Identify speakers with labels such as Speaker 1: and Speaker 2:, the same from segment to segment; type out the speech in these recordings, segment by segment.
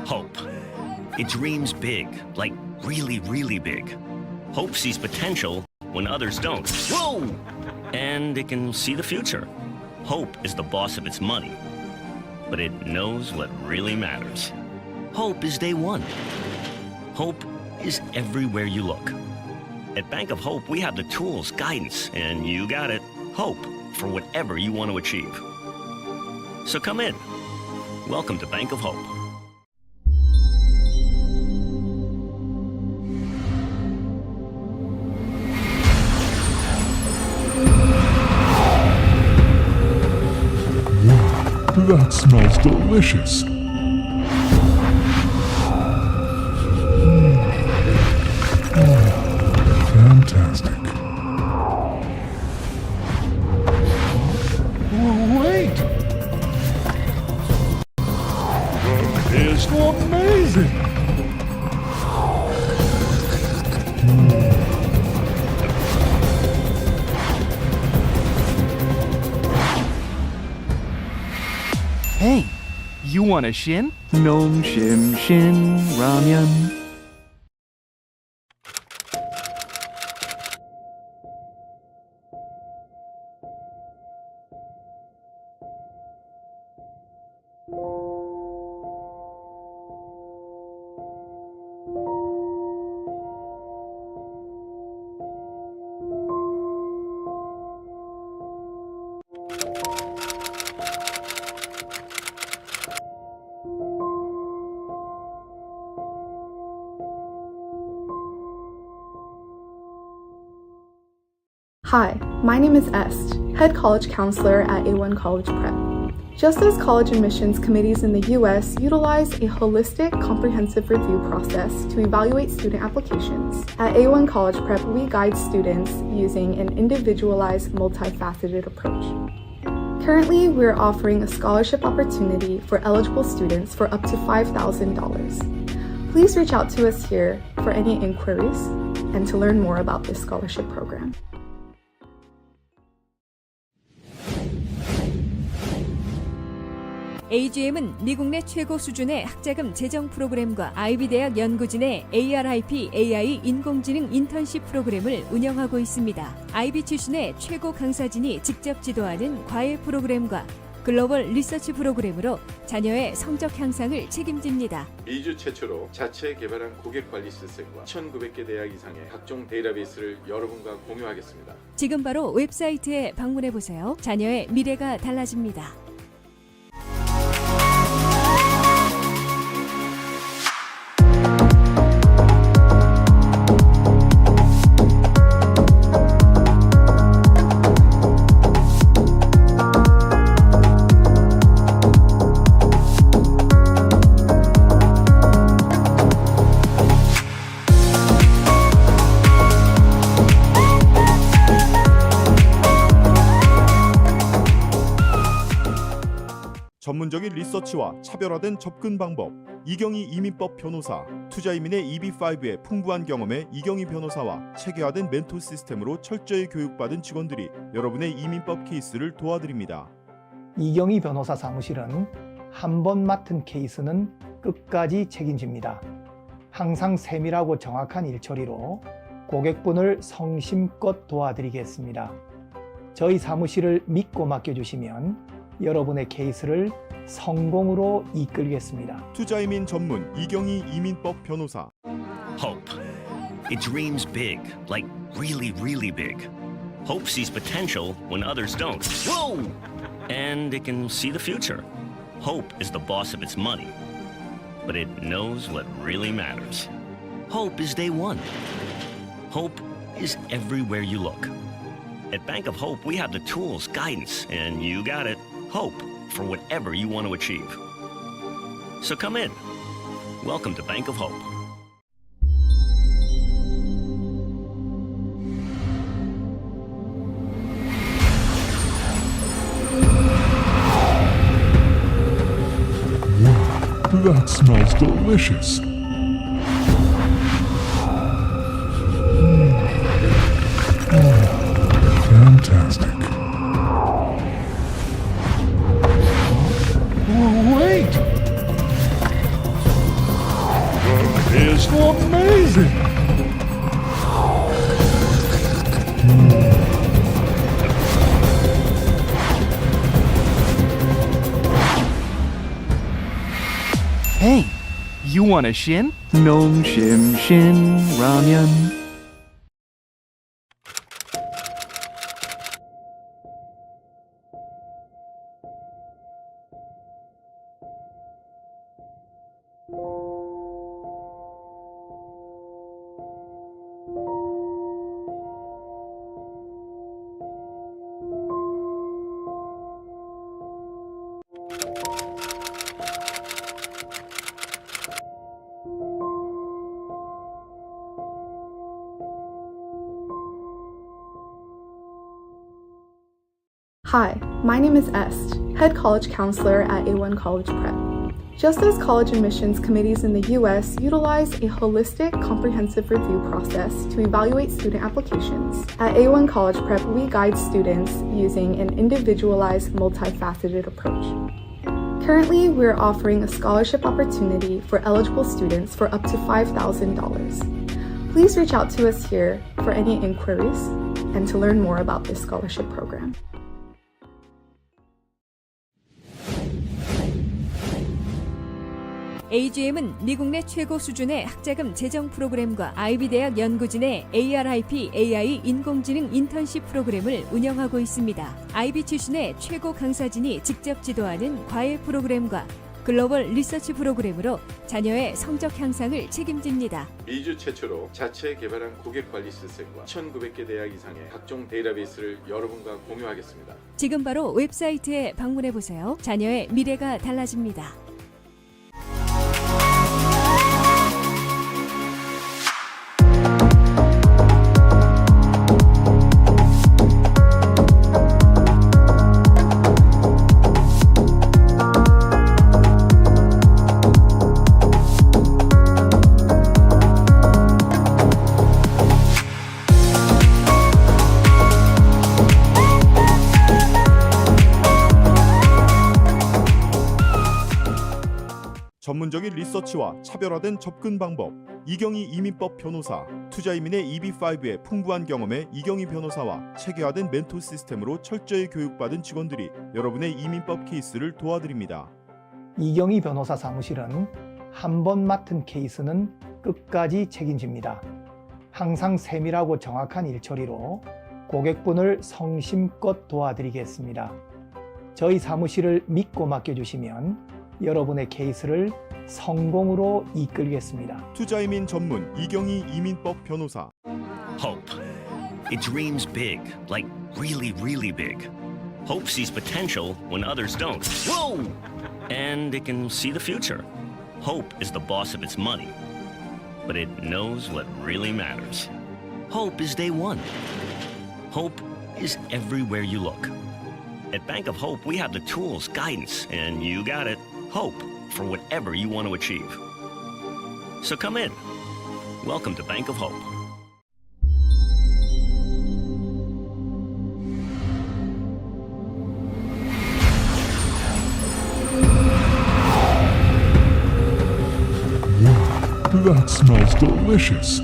Speaker 1: Hope. It dreams big, like really, really big. Hope sees potential when others don't. Whoa! And it can see the future. Hope is the boss of its money, but it knows what really matters. Hope is day one. Hope is everywhere you look. At Bank of Hope, we have the tools, guidance, and you got it, hope for whatever you want to achieve. So come in. Welcome to Bank of Hope.
Speaker 2: That smells delicious. Fantastic. Wait! It is amazing!
Speaker 3: Hey, you want a shin? Nom shim shin ramen.
Speaker 4: Hi, my name is Est, head college counselor at A1 College Prep. Just as college admissions committees in the US utilize a holistic, comprehensive review process to evaluate student applications, at A1 College Prep we guide students using an individualized, multifaceted approach. Currently, we're offering a scholarship opportunity for eligible students for up to $5,000. Please reach out to us here for any inquiries and to learn more about this scholarship program.
Speaker 5: AGM은 미국 내 최고 수준의 학자금 재정 프로그램과 아이비 대학 연구진의 ARIP AI 인공지능 인턴십 프로그램을 운영하고 있습니다. 아이비 출신의 최고 강사진이 직접 지도하는 과외 프로그램과 글로벌 리서치 프로그램으로 자녀의 성적 향상을 책임집니다.
Speaker 6: 미주 최초로 자체 개발한 고객관리 시스템과 1,900개 대학 이상의 각종 데이터베이스를 여러분과 공유하겠습니다.
Speaker 5: 지금 바로 웹사이트에 방문해보세요. 자녀의 미래가 달라집니다.
Speaker 7: 전문적인 리서치와 차별화된 접근 방법, 이경희 이민법 변호사, 투자이민의 EB5의 풍부한 경험에 이경희 변호사와 체계화된 멘토 시스템으로 철저히 교육받은 직원들이 여러분의 이민법 케이스를 도와드립니다.
Speaker 8: 이경희 변호사 사무실은 한 번 맡은 케이스는 끝까지 책임집니다. 항상 세밀하고 정확한 일처리로 고객분을 성심껏 도와드리겠습니다. 저희 사무실을 믿고 맡겨주시면 여러분의 케이스를 성공으로 이끌겠습니다.
Speaker 7: 투자이민 전문 이경희 이민법 변호사.
Speaker 1: Hope. It dreams big, like really, really big. Hope sees potential when others don't. Whoa! And it can see the future. Hope is the boss of its money, but it knows what really matters. Hope is day one. Hope is everywhere you look. At Bank of Hope, we have the tools, guidance, and you got it, hope for whatever you want to achieve. So come in. Welcome to Bank of Hope.
Speaker 2: That smells delicious. Fantastic. Wait!
Speaker 3: want a shin? 농, 심, 신, 라면.
Speaker 4: Hi, my name is Est, head college counselor at A1 College Prep. Just as college admissions committees in the US utilize a holistic, comprehensive review process to evaluate student applications, at A1 College Prep we guide students using an individualized, multifaceted approach. Currently, we're offering a scholarship opportunity for eligible students for up to $5,000. Please reach out to us here for any inquiries and to learn more about this scholarship program.
Speaker 5: AGM은 미국 내 최고 수준의 학자금 재정 프로그램과 아이비 대학 연구진의 ARIP AI 인공지능 인턴십 프로그램을 운영하고 있습니다. IB 출신의 최고 강사진이 직접 지도하는 과외 프로그램과 글로벌 리서치 프로그램으로 자녀의 성적 향상을 책임집니다.
Speaker 6: 미주 최초로 자체 개발한 고객관리 시스템과 1,900개 대학 이상의 각종 데이터베이스를 여러분과 공유하겠습니다.
Speaker 5: 지금 바로 웹사이트에 방문해보세요. 자녀의 미래가 달라집니다.
Speaker 7: 전문적인 리서치와 차별화된 접근 방법, 이경희 이민법 변호사, 투자이민의 EB5의 풍부한 경험에 이경희 변호사와 체계화된 멘토 시스템으로 철저히 교육받은 직원들이 여러분의 이민법 케이스를 도와드립니다.
Speaker 8: 이경희 변호사 사무실은 한 번 맡은 케이스는 끝까지 책임집니다. 항상 세밀하고 정확한 일처리로 고객분을 성심껏 도와드리겠습니다. 저희 사무실을 믿고 맡겨주시면 여러분의 케이스를 성공으로 이끌겠습니다.
Speaker 7: 투자이민 전문 이경희 이민법 변호사.
Speaker 1: Hope. It dreams big, like really, really big. Hope sees potential when others don't. Whoa! And it can see the future. Hope is the boss of its money, but it knows what really matters. Hope is day one. Hope is everywhere you look. At Bank of Hope, we have the tools, guidance, and you got it, hope for whatever you want to achieve. So come in. Welcome to Bank of Hope.
Speaker 2: That smells delicious.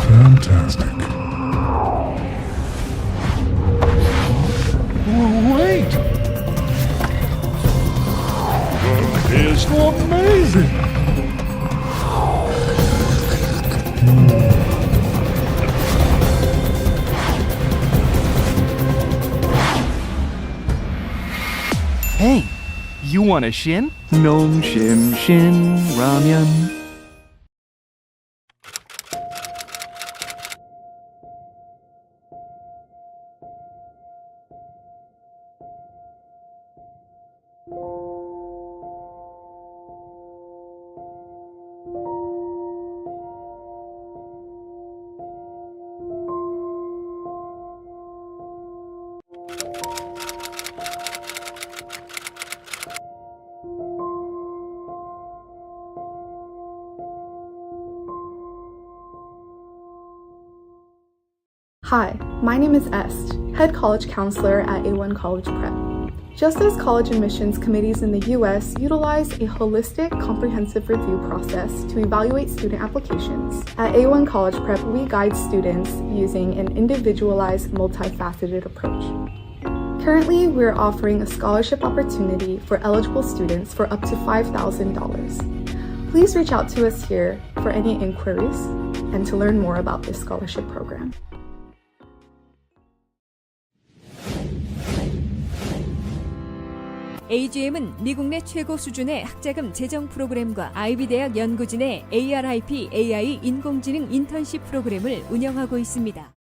Speaker 2: Fantastic. Wait! That is amazing!
Speaker 3: Hey, you want a shin? 농, 심, 신, 라면.
Speaker 4: Hi, my name is Est, head college counselor at A1 College Prep. Just as college admissions committees in the US utilize a holistic, comprehensive review process to evaluate student applications, at A1 College Prep we guide students using an individualized, multifaceted approach. Currently, we're offering a scholarship opportunity for eligible students for up to $5,000. Please reach out to us here for any inquiries and to learn more about this scholarship program.
Speaker 5: AGM은 미국 내 최고 수준의 학자금 재정 프로그램과 아이비 대학 연구진의 ARIP AI 인공지능 인턴십 프로그램을 운영하고 있습니다.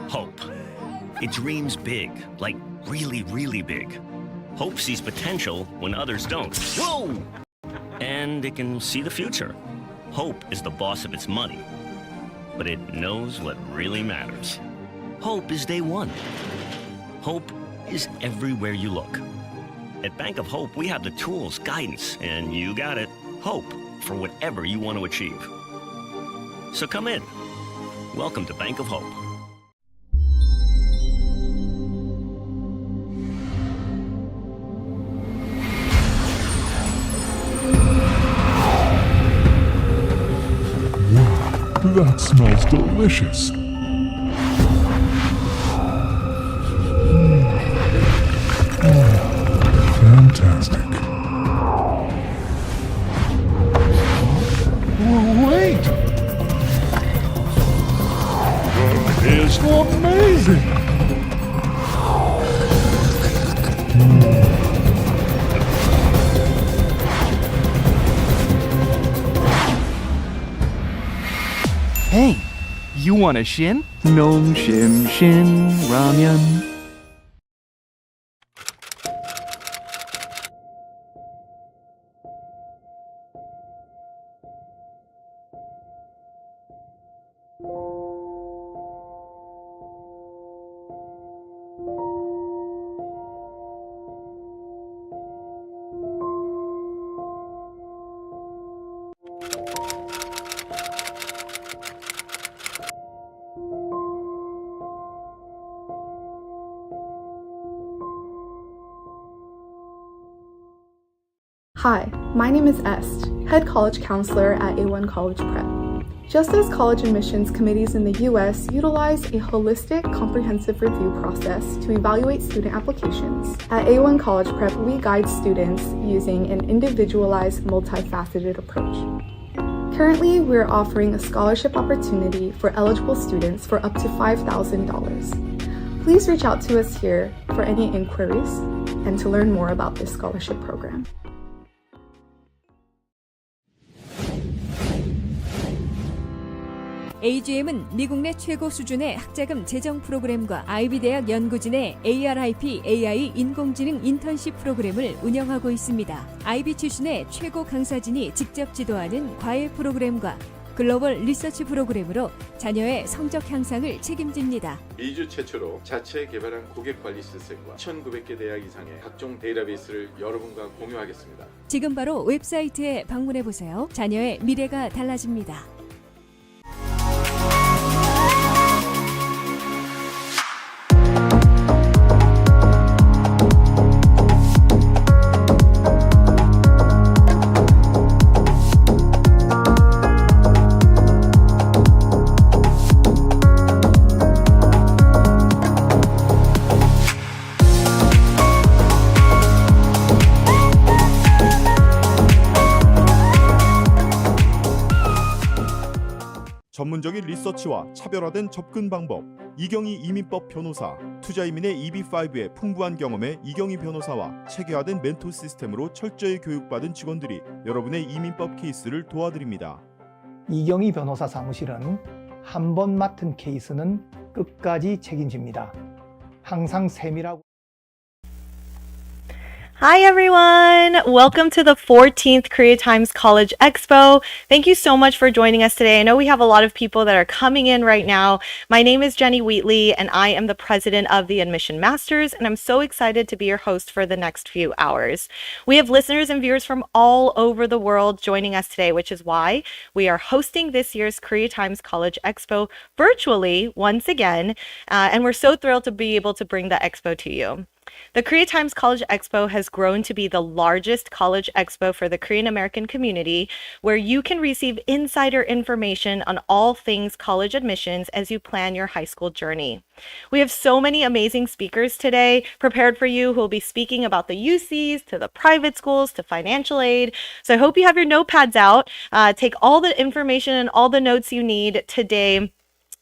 Speaker 1: Hope. It dreams big, like really, really big. Hope sees potential when others don't. Whoa! And it can see the future. Hope is the boss of its money, but it knows what really matters. Hope is day one. Hope is everywhere you look. At Bank of Hope, we have the tools, guidance, and you got it, hope for whatever you want to achieve. So come in. Welcome to Bank of Hope.
Speaker 2: That smells delicious. Fantastic. Wait! That is amazing!
Speaker 3: Hey, you want a shin? Nom shim shin ramen.
Speaker 4: Hi, my name is Est, head college counselor at A1 College Prep. Just as college admissions committees in the U.S. utilize a holistic, comprehensive review process to evaluate student applications, at A1 College Prep we guide students using an individualized, multifaceted approach. Currently, we're offering a scholarship opportunity for eligible students for up to $5,000. Please reach out to us here for any inquiries and to learn more about this scholarship program.
Speaker 5: AGM은 미국 내 최고 수준의 학자금 재정 프로그램과 아이비 대학 연구진의 ARIP AI 인공지능 인턴십 프로그램을 운영하고 있습니다. 아이비 출신의 최고 강사진이 직접 지도하는 과외 프로그램과 글로벌 리서치 프로그램으로 자녀의 성적 향상을 책임집니다.
Speaker 6: 미주 최초로 자체 개발한 고객관리 시스템과 1,900개 대학 이상의 각종 데이터베이스를 여러분과 공유하겠습니다.
Speaker 5: 지금 바로 웹사이트에 방문해보세요. 자녀의 미래가 달라집니다.
Speaker 7: 전문적인 리서치와 차별화된 접근 방법, 이경희 이민법 변호사, 투자이민의 EB5의 풍부한 경험에 이경희 변호사와 체계화된 멘토 시스템으로 철저히 교육받은 직원들이 여러분의 이민법 케이스를 도와드립니다.
Speaker 8: 이경희 변호사 사무실은 한 번 맡은 케이스는 끝까지 책임집니다. 항상 세밀하고
Speaker 9: Hi everyone! Welcome to the 14th Korea Times College Expo. Thank you so much for joining us today. I know we have a lot of people that are coming in right now. My name is Jenny Wheatley and I am the president of the Admission Masters, and I'm so excited to be your host for the next few hours. We have listeners and viewers from all over the world joining us today, which is why we are hosting this year's Korea Times College Expo virtually once again, and we're so thrilled to be able to bring the expo to you. The Korea Times College Expo has grown to be the largest college expo for the Korean American community, where you can receive insider information on all things college admissions as you plan your high school journey. We have so many amazing speakers today prepared for you who will be speaking about the UCs, to the private schools, to financial aid. So I hope you have your notepads out. Take all the information and all the notes you need today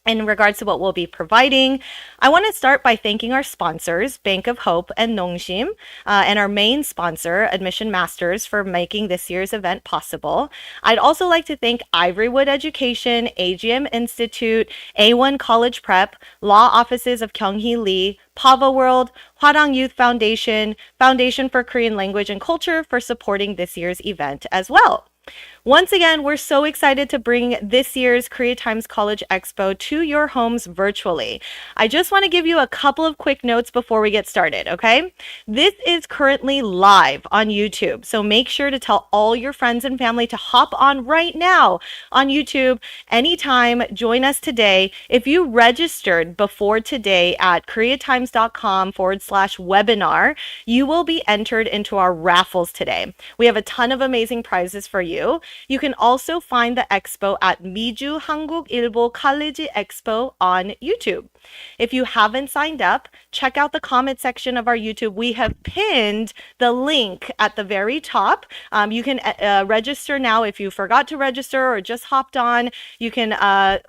Speaker 9: in regards to what we'll be providing. I want to start by thanking our sponsors, Bank of Hope and Nongshim, and our main sponsor, Admission Masters, for making this year's event possible. I'd also like to thank Ivorywood Education, AGM Institute, A1 College Prep, Law Offices of Kyunghee Lee, Pava World, Hwarang Youth Foundation, Foundation for Korean Language and Culture for supporting this year's event as well. Once again, we're so excited to bring this year's Korea Times College Expo to your homes virtually. I just want to give you a couple of quick notes before we get started, okay? This is currently live on YouTube, so make sure to tell all your friends and family to hop on right now on YouTube anytime. Join us today. If you registered before today at koreatimes.com/webinar, you will be entered into our raffles today. We have a ton of amazing prizes for you. You can also find the expo at 미주 한국일보 칼리지 Expo on YouTube. If you haven't signed up, check out the comment section of our YouTube. We have pinned the link at the very top. You can register now. If you forgot to register or just hopped on, you can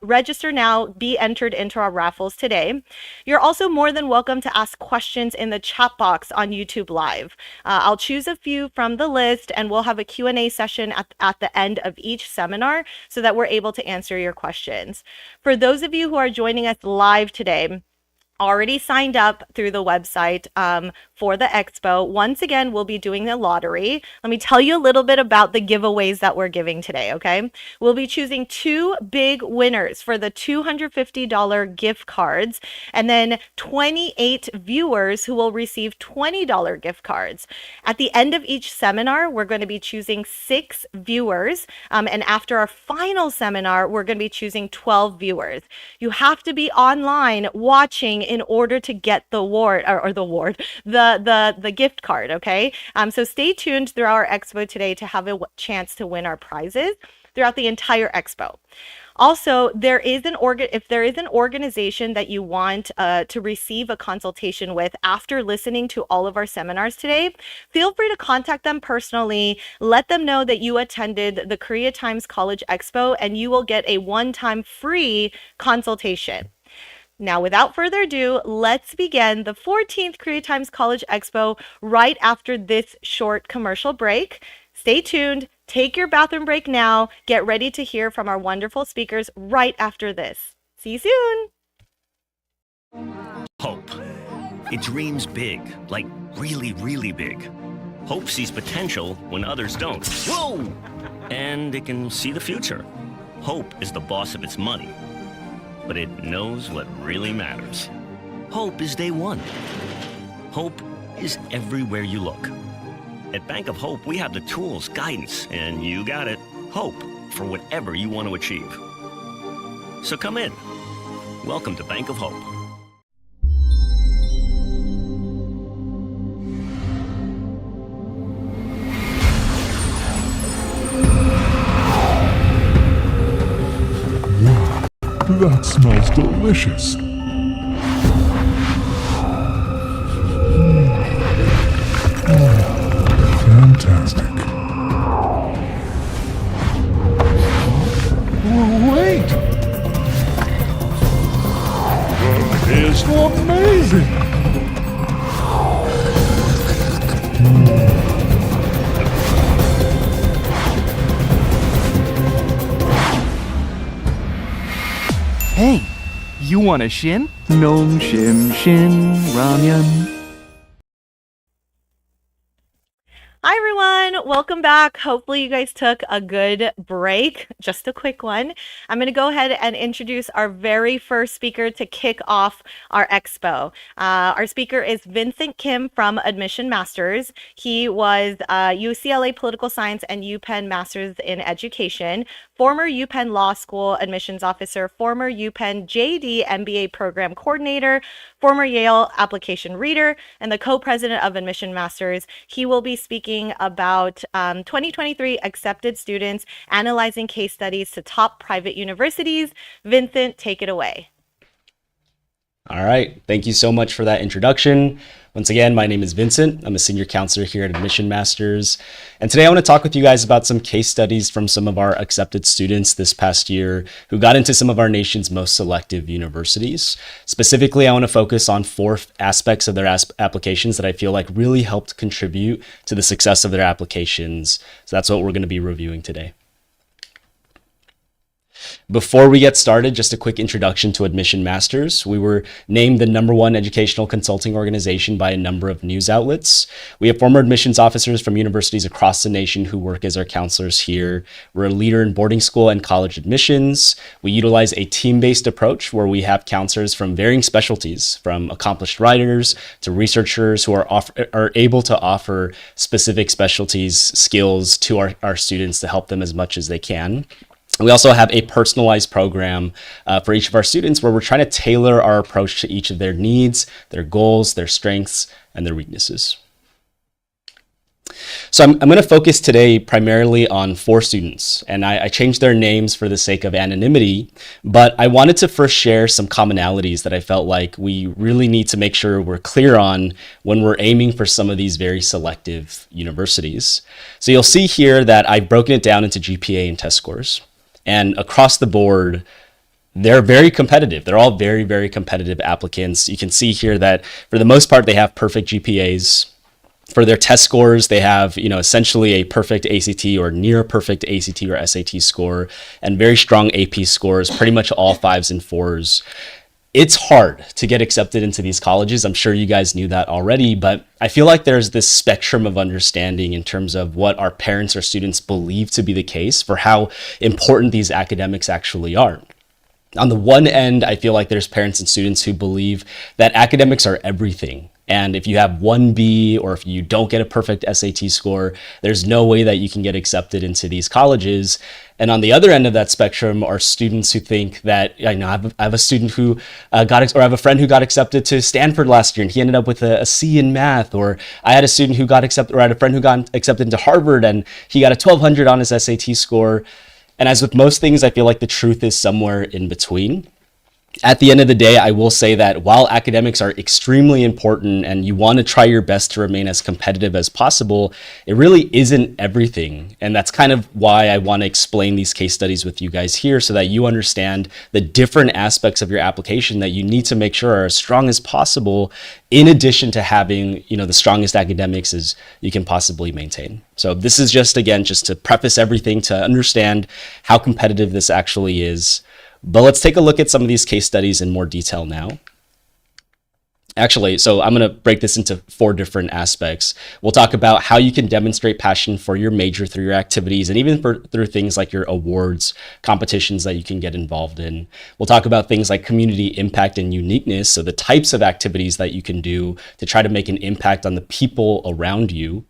Speaker 9: register now, be entered into our raffles today. You're also more than welcome to ask questions in the chat box on YouTube Live. I'll choose a few from the list and we'll have a Q&A session at the end of each seminar so that we're able to answer your questions. For those of you who are joining us live today, already signed up through the website for the expo, once again, we'll be doing the lottery. Let me tell you a little bit about the giveaways that we're giving today, okay? We'll be choosing two big winners for the $250 gift cards, and then 28 viewers who will receive $20 gift cards. At the end of each seminar, we're going to be choosing 6 viewers, and after our final seminar, we're going to be choosing 12 viewers. You have to be online watching in order to get the the gift card, okay? So stay tuned through our expo today to have a chance to win our prizes throughout the entire expo. Also, if there is an organization that you want to receive a consultation with after listening to all of our seminars today, feel free to contact them personally. Let them know that you attended the Korea Times College Expo and you will get a one-time free consultation. Now, without further ado, let's begin the 14th Korea Times College Expo right after this short commercial break. Stay tuned, take your bathroom break now, get ready to hear from our wonderful speakers right after this. See you soon!
Speaker 1: Hope. It dreams big, like really, really big. Hope sees potential when others don't. Whoa! And it can see the future. Hope is the boss of its money, but it knows what really matters. Hope is day one. Hope is everywhere you look. At Bank of Hope, we have the tools, guidance, and you got it, hope for whatever you want to achieve. So come in. Welcome to Bank of Hope.
Speaker 2: That smells delicious. Fantastic.
Speaker 3: Wait!
Speaker 2: It's amazing.
Speaker 3: Hey, you want a shin? 농심 shin ramen.
Speaker 9: Hi, everyone. Welcome back. Hopefully, you guys took a good break. Just a quick one. I'm going to go ahead and introduce our very first speaker to kick off our expo. Our speaker is Vincent Kim from Admission Masters. He was UCLA Political Science and UPenn Masters in Education, former UPenn Law School admissions officer, former UPenn JD MBA program coordinator, former Yale application reader, and the co-president of Admission Masters. He will be speaking about 2023 accepted students, analyzing case studies to top private universities. Vincent, take it away.
Speaker 10: All right. Thank you so much for that introduction. Once again, my name is Vincent. I'm a senior counselor here at Admission Masters. And today I want to talk with you guys about some case studies from some of our accepted students this past year who got into some of our nation's most selective universities. Specifically, I want to focus on 4 aspects of their applications that I feel like really helped contribute to the success of their applications. So that's what we're going to be reviewing today. Before we get started, just a quick introduction to Admission Masters. We were named the #1 educational consulting organization by a number of news outlets. We have former admissions officers from universities across the nation who work as our counselors here. We're a leader in boarding school and college admissions. We utilize a team-based approach where we have counselors from varying specialties, from accomplished writers to researchers who are able to offer specific specialties, skills to our students to help them as much as they can. We also have a personalized program for each of our students where we're trying to tailor our approach to each of their needs, their goals, their strengths, and their weaknesses. So I'm going to focus today primarily on 4 students, and I changed their names for the sake of anonymity, but I wanted to first share some commonalities that I felt like we really need to make sure we're clear on when we're aiming for some of these very selective universities. So you'll see here that I've broken it down into GPA and test scores. And across the board, they're very competitive. They're all very, very competitive applicants. You can see here that for the most part, they have perfect GPAs. For their test scores, they have, essentially a perfect ACT or near perfect ACT or SAT score, and very strong AP scores, pretty much all 5s and 4s. It's hard to get accepted into these colleges. I'm sure you guys knew that already, but I feel like there's this spectrum of understanding in terms of what our parents or students believe to be the case for how important these academics actually are. On the one end, I feel like there's parents and students who believe that academics are everything. And if you have 1B or if you don't get a perfect SAT score, there's no way that you can get accepted into these colleges. And on the other end of that spectrum are students who think that, I have a student who I have a friend who got accepted to Stanford last year and he ended up with a C in math, or I had a student who got accepted, or I had a friend who got accepted into Harvard and he got a 1200 on his SAT score. And as with most things, I feel like the truth is somewhere in between. At the end of the day, I will say that while academics are extremely important and you want to try your best to remain as competitive as possible, it really isn't everything. And that's kind of why I want to explain these case studies with you guys here so that you understand the different aspects of your application that you need to make sure are as strong as possible, in addition to having, the strongest academics as you can possibly maintain. So this is just to preface everything to understand how competitive this actually is. But let's take a look at some of these case studies in more detail now. Actually, so I'm going to break this into 4 different aspects. We'll talk about how you can demonstrate passion for your major through your activities and even through things like your awards, competitions that you can get involved in. We'll talk about things like community impact and uniqueness, so the types of activities that you can do to try to make an impact on the people around you.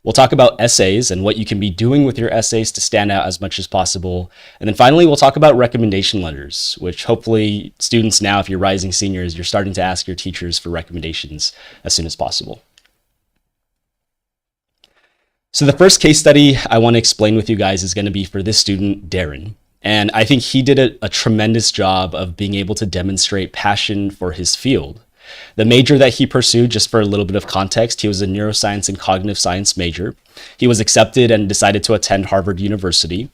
Speaker 10: We'll talk about essays and what you can be doing with your essays to stand out as much as possible. And then finally, we'll talk about recommendation letters, which hopefully students now, if you're rising seniors, you're starting to ask your teachers for recommendations as soon as possible. So the first case study I want to explain with you guys is going to be for this student, Darren. And I think he did a tremendous job of being able to demonstrate passion for his field. The major that he pursued, just for a little bit of context, he was a neuroscience and cognitive science major. He was accepted and decided to attend Harvard University.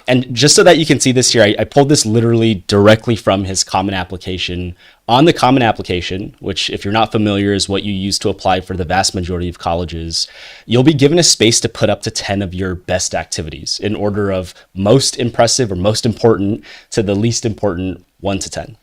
Speaker 10: And just so that you can see this here, I pulled this literally directly from his common application. On the common application, which if you're not familiar is what you use to apply for the vast majority of colleges, you'll be given a space to put up to 10 of your best activities in order of most impressive or most important to the least important 1 to 10.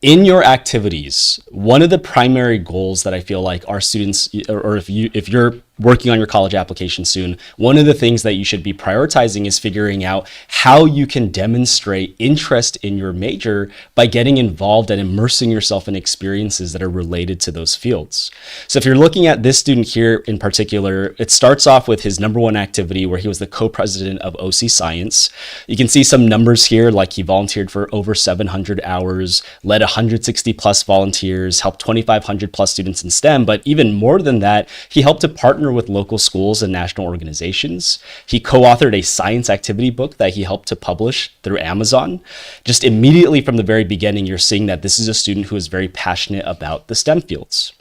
Speaker 10: In your activities, one of the primary goals that I feel like our students, or if you're working on your college application soon, one of the things that you should be prioritizing is figuring out how you can demonstrate interest in your major by getting involved and immersing yourself in experiences that are related to those fields. So if you're looking at this student here in particular, it starts off with his number one activity where he was the co-president of OC Science. You can see some numbers here, like he volunteered for over 700 hours, led 160 plus volunteers, helped 2,500 plus students in STEM, but even more than that, he helped to partner with local schools and national organizations. He co-authored a science activity book that he helped to publish through Amazon. Just immediately from the very beginning, you're seeing that this is a student who is very passionate about the STEM fields.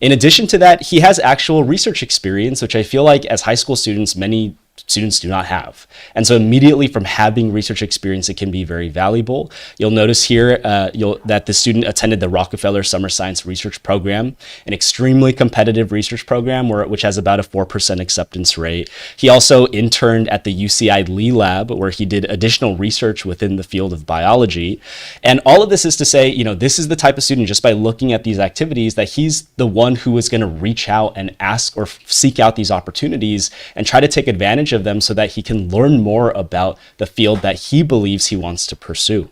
Speaker 10: In addition to that, he has actual research experience, which I feel like as high school students, many students do not have. And so immediately from having research experience, it can be very valuable. You'll notice here that the student attended the Rockefeller Summer Science Research Program, an extremely competitive research program which has about a 4% acceptance rate. He also interned at the UCI Lee Lab, where he did additional research within the field of biology. And all of this is to say, this is the type of student, just by looking at these activities, that he's the one who is going to reach out and ask or seek out these opportunities and try to take advantage of them so that he can learn more about the field that he believes he wants to pursue.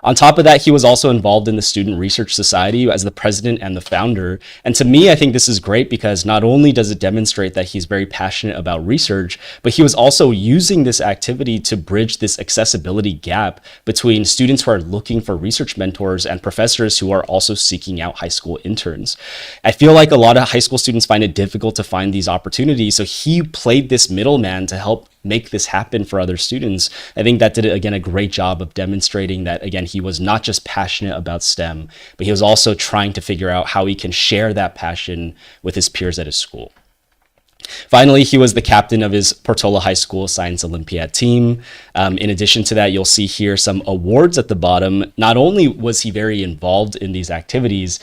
Speaker 10: On top of that, he was also involved in the Student Research Society as the president and the founder. And to me, I think this is great because not only does it demonstrate that he's very passionate about research, but he was also using this activity to bridge this accessibility gap between students who are looking for research mentors and professors who are also seeking out high school interns. I feel like a lot of high school students find it difficult to find these opportunities, so he played this middleman to help make this happen for other students. I think that did, again, a great job of demonstrating that, again, he was not just passionate about STEM, but he was also trying to figure out how he can share that passion with his peers at his school. Finally, he was the captain of his Portola High School Science Olympiad team. In addition to that, you'll see here some awards at the bottom. Not only was he very involved in these activities,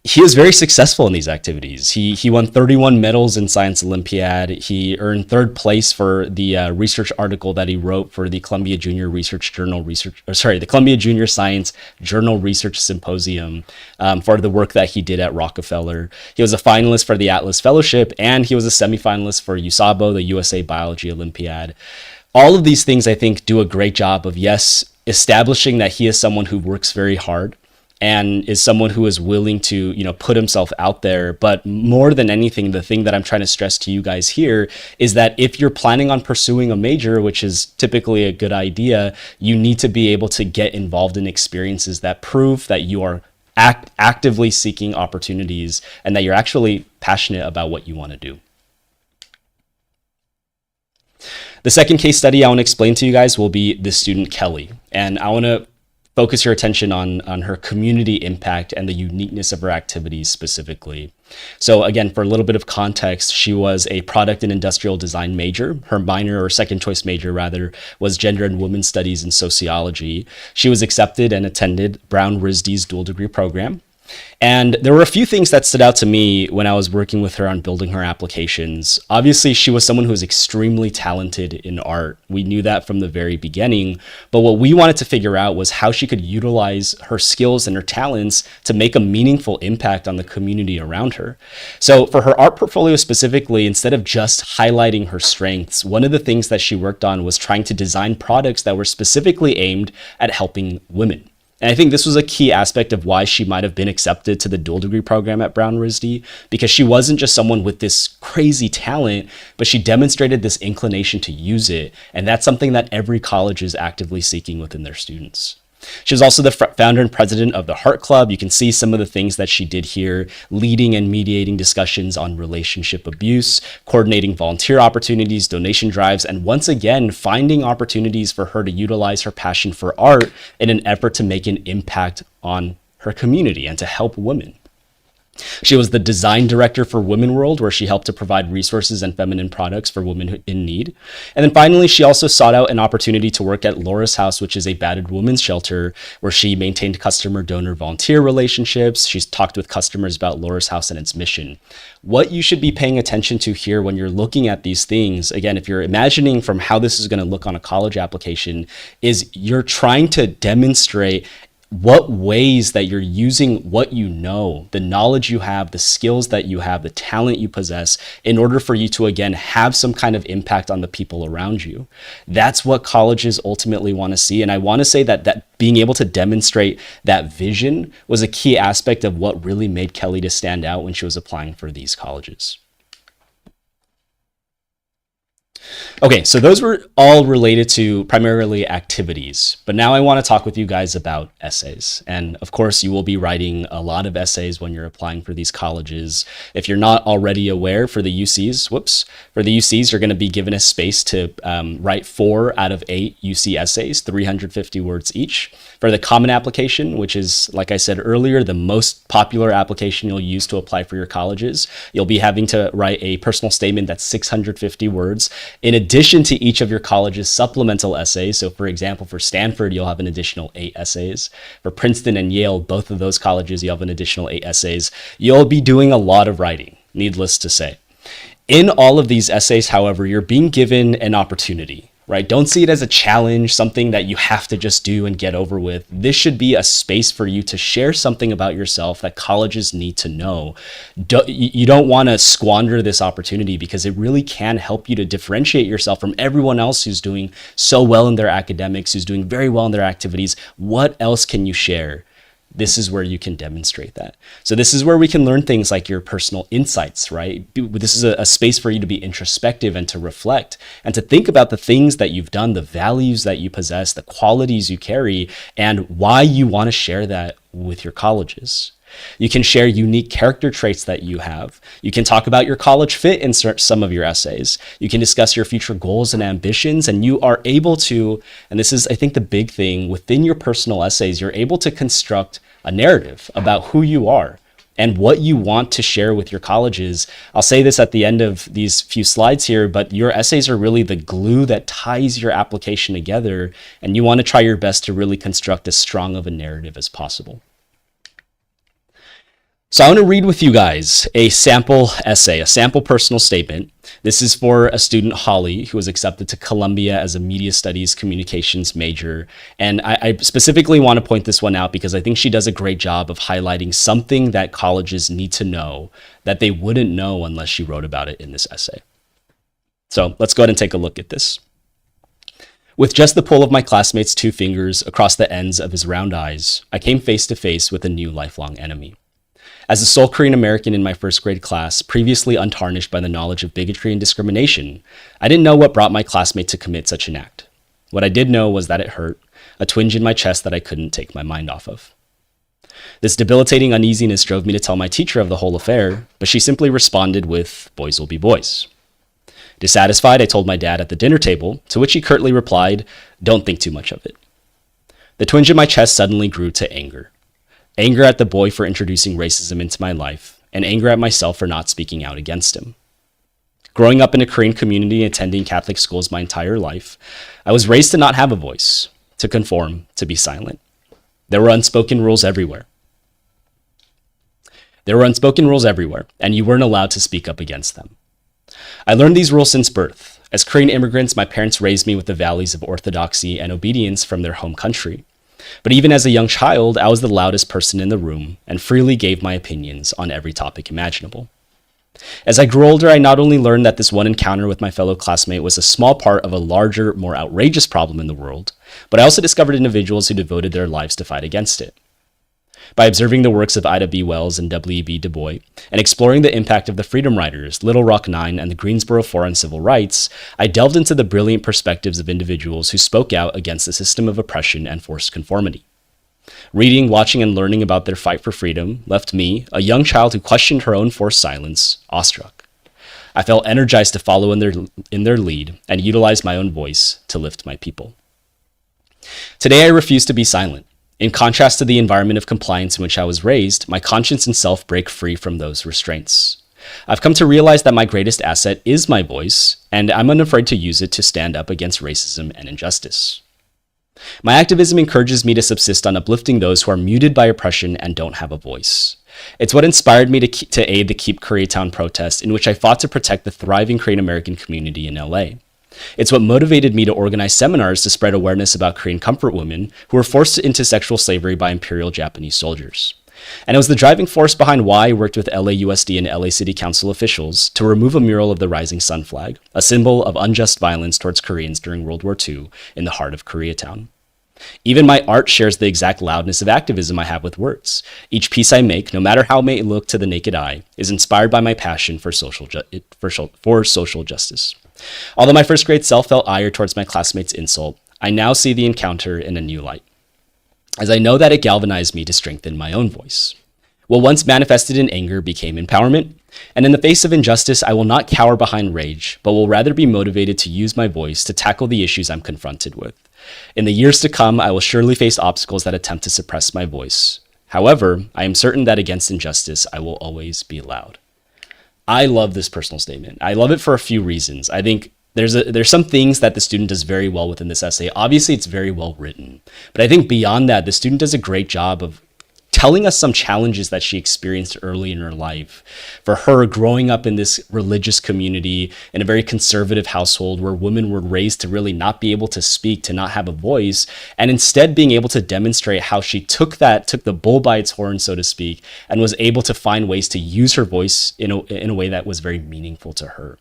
Speaker 10: he was very successful in these activities. He won 31 medals in Science Olympiad. He earned third place for the research article that he wrote for the Columbia Junior the Columbia Junior Science Journal Research Symposium for the work that he did at Rockefeller. He was a finalist for the Atlas Fellowship, and he was a semifinalist for USABO, the USA Biology Olympiad. All of these things, I think, do a great job of, yes, establishing that he is someone who works very hard and is someone who is willing to, put himself out there. But more than anything, the thing that I'm trying to stress to you guys here is that if you're planning on pursuing a major, which is typically a good idea, you need to be able to get involved in experiences that prove that you are actively seeking opportunities and that you're actually passionate about what you want to do. The second case study I want to explain to you guys will be the student Kelly. And I want to focus your attention on her community impact and the uniqueness of her activities specifically. So again, for a little bit of context, she was a product and industrial design major. Her minor, or second choice major rather, was gender and women's studies and sociology. She was accepted and attended Brown RISD's dual degree program. And there were a few things that stood out to me when I was working with her on building her applications. Obviously, she was someone who was extremely talented in art. We knew that from the very beginning. But what we wanted to figure out was how she could utilize her skills and her talents to make a meaningful impact on the community around her. So for her art portfolio specifically, instead of just highlighting her strengths, one of the things that she worked on was trying to design products that were specifically aimed at helping women. And I think this was a key aspect of why she might have been accepted to the dual degree program at Brown RISD, because she wasn't just someone with this crazy talent, but she demonstrated this inclination to use it. And that's something that every college is actively seeking within their students. She was also the founder and president of the Heart Club. You can see some of the things that she did here, leading and mediating discussions on relationship abuse, coordinating volunteer opportunities, donation drives, and once again, finding opportunities for her to utilize her passion for art in an effort to make an impact on her community and to help women. She was the design director for Women World, where she helped to provide resources and feminine products for women in need. And then finally, she also sought out an opportunity to work at Laura's House, which is a battered women's shelter, where she maintained customer donor volunteer relationships. She's talked with customers about Laura's House and its mission. What you should be paying attention to here when you're looking at these things, again, if you're imagining from how this is going to look on a college application, is you're trying to demonstrate what ways that you're using what you know, the knowledge you have, the skills that you have, the talent you possess, in order for you to, again, have some kind of impact on the people around you. That's what colleges ultimately want to see. And I want to say that being able to demonstrate that vision was a key aspect of what really made Kelly to stand out when she was applying for these colleges. Okay, so those were all related to primarily activities, but now I want to talk with you guys about essays. And of course, you will be writing a lot of essays when you're applying for these colleges. If you're not already aware, for the UCs, you're going to be given a space to write 4 out of 8 UC essays, 350 words each. For the common application, which is, like I said earlier, the most popular application you'll use to apply for your colleges, you'll be having to write a personal statement that's 650 words, in addition to each of your college's supplemental essays. So for example, for Stanford, you'll have an additional 8 essays. For Princeton and Yale, both of those colleges, you'll have an additional 8 essays. You'll be doing a lot of writing, needless to say. In all of these essays, however, you're being given an opportunity, right? Don't see it as a challenge, something that you have to just do and get over with. This should be a space for you to share something about yourself that colleges need to know. You don't want to squander this opportunity, because it really can help you to differentiate yourself from everyone else who's doing so well in their academics, who's doing very well in their activities. What else can you share? This is where you can demonstrate that. So this is where we can learn things like your personal insights, right? This is a space for you to be introspective and to reflect and to think about the things that you've done, the values that you possess, the qualities you carry, and why you want to share that with your colleges. You can share unique character traits that you have. You can talk about your college fit in some of your essays. You can discuss your future goals and ambitions, and you are able to, and this is, I think, the big thing, within your personal essays, you're able to construct a narrative about who you are and what you want to share with your colleges. I'll say this at the end of these few slides here, but your essays are really the glue that ties your application together, and you want to try your best to really construct as strong of a narrative as possible. So I want to read with you guys a sample essay, a sample personal statement. This is for a student, Holly, who was accepted to Columbia as a media studies communications major. And I specifically want to point this one out because I think she does a great job of highlighting something that colleges need to know that they wouldn't know unless she wrote about it in this essay. So let's go ahead and take a look at this. With just the pull of my classmate's 2 fingers across the ends of his round eyes, I came face to face with a new lifelong enemy. As a sole Korean American in my first grade class, previously untarnished by the knowledge of bigotry and discrimination, I didn't know what brought my classmate to commit such an act. What I did know was that it hurt, a twinge in my chest that I couldn't take my mind off of. This debilitating uneasiness drove me to tell my teacher of the whole affair, but she simply responded with, "Boys will be boys." Dissatisfied, I told my dad at the dinner table, to which he curtly replied, "Don't think too much of it." The twinge in my chest suddenly grew to anger. Anger at the boy for introducing racism into my life, and anger at myself for not speaking out against him. Growing up in a Korean community and attending Catholic schools my entire life, I was raised to not have a voice, to conform, to be silent. There were unspoken rules everywhere. And you weren't allowed to speak up against them. I learned these rules since birth. As Korean immigrants, my parents raised me with the values of orthodoxy and obedience from their home country. But even as a young child, I was the loudest person in the room and freely gave my opinions on every topic imaginable. As I grew older, I not only learned that this one encounter with my fellow classmate was a small part of a larger, more outrageous problem in the world, but I also discovered individuals who devoted their lives to fight against it. By observing the works of Ida B. Wells and W.E.B. Du Bois, and exploring the impact of the Freedom Riders, Little Rock Nine, and the Greensboro Four on Civil Rights, I delved into the brilliant perspectives of individuals who spoke out against the system of oppression and forced conformity. Reading, watching, and learning about their fight for freedom left me, a young child who questioned her own forced silence, awestruck. I felt energized to follow in their lead and utilize my own voice to lift my people. Today, I refuse to be silent. In contrast to the environment of compliance in which I was raised, my conscience and self break free from those restraints. I've come to realize that my greatest asset is my voice, and I'm unafraid to use it to stand up against racism and injustice. My activism encourages me to subsist on uplifting those who are muted by oppression and don't have a voice. It's what inspired me to aid the Keep Koreatown protest, in which I fought to protect the thriving Korean American community in LA. It's what motivated me to organize seminars to spread awareness about Korean comfort women who were forced into sexual slavery by Imperial Japanese soldiers. And it was the driving force behind why I worked with LAUSD and LA City Council officials to remove a mural of the rising sun flag, a symbol of unjust violence towards Koreans during World War II in the heart of Koreatown. Even my art shares the exact loudness of activism I have with words. Each piece I make, no matter how it may look to the naked eye, is inspired by my passion for social justice. Although my first grade self felt ire towards my classmates' insult, I now see the encounter in a new light, as I know that it galvanized me to strengthen my own voice. What once manifested in anger became empowerment, and in the face of injustice, I will not cower behind rage, but will rather be motivated to use my voice to tackle the issues I'm confronted with. In the years to come, I will surely face obstacles that attempt to suppress my voice. However, I am certain that against injustice, I will always be loud. I love this personal statement. I love it for a few reasons. I think there's some things that the student does very well within this essay. Obviously, it's very well written. But I think beyond that, the student does a great job of telling us some challenges that she experienced early in her life. For her, growing up in this religious community, in a very conservative household where women were raised to really not be able to speak, to not have a voice, and instead being able to demonstrate how she took the bull by its horn, so to speak, and was able to find ways to use her voice in a way that was very meaningful to her.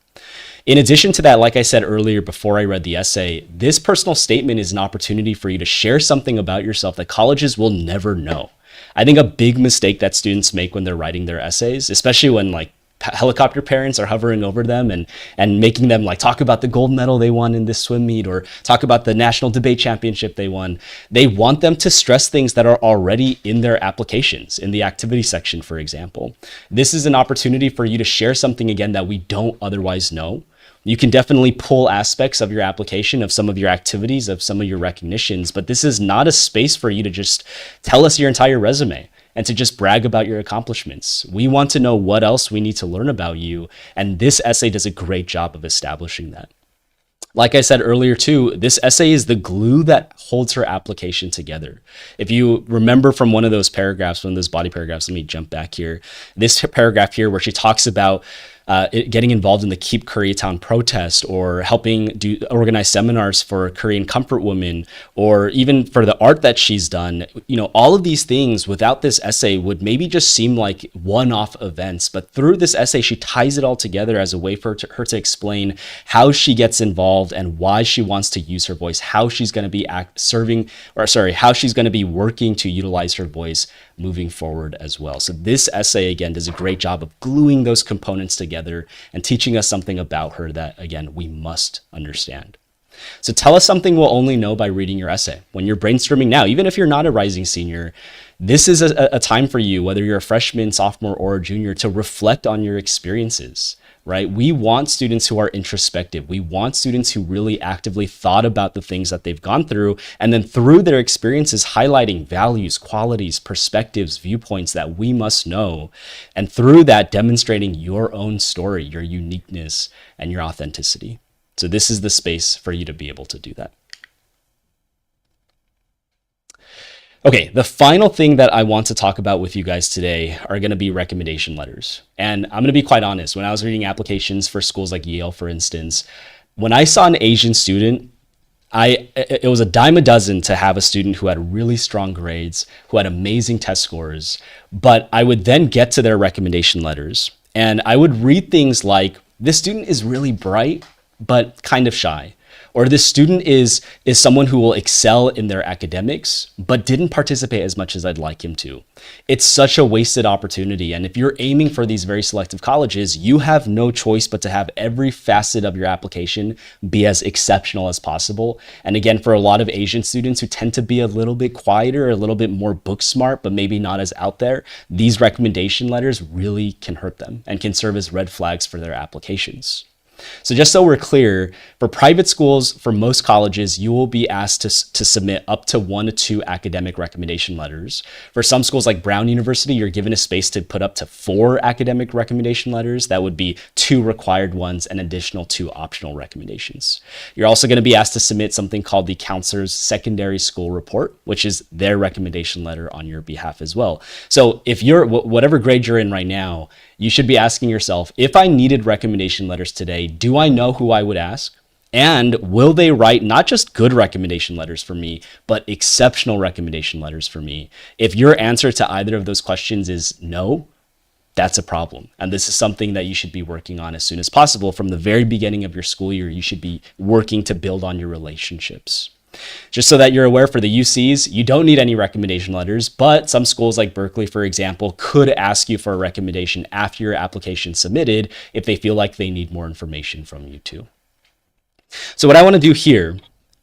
Speaker 10: In addition to that, like I said earlier before I read the essay, this personal statement is an opportunity for you to share something about yourself that colleges will never know. I think a big mistake that students make when they're writing their essays, especially when like helicopter parents are hovering over them and making them like talk about the gold medal they won in this swim meet or talk about the national debate championship they won. They want them to stress things that are already in their applications, in the activity section, for example. This is an opportunity for you to share something again that we don't otherwise know. You can definitely pull aspects of your application, of some of your activities, of some of your recognitions, but this is not a space for you to just tell us your entire resume and to just brag about your accomplishments. We want to know what else we need to learn about you, and this essay does a great job of establishing that. Like I said earlier too, this essay is the glue that holds her application together. If you remember from one of those paragraphs, one of those body paragraphs, let me jump back here. This paragraph here where she talks about getting involved in the Keep Koreatown protest, or helping organize seminars for Korean comfort women, or even for the art that she's done. You know, all of these things without this essay would maybe just seem like one-off events, but through this essay, she ties it all together as a way for her to explain how she gets involved and why she wants to use her voice, how she's going to be how she's going to be working to utilize her voice moving forward as well. So this essay, again, does a great job of gluing those components together and teaching us something about her that, again, we must understand. So tell us something we'll only know by reading your essay. When you're brainstorming now, even if you're not a rising senior, this is a time for you, whether you're a freshman, sophomore, or a junior, to reflect on your experiences. Right? We want students who are introspective. We want students who really actively thought about the things that they've gone through, and then through their experiences highlighting values, qualities, perspectives, viewpoints that we must know, and through that demonstrating your own story, your uniqueness, and your authenticity. So this is the space for you to be able to do that. Okay, the final thing that I want to talk about with you guys today are going to be recommendation letters. And I'm going to be quite honest, when I was reading applications for schools like Yale, for instance, when I saw an Asian student, it was a dime a dozen to have a student who had really strong grades, who had amazing test scores, but I would then get to their recommendation letters and I would read things like, this student is really bright, but kind of shy. Or this student is someone who will excel in their academics, but didn't participate as much as I'd like him to. It's such a wasted opportunity. And if you're aiming for these very selective colleges, you have no choice but to have every facet of your application be as exceptional as possible. And again, for a lot of Asian students who tend to be a little bit quieter, a little bit more book smart, but maybe not as out there, these recommendation letters really can hurt them and can serve as red flags for their applications. So just so we're clear, for private schools, for most colleges, you will be asked to submit up to 1 to 2 academic recommendation letters. For some schools like Brown University, you're given a space to put up to 4 academic recommendation letters. That would be 2 required ones and additional 2 optional recommendations. You're also going to be asked to submit something called the counselor's secondary school report, which is their recommendation letter on your behalf as well. So if you're, whatever grade you're in right now, you should be asking yourself, if I needed recommendation letters today, do I know who I would ask? And will they write not just good recommendation letters for me, but exceptional recommendation letters for me? If your answer to either of those questions is no, that's a problem. And this is something that you should be working on as soon as possible. From the very beginning of your school year, you should be working to build on your relationships. Just so that you're aware, for the UCs, you don't need any recommendation letters, but some schools like Berkeley, for example, could ask you for a recommendation after your application submitted if they feel like they need more information from you too. So what I want to do here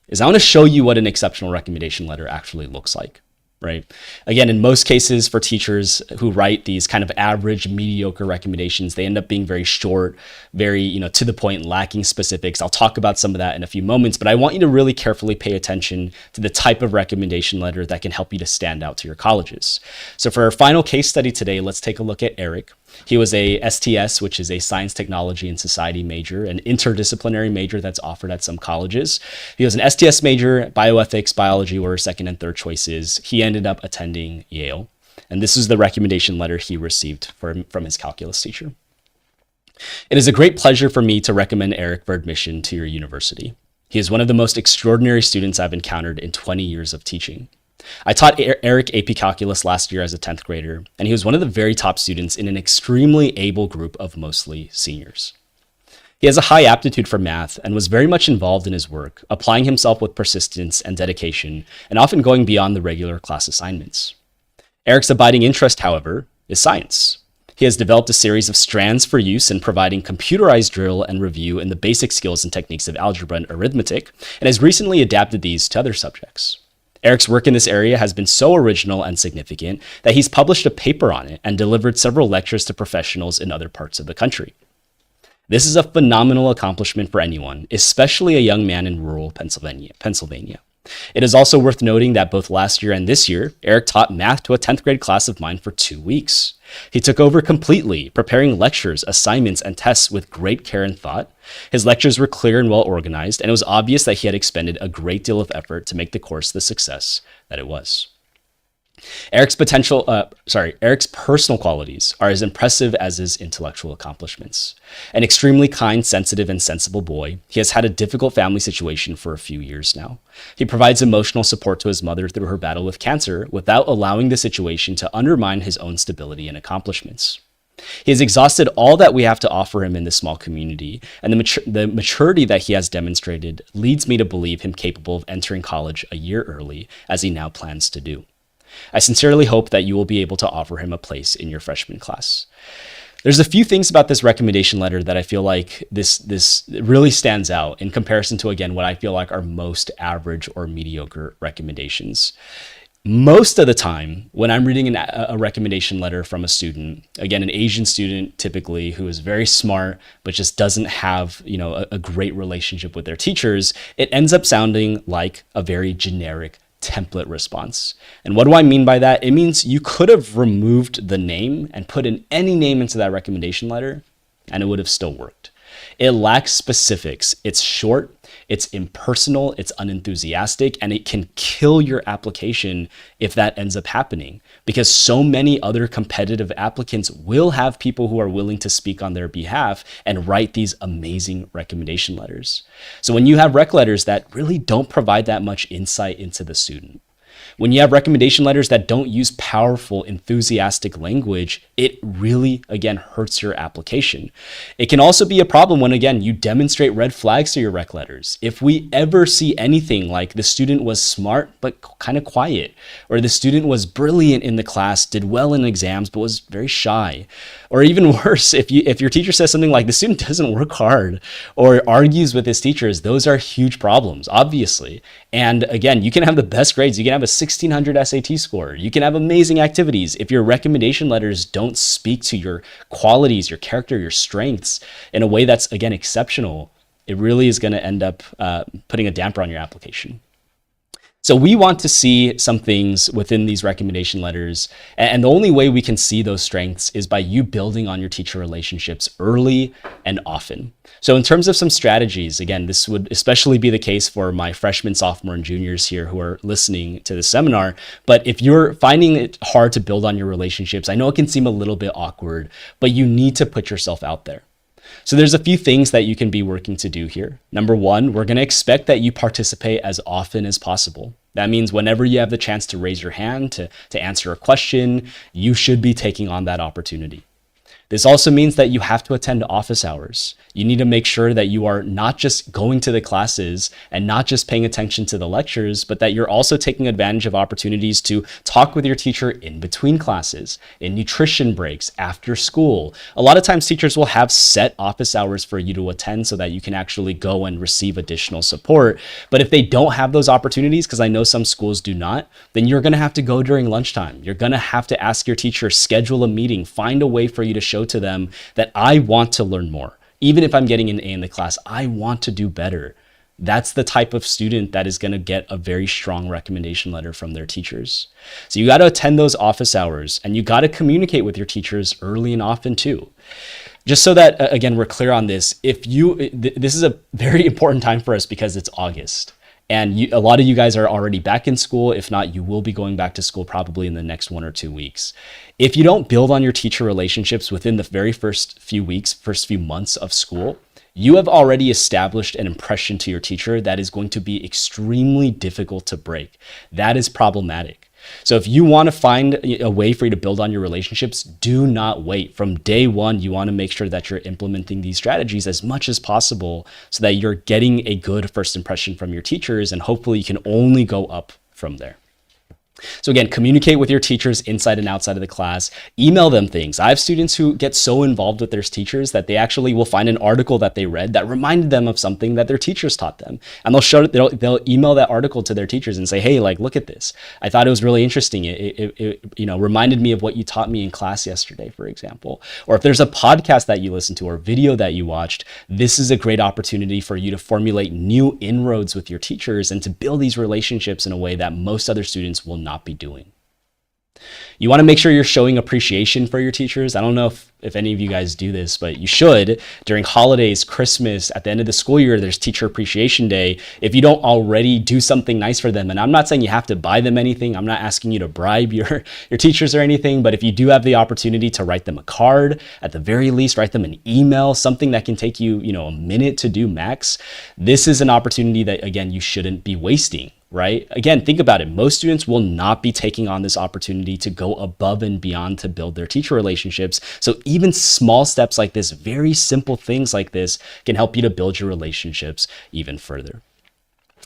Speaker 10: is I want to show you what an exceptional recommendation letter actually looks like. Right? Again, in most cases for teachers who write these kind of average, mediocre recommendations, they end up being very short, very, to the point, lacking specifics. I'll talk about some of that in a few moments, but I want you to really carefully pay attention to the type of recommendation letter that can help you to stand out to your colleges. So for our final case study today, let's take a look at Eric. He was a STS, which is a Science, Technology, and Society major, an interdisciplinary major that's offered at some colleges. He was an STS major. Bioethics, biology were his second and third choices. He ended up attending Yale. And this is the recommendation letter he received from his calculus teacher. It is a great pleasure for me to recommend Eric for admission to your university. He is one of the most extraordinary students I've encountered in 20 years of teaching. I taught Eric AP Calculus last year as a 10th grader, and he was one of the very top students in an extremely able group of mostly seniors. He has a high aptitude for math and was very much involved in his work, applying himself with persistence and dedication, and often going beyond the regular class assignments. Eric's abiding interest, however, is science. He has developed a series of strands for use in providing computerized drill and review in the basic skills and techniques of algebra and arithmetic, and has recently adapted these to other subjects. Eric's work in this area has been so original and significant that he's published a paper on it and delivered several lectures to professionals in other parts of the country. This is a phenomenal accomplishment for anyone, especially a young man in rural Pennsylvania. It is also worth noting that both last year and this year, Eric taught math to a 10th grade class of mine for 2 weeks. He took over completely, preparing lectures, assignments, and tests with great care and thought. His lectures were clear and well organized, and it was obvious that he had expended a great deal of effort to make the course the success that it was. Eric's personal qualities are as impressive as his intellectual accomplishments. An extremely kind, sensitive, and sensible boy, he has had a difficult family situation for a few years now. He provides emotional support to his mother through her battle with cancer without allowing the situation to undermine his own stability and accomplishments. He has exhausted all that we have to offer him in this small community, and the maturity that he has demonstrated leads me to believe him capable of entering college a year early, as he now plans to do. I sincerely hope that you will be able to offer him a place in your freshman class. There's a few things about this recommendation letter that I feel like this really stands out in comparison to, again, what I feel like are most average or mediocre recommendations. Most of the time, when I'm reading a recommendation letter from a student, again, an Asian student typically who is very smart but just doesn't have, a great relationship with their teachers, it ends up sounding like a very generic template response. And what do I mean by that? It means you could have removed the name and put in any name into that recommendation letter, and it would have still worked. It lacks specifics. It's short, it's impersonal, it's unenthusiastic, and it can kill your application if that ends up happening, because so many other competitive applicants will have people who are willing to speak on their behalf and write these amazing recommendation letters. So when you have rec letters that really don't provide that much insight into the student, when you have recommendation letters that don't use powerful, enthusiastic language, it really, again, hurts your application. It can also be a problem when, again, you demonstrate red flags to your rec letters. If we ever see anything like the student was smart but kind of quiet, or the student was brilliant in the class, did well in exams, but was very shy, or even worse, if your teacher says something like the student doesn't work hard or argues with his teachers, those are huge problems, obviously. And again, you can have the best grades. You can have a 1600 SAT score. You can have amazing activities. If your recommendation letters don't speak to your qualities, your character, your strengths in a way that's, again, exceptional, it really is going to end up putting a damper on your application. So we want to see some things within these recommendation letters, and the only way we can see those strengths is by you building on your teacher relationships early and often. So in terms of some strategies, again, this would especially be the case for my freshmen, sophomore, and juniors here who are listening to this seminar. But if you're finding it hard to build on your relationships, I know it can seem a little bit awkward, but you need to put yourself out there. So there's a few things that you can be working to do here. Number one, we're going to expect that you participate as often as possible. That means whenever you have the chance to raise your hand to answer a question, you should be taking on that opportunity. This also means that you have to attend office hours. You need to make sure that you are not just going to the classes and not just paying attention to the lectures, but that you're also taking advantage of opportunities to talk with your teacher in between classes, in nutrition breaks, after school. A lot of times teachers will have set office hours for you to attend so that you can actually go and receive additional support. But if they don't have those opportunities, because I know some schools do not, then you're going to have to go during lunchtime. You're going to have to ask your teacher, schedule a meeting, find a way for you to show to them that I want to learn more. Even if I'm getting an A in the class, I want to do better. That's the type of student that is going to get a very strong recommendation letter from their teachers. So you got to attend those office hours, and you got to communicate with your teachers early and often too. Just so that, again, we're clear on this, this is a very important time for us because it's August. And a lot of you guys are already back in school. If not, you will be going back to school probably in the next 1 or 2 weeks. If you don't build on your teacher relationships within the very first few weeks, first few months of school, you have already established an impression to your teacher that is going to be extremely difficult to break. That is problematic. So if you want to find a way for you to build on your relationships, do not wait. From day one, you want to make sure that you're implementing these strategies as much as possible so that you're getting a good first impression from your teachers, and hopefully you can only go up from there. So again, communicate with your teachers inside and outside of the class. Email them things. I have students who get so involved with their teachers that they actually will find an article that they read that reminded them of something that their teachers taught them. And they'll email that article to their teachers and say, hey, like, look at this. I thought it was really interesting. It reminded me of what you taught me in class yesterday, for example. Or if there's a podcast that you listened to or video that you watched, this is a great opportunity for you to formulate new inroads with your teachers and to build these relationships in a way that most other students will not be doing. You want to make sure you're showing appreciation for your teachers. I don't know if any of you guys do this, but you should. During holidays, Christmas, at the end of the school year, there's Teacher Appreciation Day. If you don't already do something nice for them, and I'm not saying you have to buy them anything, I'm not asking you to bribe your teachers or anything, but if you do have the opportunity to write them a card, at the very least, write them an email, something that can take you, a minute to do max, this is an opportunity that, again, you shouldn't be wasting. Right? Again, think about it. Most students will not be taking on this opportunity to go above and beyond to build their teacher relationships. So even small steps like this, very simple things like this, can help you to build your relationships even further.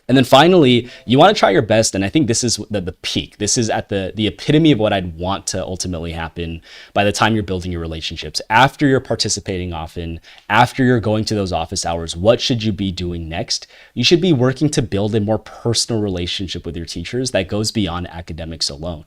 Speaker 10: And then finally, you want to try your best, and I think this is the peak. This is at the epitome of what I'd want to ultimately happen by the time you're building your relationships. After you're participating often, after you're going to those office hours, what should you be doing next? You should be working to build a more personal relationship with your teachers that goes beyond academics alone.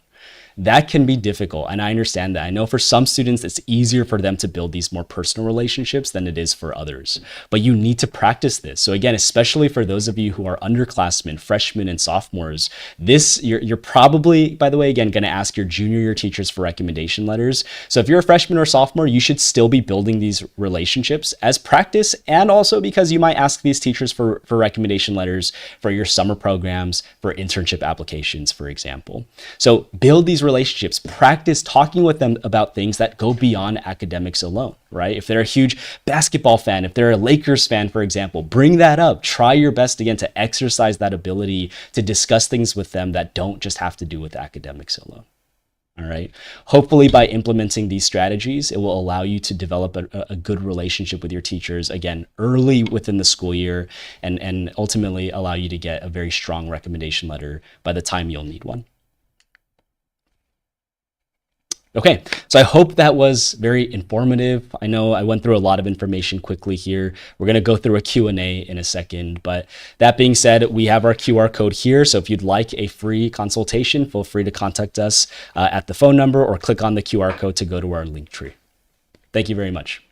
Speaker 10: That can be difficult, and I understand that. I know for some students, it's easier for them to build these more personal relationships than it is for others. But you need to practice this. So again, especially for those of you who are underclassmen, freshmen, and sophomores, you're probably, by the way, again, going to ask your junior year teachers for recommendation letters. So if you're a freshman or sophomore, you should still be building these relationships as practice, and also because you might ask these teachers for recommendation letters for your summer programs, for internship applications, for example. So build these relationships, practice talking with them about things that go beyond academics alone, right? If they're a huge basketball fan, if they're a Lakers fan, for example, bring that up. Try your best again to exercise that ability to discuss things with them that don't just have to do with academics alone. All right. Hopefully by implementing these strategies, it will allow you to develop a good relationship with your teachers, again, early within the school year, and ultimately allow you to get a very strong recommendation letter by the time you'll need one. Okay, so I hope that was very informative. I know I went through a lot of information quickly here. We're going to go through a Q&A in a second, but that being said, we have our QR code here. So if you'd like a free consultation, feel free to contact us at the phone number or click on the QR code to go to our link tree. Thank you very much.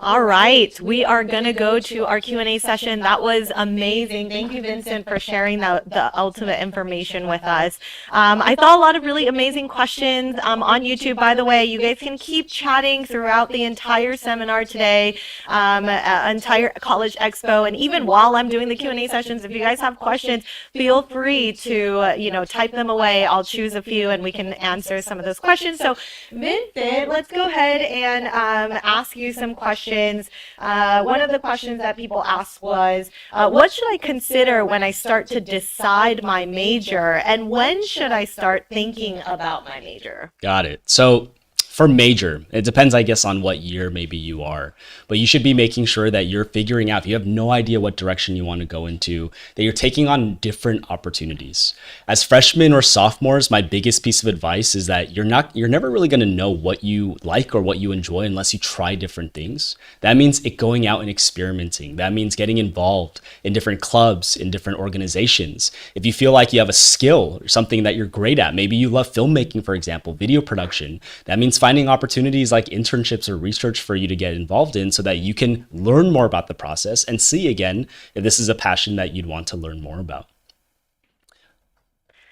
Speaker 9: All right, we are going to go to our Q&A session. That was amazing. Thank you, Vincent, for sharing the ultimate information with us. I saw a lot of really amazing questions on YouTube, by the way. You guys can keep chatting throughout the entire seminar today, entire College Expo, and even while I'm doing the Q&A sessions, if you guys have questions, feel free to, type them away. I'll choose a few and we can answer some of those questions. So, Vincent, let's go ahead and ask you some questions. One of the questions that people asked was, what should I consider when I start to decide my major, and when should I start thinking about my major?
Speaker 10: Got it. So for major, it depends, I guess, on what year maybe you are, but you should be making sure that you're figuring out, if you have no idea what direction you want to go into, that you're taking on different opportunities. As freshmen or sophomores, my biggest piece of advice is that you're never really going to know what you like or what you enjoy unless you try different things. That means going out and experimenting. That means getting involved in different clubs, in different organizations. If you feel like you have a skill or something that you're great at, maybe you love filmmaking, for example, video production, that means finding opportunities like internships or research for you to get involved in so that you can learn more about the process and see again if this is a passion that you'd want to learn more about.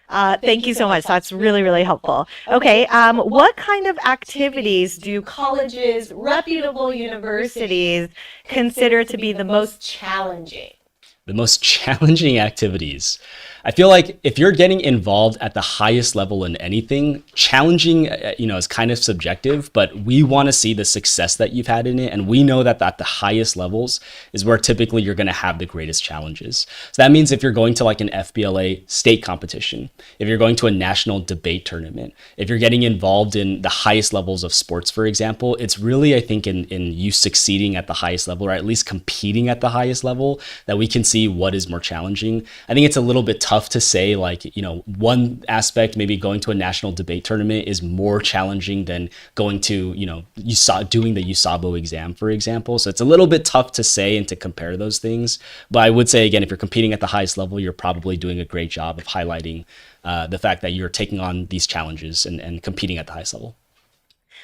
Speaker 9: Thank you so much. That's really, really helpful. Okay, what kind of activities do colleges, reputable universities consider to be the most challenging?
Speaker 10: The most challenging activities. I feel like if you're getting involved at the highest level in anything, challenging, is kind of subjective, but we want to see the success that you've had in it. And we know that at the highest levels is where typically you're going to have the greatest challenges. So that means if you're going to like an FBLA state competition, if you're going to a national debate tournament, if you're getting involved in the highest levels of sports, for example, it's really, I think, in you succeeding at the highest level, or at least competing at the highest level, that we can see what is more challenging. I think it's a little bit tough to say, like, one aspect, maybe going to a national debate tournament is more challenging than going to, doing the USABO exam, for example. So it's a little bit tough to say and to compare those things. But I would say, again, if you're competing at the highest level, you're probably doing a great job of highlighting the fact that you're taking on these challenges and competing at the highest level.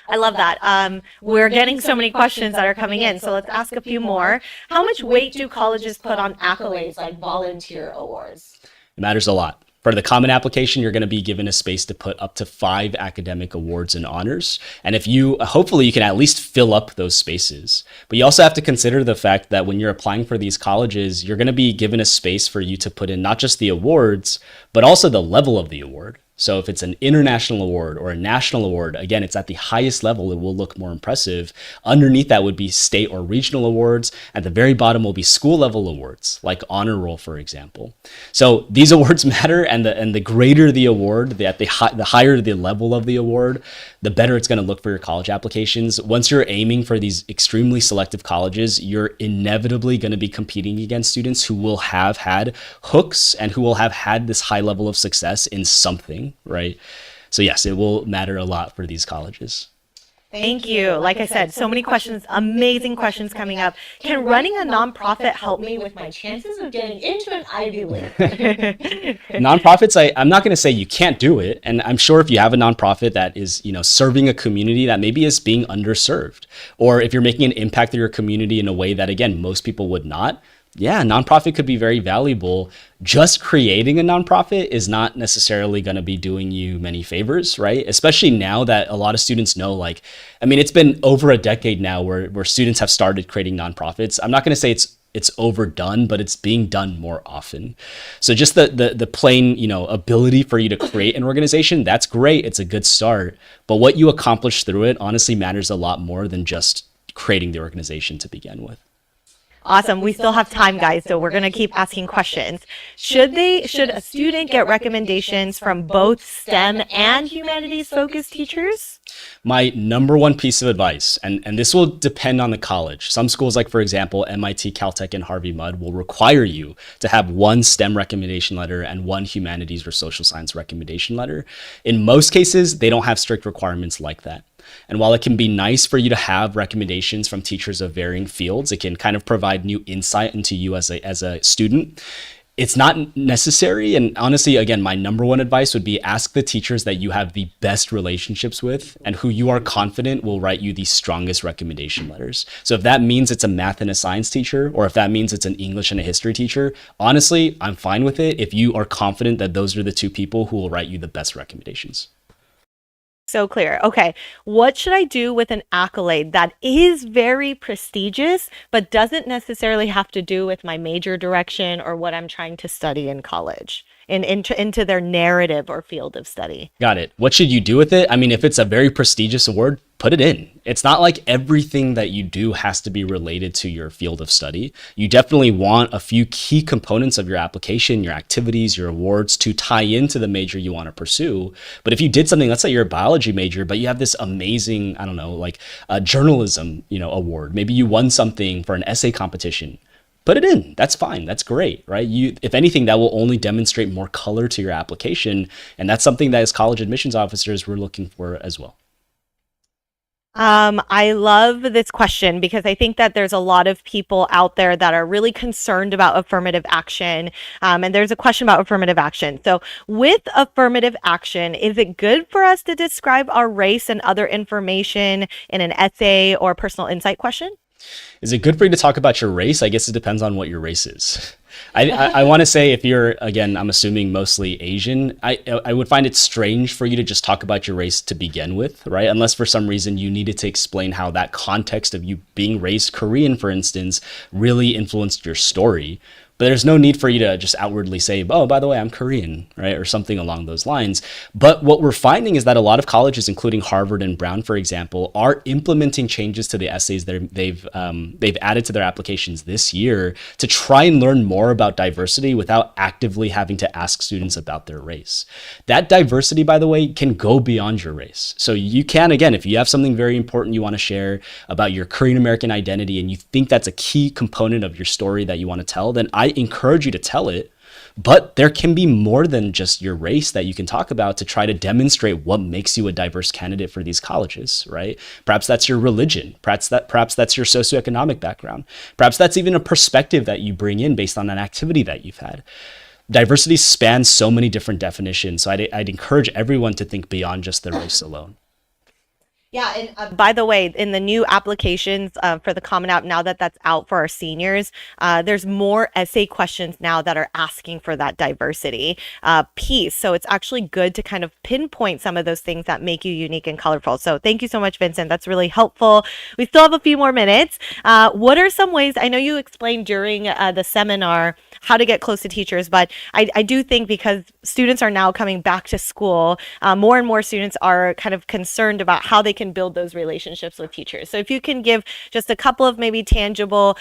Speaker 9: I love that. We're getting so many questions that are coming in, so let's ask a few more. How much weight do colleges put on accolades like volunteer awards?
Speaker 10: It matters a lot. For the common application, you're going to be given a space to put up to 5 academic awards and honors. And hopefully you can at least fill up those spaces. But you also have to consider the fact that when you're applying for these colleges, you're going to be given a space for you to put in not just the awards, but also the level of the award. So if it's an international award or a national award, again, it's at the highest level, it will look more impressive. Underneath that would be state or regional awards. At the very bottom will be school level awards, like honor roll, for example. So these awards matter, and the greater the award, the higher the level of the award, the better it's going to look for your college applications. Once you're aiming for these extremely selective colleges, you're inevitably going to be competing against students who will have had hooks and who will have had this high level of success in something. Right? So yes, it will matter a lot for these colleges.
Speaker 9: Thank you. Like I said, so many questions, amazing questions coming up. Can running a nonprofit help me with my chances of getting into an Ivy League?
Speaker 10: Nonprofits, I'm not going to say you can't do it. And I'm sure if you have a nonprofit that is, serving a community that maybe is being underserved, or if you're making an impact in your community in a way that, again, most people would not, yeah, a nonprofit could be very valuable. Just creating a nonprofit is not necessarily going to be doing you many favors, right? Especially now that a lot of students know, it's been over a decade now where students have started creating nonprofits. I'm not going to say it's overdone, but it's being done more often. So just the plain, ability for you to create an organization, that's great. It's a good start. But what you accomplish through it honestly matters a lot more than just creating the organization to begin with.
Speaker 9: Awesome. We still have time, guys, so we're going to keep asking questions. Should a student get recommendations from both STEM and humanities-focused teachers?
Speaker 10: My number one piece of advice, and this will depend on the college. Some schools, like, for example, MIT, Caltech, and Harvey Mudd, will require you to have one STEM recommendation letter and one humanities or social science recommendation letter. In most cases, they don't have strict requirements like that. And while it can be nice for you to have recommendations from teachers of varying fields, it can kind of provide new insight into you as a student. It's not necessary. And honestly, again, my number one advice would be ask the teachers that you have the best relationships with and who you are confident will write you the strongest recommendation letters. So if that means it's a math and a science teacher, or if that means it's an English and a history teacher, honestly, I'm fine with it if you are confident that those are the two people who will write you the best recommendations.
Speaker 9: So clear. Okay. What should I do with an accolade that is very prestigious, but doesn't necessarily have to do with my major direction or what I'm trying to study in college and into their narrative or field of study?
Speaker 10: Got it. What should you do with it? I mean, if it's a very prestigious award, put it in. It's not like everything that you do has to be related to your field of study. You definitely want a few key components of your application, your activities, your awards to tie into the major you want to pursue. But if you did something, let's say you're a biology major, but you have this amazing, I don't know, like a journalism, award. Maybe you won something for an essay competition. Put it in. That's fine. That's great, right? If anything, that will only demonstrate more color to your application. And that's something that as college admissions officers, we're looking for as well.
Speaker 9: I love this question because I think that there's a lot of people out there that are really concerned about affirmative action. And there's a question about affirmative action. So with affirmative action, is it good for us to describe our race and other information in an essay or personal insight question?
Speaker 10: Is it good for you to talk about your race? I guess it depends on what your race is. I want to say if you're, again, I'm assuming mostly Asian, I would find it strange for you to just talk about your race to begin with, right? Unless for some reason you needed to explain how that context of you being raised Korean, for instance, really influenced your story. But there's no need for you to just outwardly say, oh, by the way, I'm Korean, right? Or something along those lines. But what we're finding is that a lot of colleges, including Harvard and Brown, for example, are implementing changes to the essays that they've added to their applications this year to try and learn more about diversity without actively having to ask students about their race. That diversity, by the way, can go beyond your race. So you can, again, if you have something very important you want to share about your Korean American identity and you think that's a key component of your story that you want to tell, then I encourage you to tell it, but there can be more than just your race that you can talk about to try to demonstrate what makes you a diverse candidate for these colleges, right? Perhaps that's your religion. Perhaps that's your socioeconomic background. Perhaps that's even a perspective that you bring in based on an activity that you've had. Diversity spans so many different definitions, so I'd encourage everyone to think beyond just their race alone.
Speaker 9: Yeah, and by the way, in the new applications for the Common App, now that that's out for our seniors, there's more essay questions now that are asking for that diversity piece. So it's actually good to kind of pinpoint some of those things that make you unique and colorful. So thank you so much, Vincent. That's really helpful. We still have a few more minutes. What are some ways, I know you explained during the seminar how to get close to teachers, but I do think because students are now coming back to school, more and more students are kind of concerned about how they can build those relationships with teachers. So if you can give just a couple of maybe tangible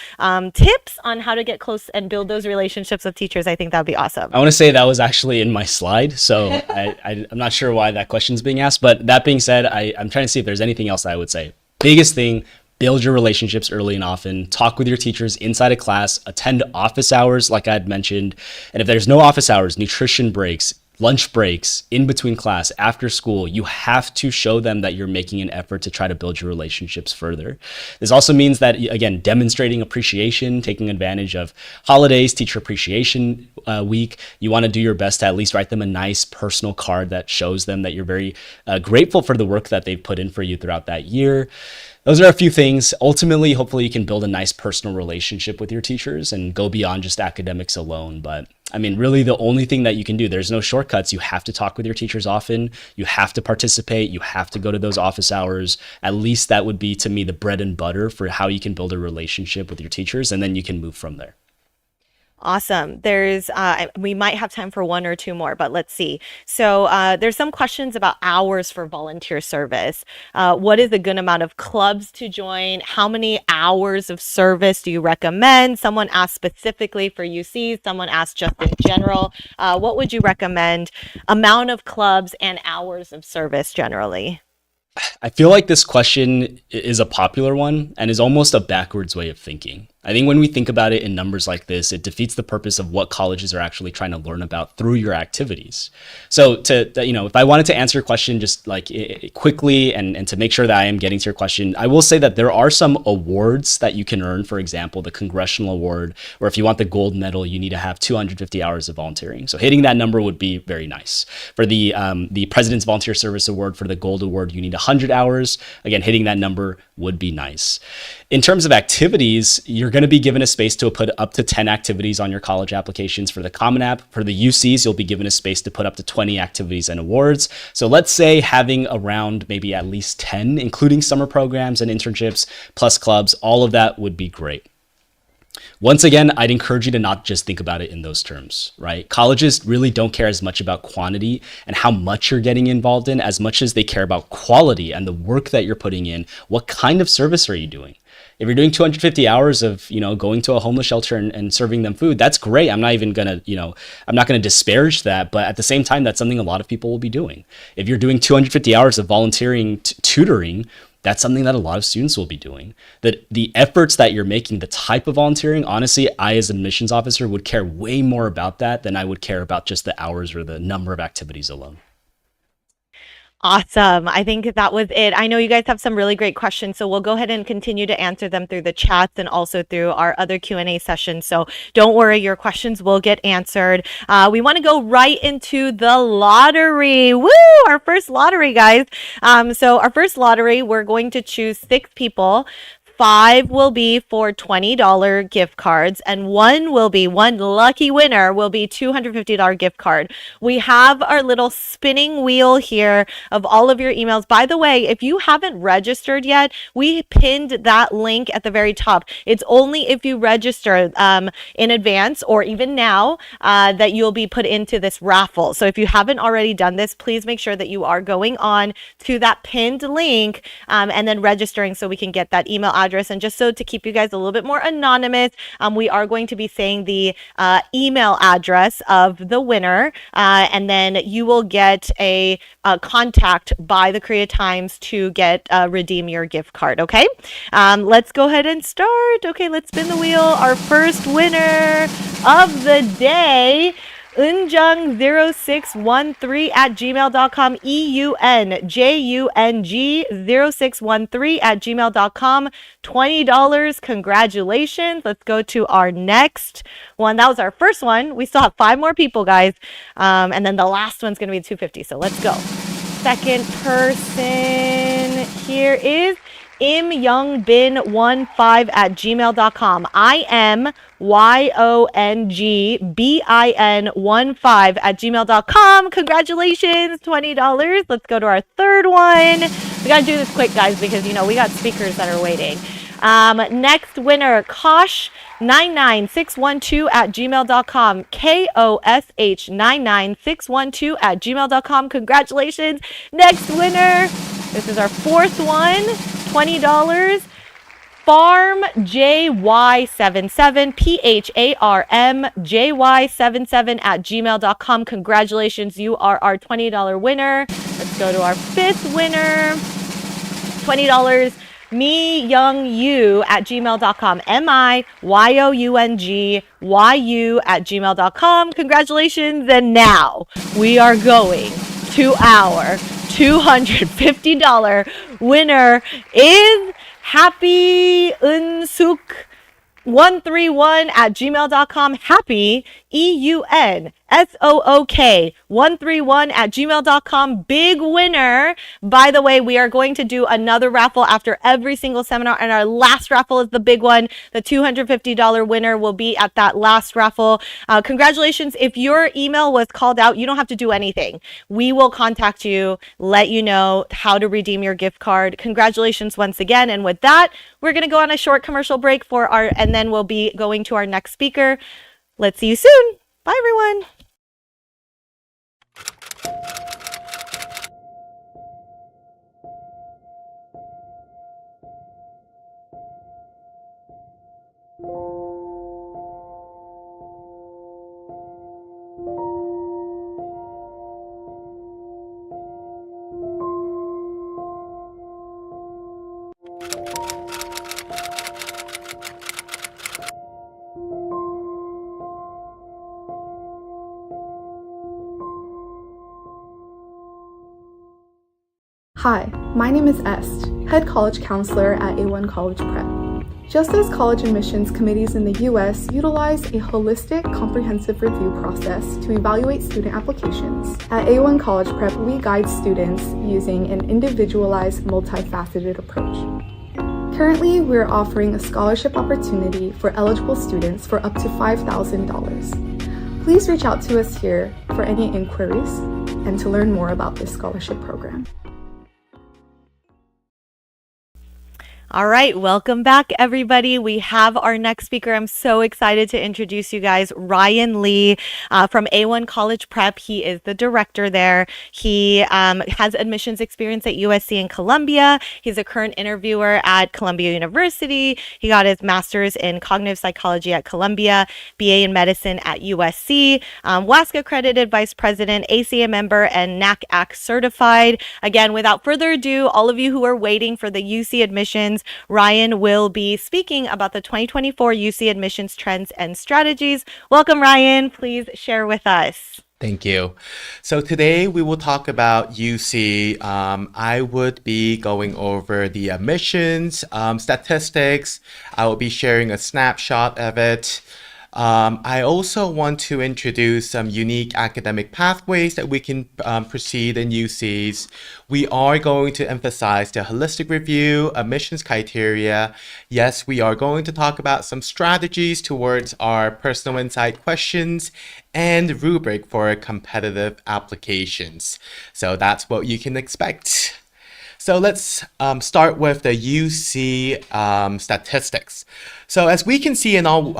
Speaker 9: tips on how to get close and build those relationships with teachers, I think that would be awesome.
Speaker 10: I want to say that was actually in my slide, so I'm not sure why that question's being asked, but that being said, I'm trying to see if there's anything else I would say. Biggest thing, build your relationships early and often. Talk with your teachers inside of class. Attend office hours, like I had mentioned. And if there's no office hours, nutrition breaks, lunch breaks, in between class, after school, you have to show them that you're making an effort to try to build your relationships further. This also means that, again, demonstrating appreciation, taking advantage of holidays, teacher appreciation week. You want to do your best to at least write them a nice personal card that shows them that you're very grateful for the work that they've put in for you throughout that year. Those are a few things. Ultimately, hopefully you can build a nice personal relationship with your teachers and go beyond just academics alone. But I mean, really the only thing that you can do, there's no shortcuts. You have to talk with your teachers often. You have to participate. You have to go to those office hours. At least that would be, to me, the bread and butter for how you can build a relationship with your teachers, and then you can move from there.
Speaker 9: Awesome. There's, we might have time for one or two more, but let's see. So there's some questions about hours for volunteer service. What is a good amount of clubs to join? How many hours of service do you recommend? Someone asked specifically for UC. Someone asked just in general. What would you recommend? Amount of clubs and hours of service generally?
Speaker 10: I feel like this question is a popular one and is almost a backwards way of thinking. I think when we think about it in numbers like this, it defeats the purpose of what colleges are actually trying to learn about through your activities. So if I wanted to answer your question just like quickly and to make sure that I am getting to your question, I will say that there are some awards that you can earn. For example, the Congressional Award, where if you want the gold medal, you need to have 250 hours of volunteering. So hitting that number would be very nice. For the President's Volunteer Service Award, for the Gold Award, you need 100 hours. Again, hitting that number would be nice. In terms of activities, you're going to be given a space to put up to 10 activities on your college applications. For the Common App, for the UCs, you'll be given a space to put up to 20 activities and awards. So let's say having around maybe at least 10, including summer programs and internships, plus clubs, all of that would be great. Once again, I'd encourage you to not just think about it in those terms, right? Colleges really don't care as much about quantity and how much you're getting involved in as much as they care about quality and the work that you're putting in. What kind of service are you doing? If you're doing 250 hours of, going to a homeless shelter and serving them food, that's great. I'm not even going to, I'm not going to disparage that. But at the same time, that's something a lot of people will be doing. If you're doing 250 hours of volunteering, tutoring, that's something that a lot of students will be doing. That the efforts that you're making, the type of volunteering, honestly, I as an admissions officer would care way more about that than I would care about just the hours or the number of activities alone.
Speaker 9: Awesome. I think that was it. I know you guys have some really great questions, so we'll go ahead and continue to answer them through the chats and also through our other Q&A sessions. So don't worry, your questions will get answered. We want to go right into the lottery. Woo! Our first lottery, guys. So our first lottery, we're going to choose 6 people. 5 will be for $20 gift cards, and one lucky winner will be $250 gift card. We have our little spinning wheel here of all of your emails. By the way, if you haven't registered yet, we pinned that link at the very top. It's only if you register in advance or even now that you'll be put into this raffle. So if you haven't already done this, please make sure that you are going on to that pinned link and then registering so we can get that email address. And just so to keep you guys a little bit more anonymous, we are going to be saying the email address of the winner, and then you will get a contact by the Korea Times to redeem your gift card. Okay, let's go ahead and start. Okay, let's spin the wheel. Our first winner of the day, Eunjung0613 EUNJUNG0613 $20. Congratulations. Let's go to our next one. That was our first one. We still have 5 more people, guys. And then the last one's going to be $250. So let's go. Second person here is imyongbin15 IMYONGBIN15 Congratulations, $20. Let's go to our third one. We got to do this quick, guys, because, we got speakers that are waiting. Next winner, Kosh99612 @gmail.com. KOSH99612 Congratulations. Next winner, this is our fourth one, $20. FarmJY77 PHARMJY77 @gmail.com. Congratulations, you are our $20 winner. Let's go to our fifth winner, $20. MiYoungYu @gmail.com. MIYOUNGYU @gmail.com. Congratulations. And now we are going to our $250 winner is Happy Unsuk 131 @gmail.com. Happy EUNSOOK 131 @gmail.com. Big winner. By the way, we are going to do another raffle after every single seminar, and our last raffle is the big one. The $250 winner will be at that last raffle. Congratulations. If your email was called out, you don't have to do anything. We will contact you, let you know how to redeem your gift card. Congratulations once again. And with that, we're going to go on a short commercial break and then we'll be going to our next speaker. Let's see you soon. Bye, everyone.
Speaker 4: Hi, my name is Est, head college counselor at A1 College Prep. Just as college admissions committees in the US utilize a holistic, comprehensive review process to evaluate student applications, at A1 College Prep we guide students using an individualized, multifaceted approach. Currently, we're offering a scholarship opportunity for eligible students for up to $5,000. Please reach out to us here for any inquiries and to learn more about this scholarship program.
Speaker 9: All right, welcome back, everybody. We have our next speaker. I'm so excited to introduce you guys, Ryan Lee from A1 College Prep. He is the director there. He has admissions experience at USC and Columbia. He's a current interviewer at Columbia University. He got his master's in cognitive psychology at Columbia, BA in medicine at USC, WASC accredited vice president, ACA member, and NACAC certified. Again, without further ado, all of you who are waiting for the UC admissions, Ryan will be speaking about the 2024 UC admissions trends and strategies. Welcome, Ryan. Please share with us.
Speaker 11: Thank you. So today we will talk about UC. I would be going over the admissions statistics. I will be sharing a snapshot of it. I also want to introduce some unique academic pathways that we can proceed in UCs. We are going to emphasize the holistic review, admissions criteria. Yes, we are going to talk about some strategies towards our personal insight questions and rubric for competitive applications. So that's what you can expect. So let's start with the UC statistics. So as we can see and all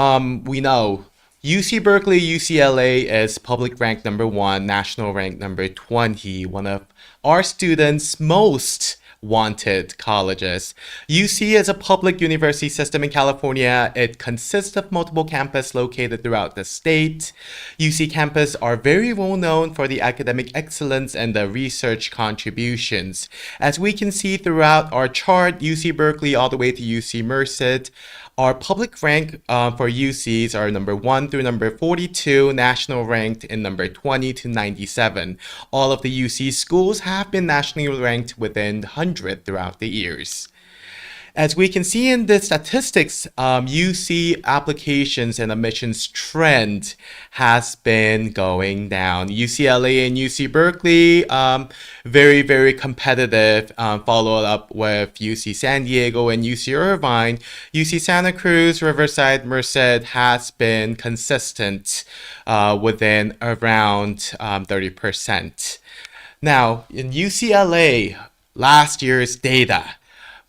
Speaker 11: we know, UC Berkeley, UCLA is public rank number 1, national rank number 20, one of our students' most wanted colleges. UC is a public university system in California. It consists of multiple campuses located throughout the state. UC campus are very well known for the academic excellence and the research contributions. As we can see throughout our chart, UC Berkeley all the way to UC Merced, our public rank for UCs are number 1 through number 42, national ranked in number 20 to 97. All of the UC schools have been nationally ranked within 100 throughout the years. As we can see in the statistics, UC applications and admissions trend has been going down. UCLA and UC Berkeley, very, very competitive, followed up with UC San Diego and UC Irvine. UC Santa Cruz, Riverside, Merced has been consistent within around 30%. Now, in UCLA, last year's data,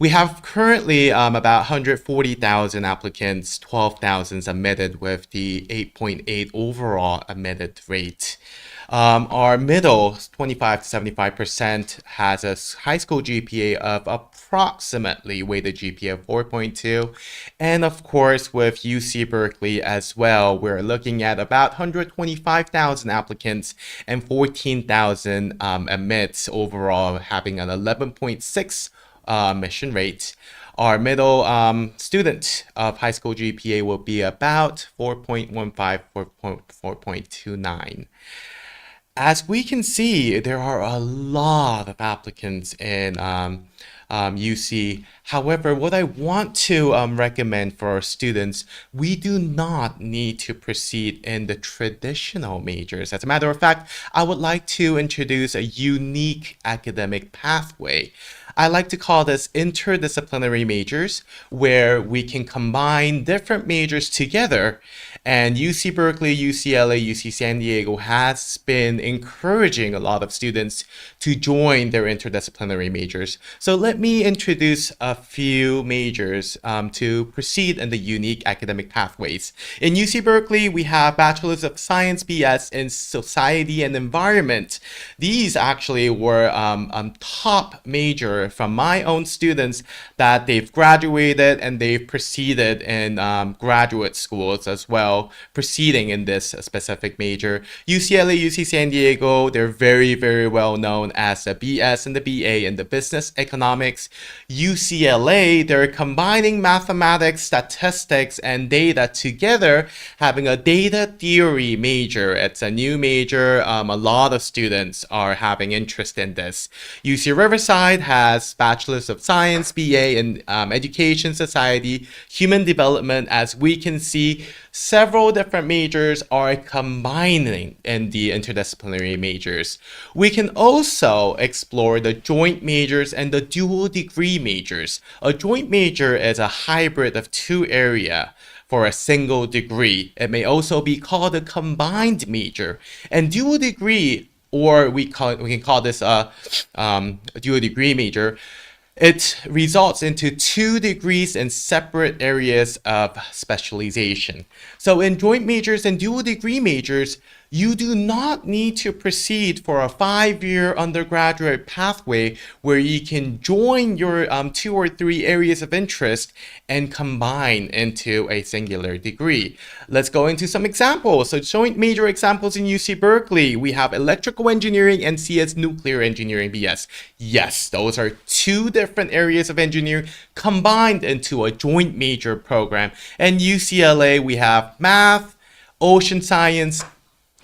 Speaker 11: we have currently about 140,000 applicants, 12,000 admitted with the 8.8 overall admitted rate. Our middle, 25 to 75%, has a high school GPA of approximately weighted GPA of 4.2. And of course, with UC Berkeley as well, we're looking at about 125,000 applicants and 14,000 admits overall, having an 11.6 admission rate. Our middle student of high school GPA will be about 4.15, 4.29. As we can see, there are a lot of applicants in UC. However, what I want to recommend for our students, we do not need to proceed in the traditional majors. As a matter of fact, I would like to introduce a unique academic pathway. I like to call this interdisciplinary majors, where we can combine different majors together. And UC Berkeley, UCLA, UC San Diego has been encouraging a lot of students to join their interdisciplinary majors. So let me introduce a few majors to proceed in the unique academic pathways. In UC Berkeley, we have Bachelor's of Science BS in Society and Environment. These actually were top major from my own students that they've graduated and they've proceeded in graduate schools as well. well proceeding in this specific major. UCLA, UC San Diego, they're very, very well known as the BS and the BA in the business economics. UCLA, they're combining mathematics, statistics, and data together, having a data theory major. It's a new major. A lot of students are having interest in this. UC Riverside has Bachelor's of Science, BA in Education, Society, Human Development. As we can see, several different majors are combining in the interdisciplinary majors. We can also explore the joint majors and the dual degree majors. A joint major is a hybrid of two areas for a single degree. It may also be called a combined major. And dual degree, or we can call this a dual degree major, it results into 2 degrees in separate areas of specialization. So in joint majors and dual degree majors, you do not need to proceed for a 5-year undergraduate pathway where you can join your 2 or 3 areas of interest and combine into a singular degree. Let's go into some examples. So joint major examples in UC Berkeley, we have electrical engineering and CS nuclear engineering BS. Yes, those are 2 different areas of engineering combined into a joint major program. And UCLA, we have math, ocean science,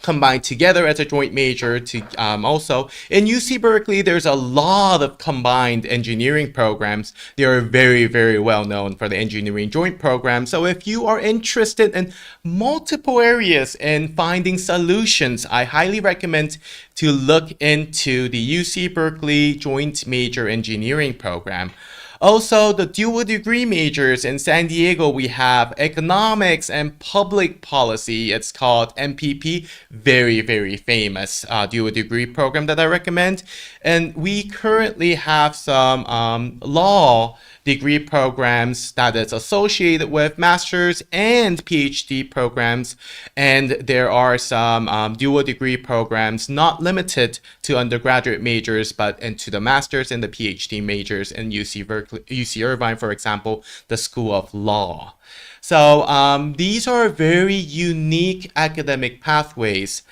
Speaker 11: combined together as a joint major. Also in UC Berkeley, there's a lot of combined engineering programs. They are very, very well known for the engineering joint program. So if you are interested in multiple areas and finding solutions, I highly recommend to look into the UC Berkeley joint major engineering program. Also, the dual degree majors in San Diego, we have economics and public policy. It's called MPP, very, very famous dual degree program that I recommend. And we currently have some law degree programs that is associated with master's and PhD programs. And there are some dual degree programs not limited to undergraduate majors, but into the master's and the PhD majors in UC Berkeley, UC Irvine, for example, the School of Law. So these are very unique academic pathways.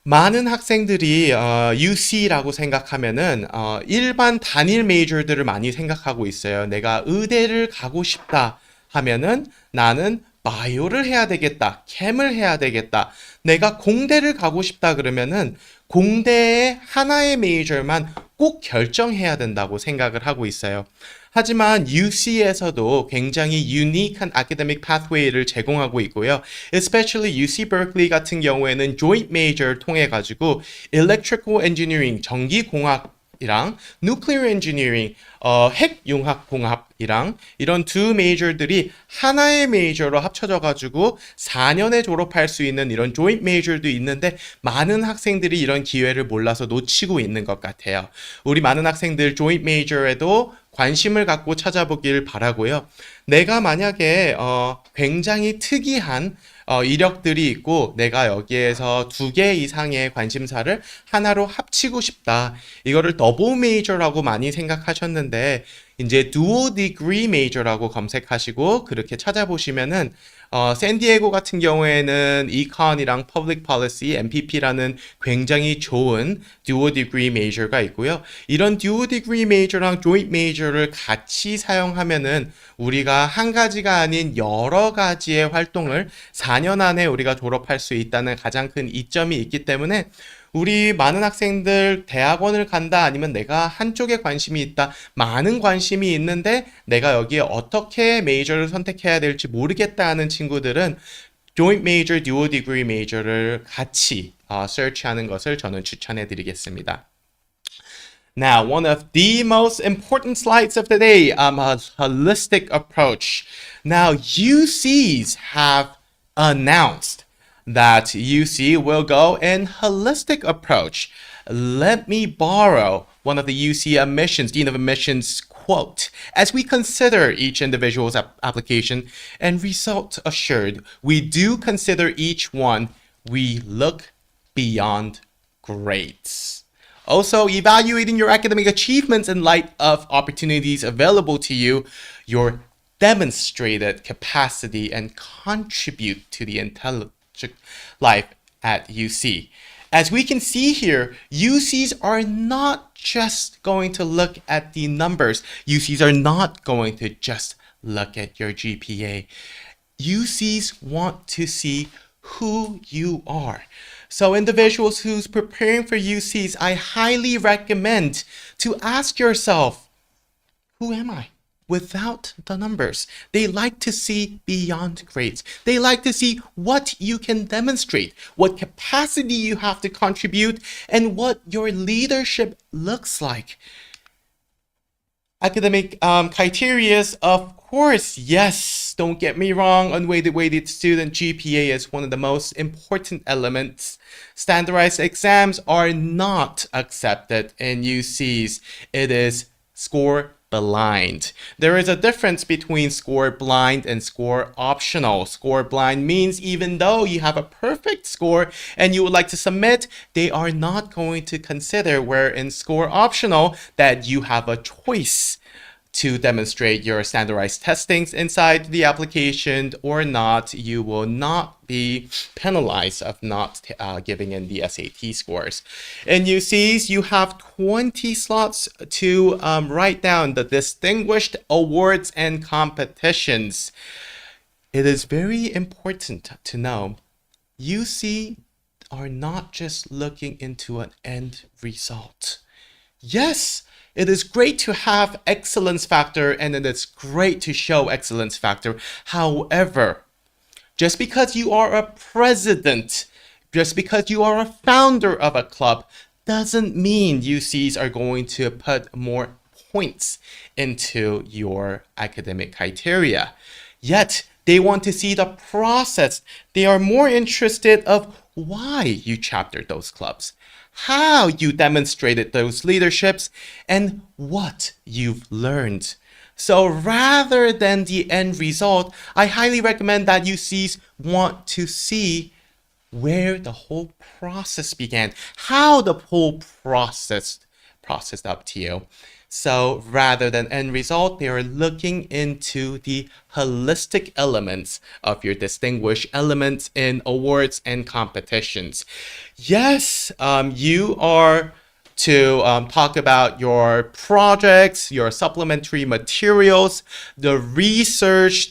Speaker 11: 많은 학생들이 UC라고 생각하면은 일반 단일 메이저들을 많이 생각하고 있어요. 내가 의대를 가고 싶다 하면은 나는 바이오를 해야 되겠다, 캠을 해야 되겠다. 내가 공대를 가고 싶다 그러면은 공대의 하나의 메이저만 꼭 결정해야 된다고 생각을 하고 있어요. 하지만 UC에서도 굉장히 유니크한 academic pathway를 제공하고 있고요. Especially UC Berkeley 같은 경우에는 joint major 통해 가지고 electrical engineering, 전기공학이랑 nuclear engineering, 핵융합공학이랑 이런 두 메이저들이 하나의 메이저로 합쳐져 가지고 4년에 졸업할 수 있는 이런 joint major도 있는데 많은 학생들이 이런 기회를 몰라서 놓치고 있는 것 같아요. 우리 많은 학생들 joint major에도 관심을 갖고 찾아보길 바라고요. 내가 만약에 굉장히 특이한 이력들이 있고 내가 여기에서 2개 이상의 관심사를 하나로 합치고 싶다. 이거를 더블 메이저라고 많이 생각하셨는데 이제 dual degree major라고 검색하시고 그렇게 찾아보시면은 샌디에고 같은 경우에는 이컨이랑 public policy, MPP라는 굉장히 좋은 dual degree major가 있고요. 이런 dual degree major랑 joint major를 같이 사용하면은 우리가 한 가지가 아닌 여러 가지의 활동을 4년 안에 우리가 졸업할 수 있다는 가장 큰 이점이 있기 때문에 우리 많은 학생들 대학원을 간다 아니면 내가 한쪽에 관심이 있다. 많은 관심이 있는데 내가 여기에 어떻게 메이저를 선택해야 될지 모르겠다 하는 친구들은 joint major, dual degree major를 같이 search하는 것을 저는 추천해 드리겠습니다. Now, one of the most important slides of the day, a holistic approach. Now, UCs have announced that UC will go in holistic approach. Let me borrow one of the UC admissions, Dean of Admissions quote. As we consider each individual's application and result assured, we do consider each one. We look beyond grades. Also, evaluating your academic achievements in light of opportunities available to you, your demonstrated capacity and contribute to the intelligent life at UC. As we can see here, UCs are not just going to look at the numbers. UCs are not going to just look at your GPA. UCs want to see who you are. So individuals who's preparing for UCs, I highly recommend to ask yourself, who am I? Without the numbers. They like to see beyond grades. They like to see what you can demonstrate, what capacity you have to contribute, and what your leadership looks like. Academic criteria, of course, yes, don't get me wrong, unweighted student GPA is one of the most important elements. Standardized exams are not accepted in UCs. It is score blind. There is a difference between score blind and score optional. Score blind means even though you have a perfect score and you would like to submit, they are not going to consider, where in score optional that you have a choice to demonstrate your standardized testings inside the application or not. You will not be penalized of not giving in the SAT scores. In UCs, you have 20 slots to write down the distinguished awards and competitions. It is very important to know UC are not just looking into an end result. Yes, it is great to have excellence factor and it is great to show excellence factor. However, just because you are a president, just because you are a founder of a club, doesn't mean UCs are going to put more points into your academic criteria. Yet, they want to see the process. They are more interested of why you chaptered those clubs, how you demonstrated those leaderships, and what you've learned. So rather than the end result, I highly recommend that UCs want to see where the whole process began, how the whole processed up to you. So rather than end result, they are looking into the holistic elements of your distinguished elements in awards and competitions. Yes, you are to talk about your projects, your supplementary materials, the research,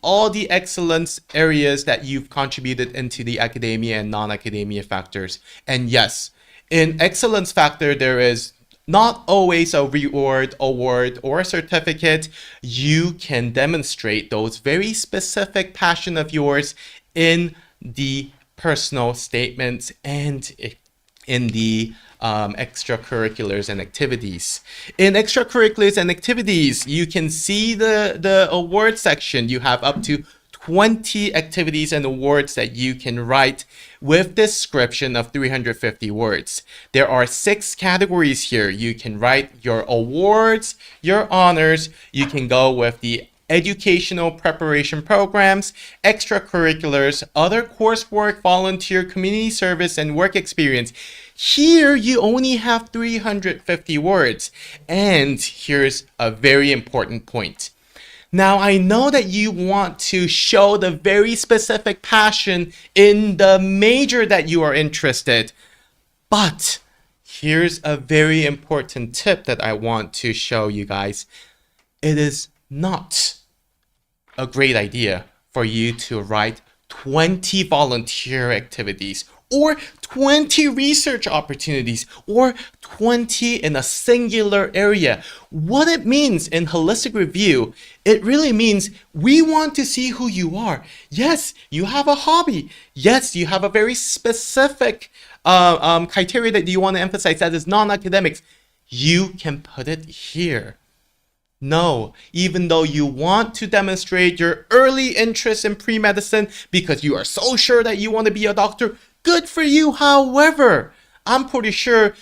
Speaker 11: all the excellence areas that you've contributed into the academia and non-academia factors. And yes, in excellence factor, there is not always a reward, award, or a certificate. You can demonstrate those very specific passion of yours in the personal statements and in the extracurriculars and activities. In extracurriculars and activities, you can see the award section. You have up to 20 activities and awards that you can write with description of 350 words. There are 6 categories here. You can write your awards, your honors. You can go with the educational preparation programs, extracurriculars, other coursework, volunteer, community service, and work experience. Here, you only have 350 words. And here's a very important point. Now, I know that you want to show the very specific passion in the major that you are interested, but here's a very important tip that I want to show you guys. It is not a great idea for you to write 20 volunteer activities or 20 research opportunities or 20 in a singular area. What it means in holistic review, it really means we want to see who you are. Yes, you have a hobby. Yes, you have a very specific criteria that you want to emphasize that is non-academics. You can put it here. No, even though you want to demonstrate your early interest in pre-medicine because you are so sure that you want to be a doctor, good for you. However, I'm pretty sure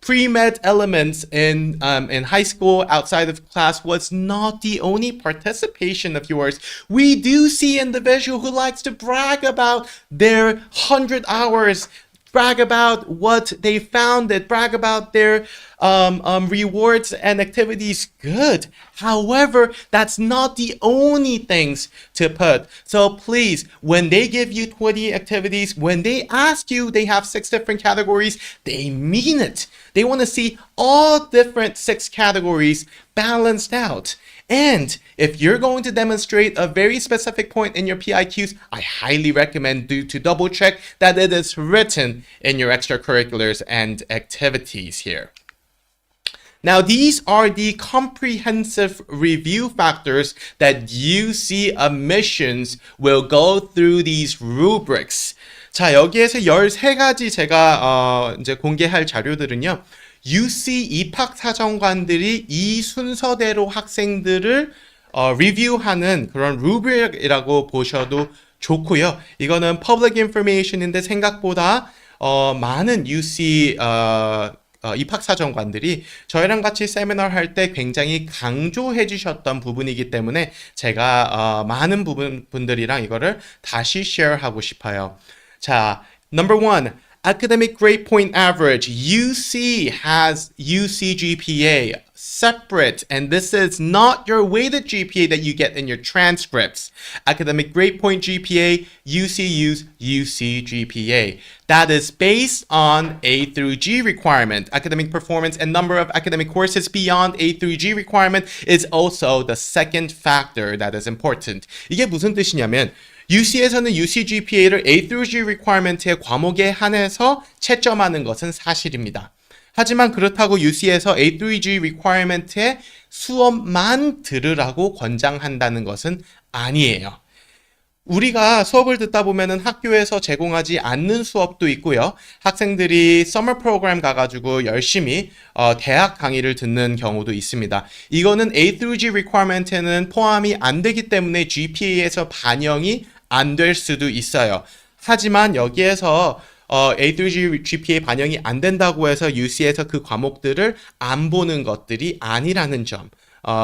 Speaker 11: pre-med elements in high school outside of class was not the only participation of yours. We do see individual who likes to brag about their 100 hours brag about what they founded, brag about their rewards and activities. Good. However, that's not the only things to put. So please, when they give you 20 activities, when they ask you, they have 6 different categories, they mean it. They want to see all different 6 categories balanced out. And if you're going to demonstrate a very specific point in your PIQs, I highly recommend you to double check that it is written in your extracurriculars and activities here. Now, these are the comprehensive review factors that UC admissions will go through these rubrics. 자, 여기에서 13가지 제가 이제 공개할 자료들은요. UC 입학사정관들이 이 순서대로 학생들을 리뷰하는 그런 루브릭이라고 보셔도 좋고요. 이거는 public information인데 생각보다 많은 UC 입학사정관들이 저희랑 같이 세미나를 할 때 굉장히 강조해 주셨던 부분이기 때문에 제가 많은 분들이랑 이거를 다시 쉐어하고 싶어요. 자, number 1. Academic grade point average. UC has UC GPA separate, and this is not your weighted GPA that you get in your transcripts. Academic grade point GPA, UC use UC GPA. That is based on A through G requirement. Academic performance and number of academic courses beyond A through G requirement is also the second factor that is important. 이게 무슨 뜻이냐면 UC에서는 UC GPA를 A through G requirement의 과목에 한해서 채점하는 것은 사실입니다. 하지만 그렇다고 UC에서 A through G requirement의 수업만 들으라고 권장한다는 것은 아니에요. 우리가 수업을 듣다 보면은 학교에서 제공하지 않는 수업도 있고요. 학생들이 서머 프로그램 가가지고 열심히 대학 강의를 듣는 경우도 있습니다. 이거는 A through G requirement에는 포함이 안 되기 때문에 GPA에서 반영이 안 될 수도 있어요. 하지만 여기에서 A through G GPA 반영이 안 된다고 해서 UC에서 그 과목들을 안 보는 것들이 아니라는 점.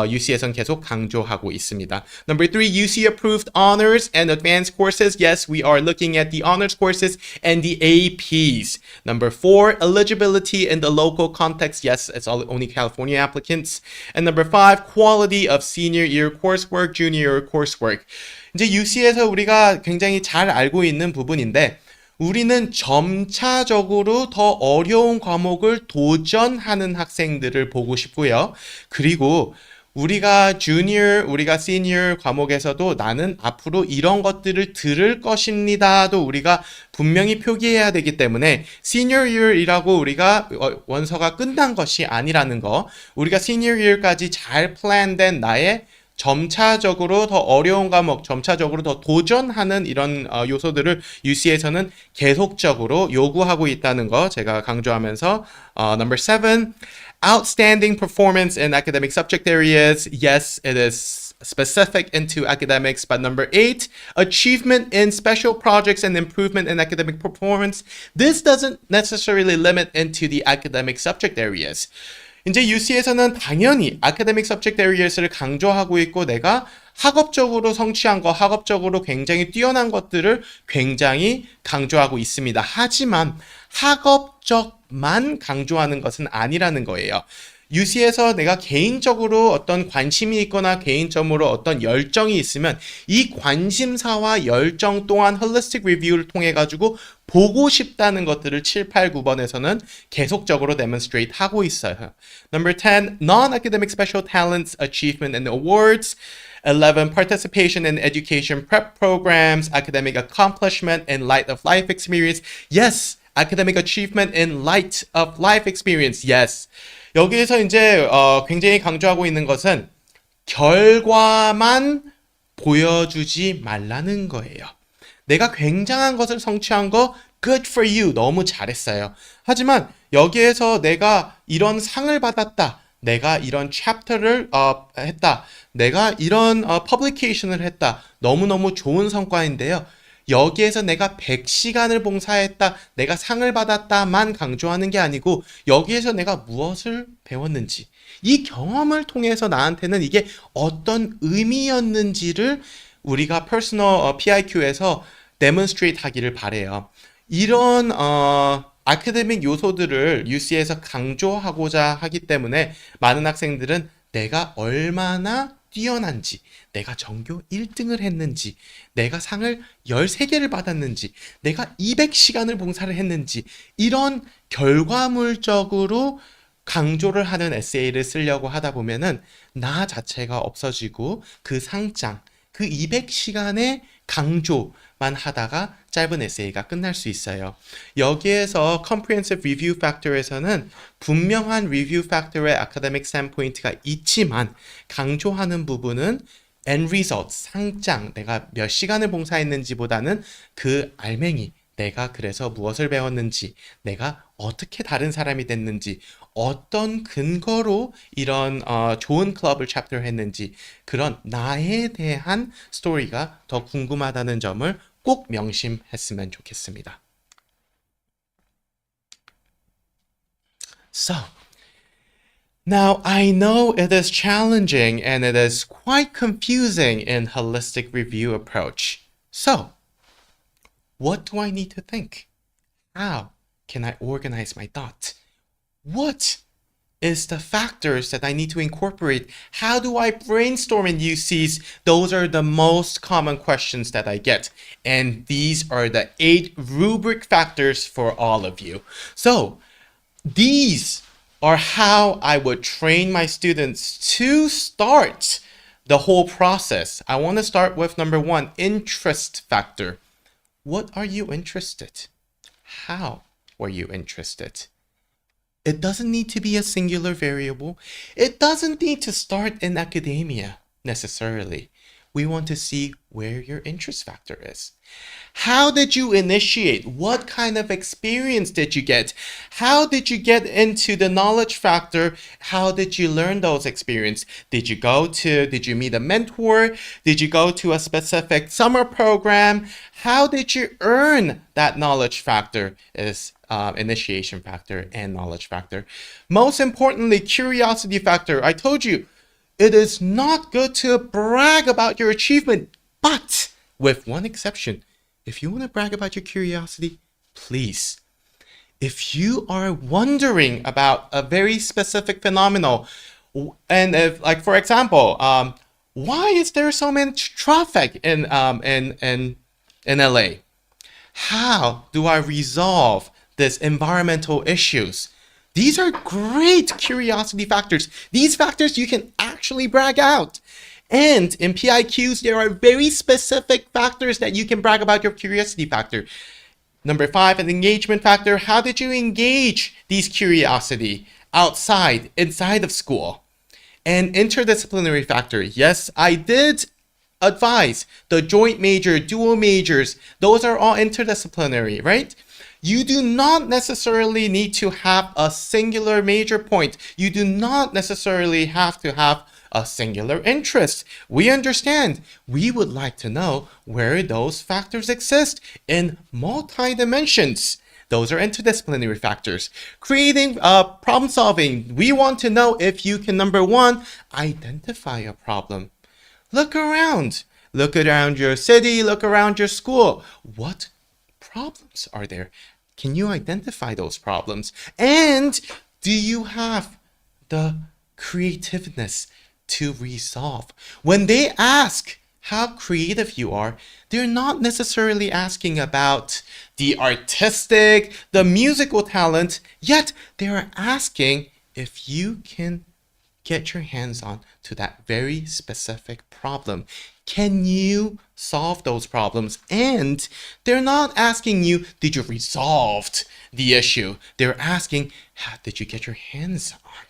Speaker 11: UC에선 계속 강조하고 있습니다. Number 3, UC approved honors and advanced courses. Yes, we are looking at the honors courses and the APs. Number 4, eligibility in the local context. Yes, it's only California applicants. And number 5, quality of senior year coursework, junior year coursework. 이제 UC에서 우리가 굉장히 잘 알고 있는 부분인데 우리는 점차적으로 더 어려운 과목을 도전하는 학생들을 보고 싶고요. 그리고 우리가 주니어, 우리가 시니어 과목에서도 나는 앞으로 이런 것들을 들을 것입니다도 우리가 분명히 표기해야 되기 때문에 시니어 이어이라고 우리가 원서가 끝난 것이 아니라는 거, 우리가 시니어 이어까지 잘 플랜된 나의 점차적으로 더 어려운 과목, 점차적으로 더 도전하는 이런 요소들을 UC에서는 계속적으로 요구하고 있다는 거 제가 강조하면서 number 7, outstanding performance in academic subject areas. Yes, it is specific into academics. But number 8, achievement in special projects and improvement in academic performance. This doesn't necessarily limit into the academic subject areas. 이제 UC에서는 당연히 academic subject areas를 강조하고 있고 내가 학업적으로 성취한 거, 학업적으로 굉장히 뛰어난 것들을 굉장히 강조하고 있습니다. 하지만 학업적만 강조하는 것은 아니라는 거예요. UC에서 내가 개인적으로 어떤 관심이 있거나 개인적으로 어떤 열정이 있으면 이 관심사와 열정 또한 홀리스틱 리뷰를 통해 가지고 보고 싶다는 것들을 7, 8, 9번에서는 계속적으로 demonstrate 하고 있어요. Number 10, non-academic special talents, achievement and awards. 11, participation in education prep programs, academic accomplishment in light of life experience. Yes, academic achievement in light of life experience. Yes. 여기에서 이제 굉장히 강조하고 있는 것은 결과만 보여주지 말라는 거예요. 내가 굉장한 것을 성취한 거 good for you. 너무 잘했어요. 하지만 여기에서 내가 이런 상을 받았다. 내가 이런 챕터를 했다. 내가 이런 퍼블리케이션을 했다. 너무너무 좋은 성과인데요. 여기에서 내가 100시간을 봉사했다, 내가 상을 받았다만 강조하는 게 아니고 여기에서 내가 무엇을 배웠는지, 이 경험을 통해서 나한테는 이게 어떤 의미였는지를 우리가 퍼스널 PIQ에서 demonstrate 하기를 바래요. 이런 아카데믹 요소들을 UC에서 강조하고자 하기 때문에 많은 학생들은 내가 얼마나 뛰어난지, 내가 전교 1등을 했는지, 내가 상을 13개를 받았는지, 내가 200시간을 봉사를 했는지, 이런 결과물적으로 강조를 하는 에세이를 쓰려고 하다 보면은 나 자체가 없어지고 그 상장, 그 200시간의 강조만 하다가 짧은 에세이가 끝날 수 있어요. 여기에서 Comprehensive Review Factor에서는 분명한 Review Factor의 Academic Standpoint가 있지만 강조하는 부분은 End Result, 상장, 내가 몇 시간을 봉사했는지보다는 그 알맹이, 내가 그래서 무엇을 배웠는지, 내가 어떻게 다른 사람이 됐는지, 어떤 근거로 이런 좋은 클럽을 챕터했는지, 그런 나에 대한 스토리가 더 궁금하다는 점을 꼭 명심했으면 좋겠습니다. So, now I know it is challenging and it is quite confusing in holistic review approach. So, what do I need to think? How can I organize my thoughts? What is the factors that I need to incorporate? How do I brainstorm in UCs? Those are the most common questions that I get. And these are the 8 rubric factors for all of you. So these are how I would train my students to start the whole process. I want to start with number 1, interest factor. What are you interested? How were you interested? It doesn't need to be a singular variable. It doesn't need to start in academia necessarily. We want to see where your interest factor is. How did you initiate? What kind of experience did you get? How did you get into the knowledge factor? How did you learn those experiences? Did you meet a mentor? Did you go to a specific summer program? How did you earn that knowledge factor is initiation factor and knowledge factor. Most importantly, curiosity factor. I told you, it is not good to brag about your achievement, but with one exception. If you want to brag about your curiosity, please. If you are wondering about a very specific phenomenon, and if, like for example, why is there so much traffic in LA? How do I resolve this environmental issues? These are great curiosity factors. These factors you can actually brag out. And in PIQs, there are very specific factors that you can brag about your curiosity factor. Number 5, an engagement factor. How did you engage these curiosity outside, inside of school? And interdisciplinary factor. Yes, I did advise the joint major, dual majors. Those are all interdisciplinary, right? You do not necessarily need to have a singular major point. You do not necessarily have to have a singular interest. We understand. We would like to know where those factors exist in multi-dimensions. Those are interdisciplinary factors. Creating problem solving. We want to know if you can, number 1, identify a problem. Look around. Look around your city. Look around your school. What problems are there? Can you identify those problems? And do you have the creativeness to resolve? When they ask how creative you are, they're not necessarily asking about the artistic, the musical talent, yet they're asking if you can get your hands on to that very specific problem. Can you solve those problems? And they're not asking you, did you resolve the issue? They're asking, how did you get your hands on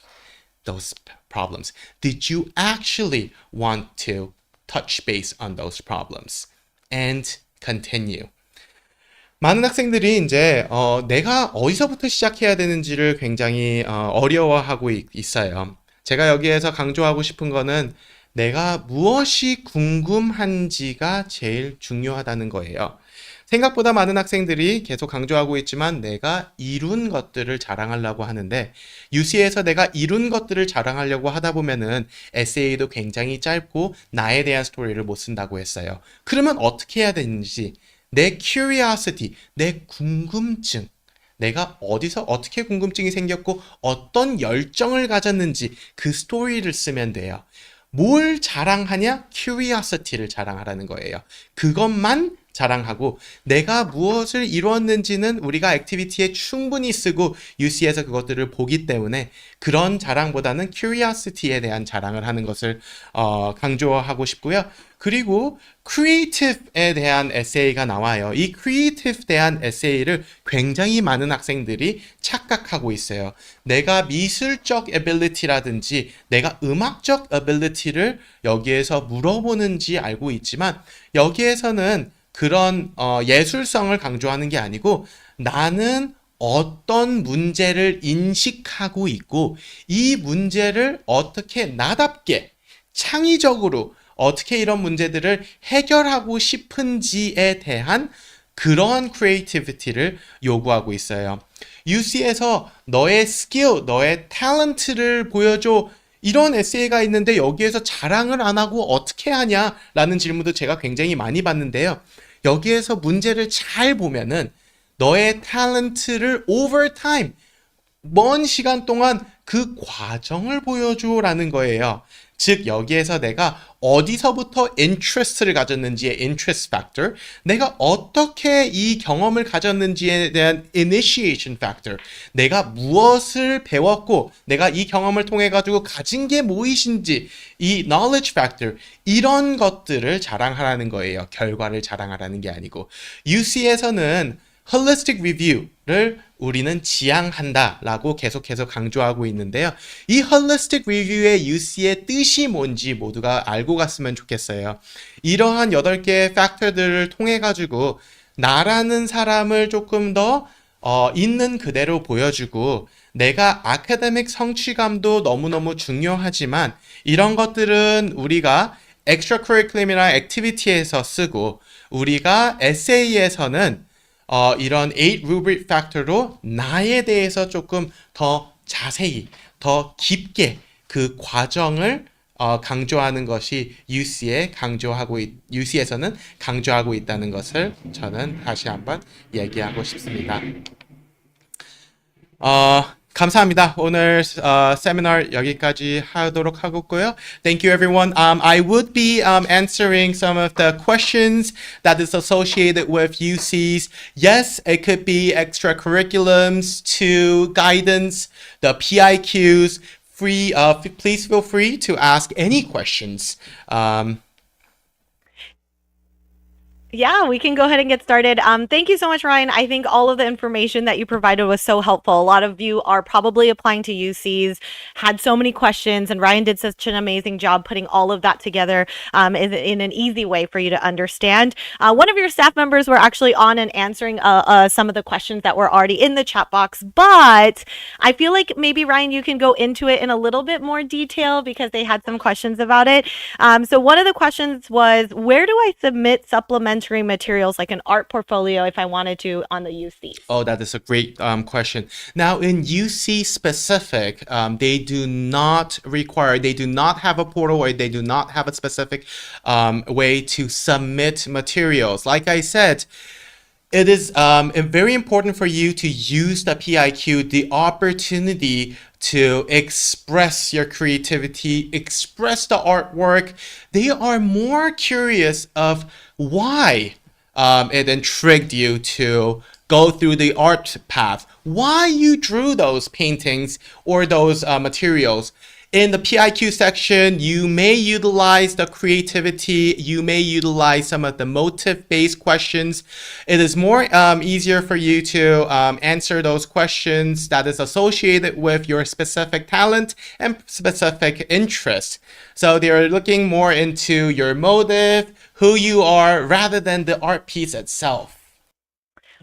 Speaker 11: those problems? Did you actually want to touch base on those problems? And continue. 많은 학생들이 이제 내가 어디서부터 시작해야 되는지를 굉장히 어려워하고 있어요. 제가 여기에서 강조하고 싶은 거는 내가 무엇이 궁금한지가 제일 중요하다는 거예요. 생각보다 많은 학생들이 계속 강조하고 있지만 내가 이룬 것들을 자랑하려고 하는데 UC에서 내가 이룬 것들을 자랑하려고 하다 보면은 에세이도 굉장히 짧고 나에 대한 스토리를 못 쓴다고 했어요. 그러면 어떻게 해야 되는지 내 curiosity, 내 궁금증, 내가 어디서 어떻게 궁금증이 생겼고 어떤 열정을 가졌는지 그 스토리를 쓰면 돼요. 뭘 자랑하냐? curiosity를 자랑하라는 거예요. 그것만 자랑하고 내가 무엇을 이루었는지는 우리가 액티비티에 충분히 쓰고 UC에서 그것들을 보기 때문에 그런 자랑보다는 curiosity에 대한 자랑을 하는 것을 강조하고 싶고요. 그리고 creative에 대한 에세이가 나와요. 이 creative에 대한 에세이를 굉장히 많은 학생들이 착각하고 있어요. 내가 미술적 ability라든지 내가 음악적 ability를 여기에서 물어보는지 알고 있지만 여기에서는 그런 예술성을 강조하는 게 아니고 나는 어떤 문제를 인식하고 있고 이 문제를 어떻게 나답게 창의적으로 어떻게 이런 문제들을 해결하고 싶은지에 대한 그런 크리에이티비티를 요구하고 있어요. UC에서 너의 스킬, 너의 탤런트를 보여줘 이런 에세이가 있는데 여기에서 자랑을 안 하고 어떻게 하냐라는 질문도 제가 굉장히 많이 받는데요. 여기에서 문제를 잘 보면은 너의 탤런트를 over time, 먼 시간 동안 그 과정을 보여줘라는 거예요. 즉 여기에서 내가 어디서부터 interest를 가졌는지의 interest factor, 내가 어떻게 이 경험을 가졌는지에 대한 initiation factor, 내가 무엇을 배웠고 내가 이 경험을 통해 가지고 가진 게 무엇인지 이 knowledge factor, 이런 것들을 자랑하라는 거예요. 결과를 자랑하라는 게 아니고 UC에서는 holistic review를 우리는 지향한다 라고 계속해서 강조하고 있는데요. 이 holistic review의 UC의 뜻이 뭔지 모두가 알고 갔으면 좋겠어요. 이러한 8개의 팩터들을 통해 가지고 나라는 사람을 조금 더 있는 그대로 보여주고 내가 아카데믹 성취감도 너무너무 중요하지만 이런 것들은 우리가 extra curriculum이나 액티비티에서 쓰고 우리가 에세이에서는 이런 8 rubric factor로 나에 대해서 조금 더 자세히, 더 깊게 그 과정을 강조하는 것이 UC에서는 강조하고 있다는 것을 저는 다시 한번 얘기하고 싶습니다. 감사합니다. 오늘 세미나 여기까지 하도록 하고요. Thank you, everyone. I would be answering some of the questions that is associated with UCs. Yes, it could be extracurriculums to guidance, the PIQs. Please feel free to ask any questions.
Speaker 9: Yeah, we can go ahead and get started. Thank you so much, Ryan. I think all of the information that you provided was so helpful. A lot of you are probably applying to UCs, had so many questions, and Ryan did such an amazing job putting all of that together in an easy way for you to understand. One of your staff members were actually on and answering some of the questions that were already in the chat box, but I feel like maybe, Ryan, you can go into it in a little bit more detail because they had some questions about it. So one of the questions was, where do I submit supplementary materials like an art portfolio if I wanted to on the UC?
Speaker 11: Oh, that is a great question. Now, in UC specific, they do not have a portal, or they do not have a specific way to submit materials. Like I said, it is very important for you to use the PIQ, the opportunity to express your creativity, express the artwork. They are more curious of why it intrigued you to go through the art path, why you drew those paintings or those materials. In the PIQ section, you may utilize the creativity, you may utilize some of the motive-based questions. It is more easier for you to answer those questions that is associated with your specific talent and specific interest. So they're looking more into your motive, who you are, rather than the art piece itself.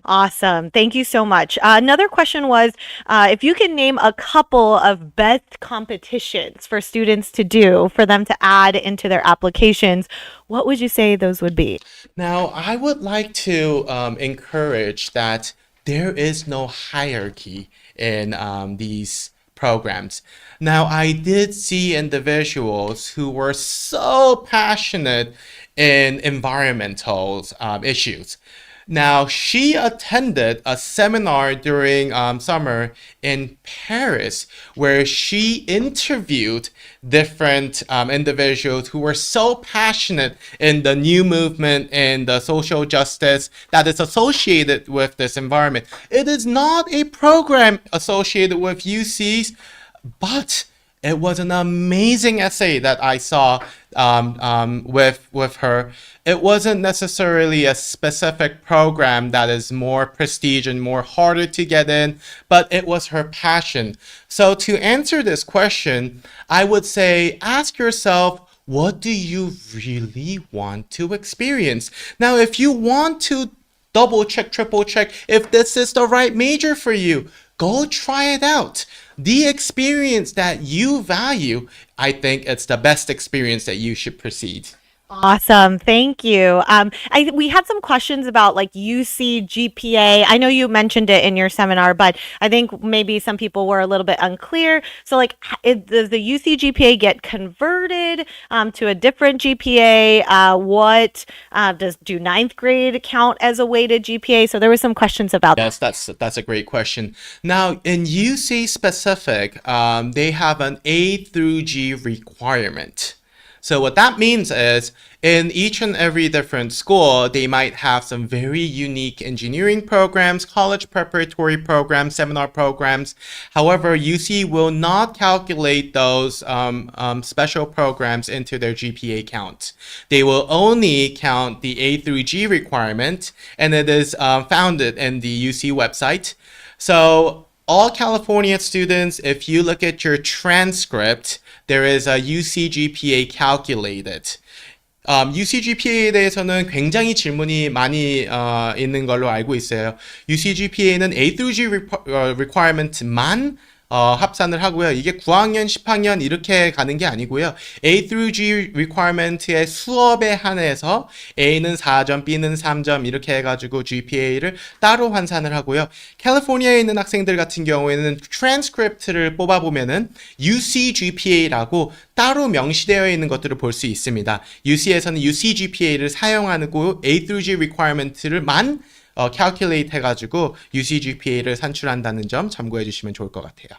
Speaker 9: Awesome. Thank you so much. Another question was, if you can name a couple of best competitions for students to do, for them to add into their applications, what would you say those would be?
Speaker 11: Now, I would like to encourage that there is no hierarchy in these programs. Now, I did see individuals who were so passionate in environmental issues. Now, she attended a seminar during summer in Paris where she interviewed different individuals who were so passionate in the new movement and the social justice that is associated with this environment. It is not a program associated with UCs, but it was an amazing essay that I saw with her. It wasn't necessarily a specific program that is more prestige and more harder to get in, but it was her passion. So to answer this question, I would say ask yourself, what do you really want to experience? Now, if you want to double check, triple check if this is the right major for you, go try it out. The experience that you value, I think it's the best experience that you should proceed.
Speaker 9: Awesome. Thank you. We had some questions about like UC GPA. I know you mentioned it in your seminar, but I think maybe some people were a little bit unclear. So like, does the UC GPA get converted to a different GPA? Do ninth grade count as a weighted GPA? So there were some questions about that.
Speaker 11: Yes, that's a great question. Now, in UC specific, they have an A through G requirement. So what that means is in each and every different school, they might have some very unique engineering programs, college preparatory programs, seminar programs. However, UC will not calculate those special programs into their GPA count. They will only count the A through G requirement, and it is founded in the UC website. So all California students, if you look at your transcript, there is a UC GPA calculated. UC GPA에 대해서는 굉장히 질문이 많이 있는 걸로 알고 있어요. UC GPA는 A through G requirement만 합산을 하고요. 이게 9학년, 10학년 이렇게 가는 게 아니고요. A through G requirement의 수업에 한해서 A는 4점, B는 3점 이렇게 해가지고 GPA를 따로 환산을 하고요. 캘리포니아에 있는 학생들 같은 경우에는 트랜스크립트를 뽑아보면은 UC GPA라고 따로 명시되어 있는 것들을 볼 수 있습니다. UC에서는 UC GPA를 사용하고 A through G requirement를만 calculate 해가지고 UC GPA를 산출한다는 점 참고해 주시면 좋을 것 같아요.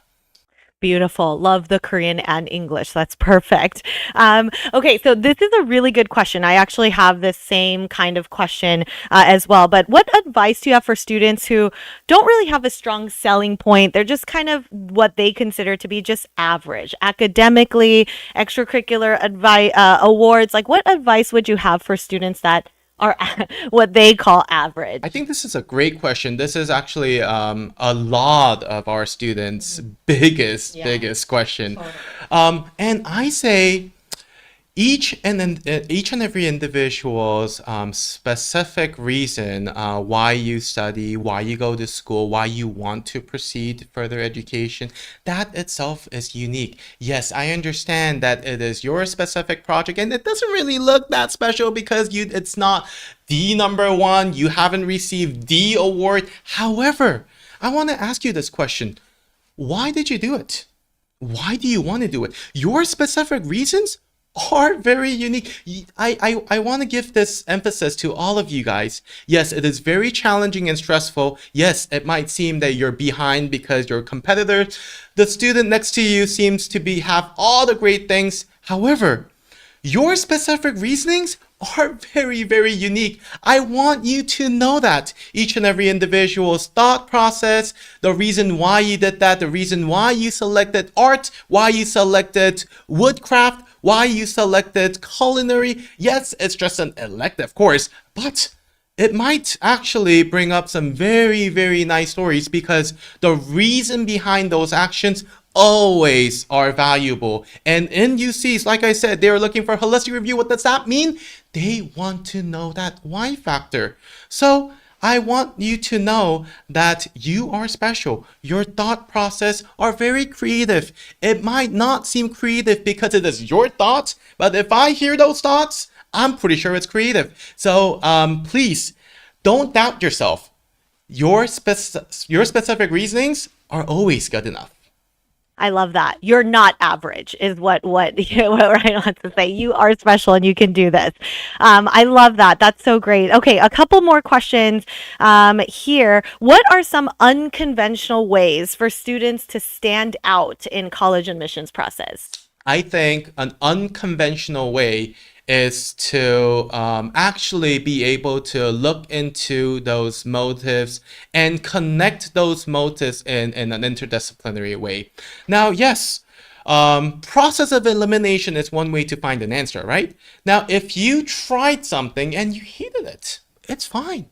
Speaker 9: Beautiful. Love the Korean and English. That's perfect. Okay, so this is a really good question. I actually have this same kind of question as well. But what advice do you have for students who don't really have a strong selling point? They're just kind of what they consider to be just average, academically, extracurricular awards. Like, what advice would you have for students that are what they call average?
Speaker 11: I think this is a great question. This is actually a lot of our students' biggest question. And I say each and every individual's specific reason why you study, why you go to school, why you want to proceed further education, that itself is unique. Yes, I understand that it is your specific project and it doesn't really look that special because it's not the number one, you haven't received the award. However, I want to ask you this question. Why did you do it? Why do you want to do it? Your specific reasons are very unique. I want to give this emphasis to all of you guys. Yes, it is very challenging and stressful. Yes, it might seem that you're behind because your competitor, the student next to you seems to have all the great things. However, your specific reasonings are very, very unique. I want you to know that each and every individual's thought process, the reason why you did that, the reason why you selected art, why you selected woodcraft, why you selected culinary. Yes, it's just an elective course, but it might actually bring up some very, very nice stories because the reason behind those actions always are valuable. And in UCs, like I said, they're looking for holistic review. What does that mean? They want to know that why factor. So I want you to know that you are special. Your thought process are very creative. It might not seem creative because it is your thoughts, but if I hear those thoughts, I'm pretty sure it's creative. So please don't doubt yourself. Your specific reasonings are always good enough.
Speaker 9: I love that. You're not average is what what Ryan wants to say. You are special and you can do this. I love that. That's so great. Okay, a couple more questions here. What are some unconventional ways for students to stand out in college admissions process?
Speaker 11: I think an unconventional way is to actually be able to look into those motives and connect those motives in an interdisciplinary way. Now, yes, process of elimination is one way to find an answer, right? Now, if you tried something and you hated it, it's fine.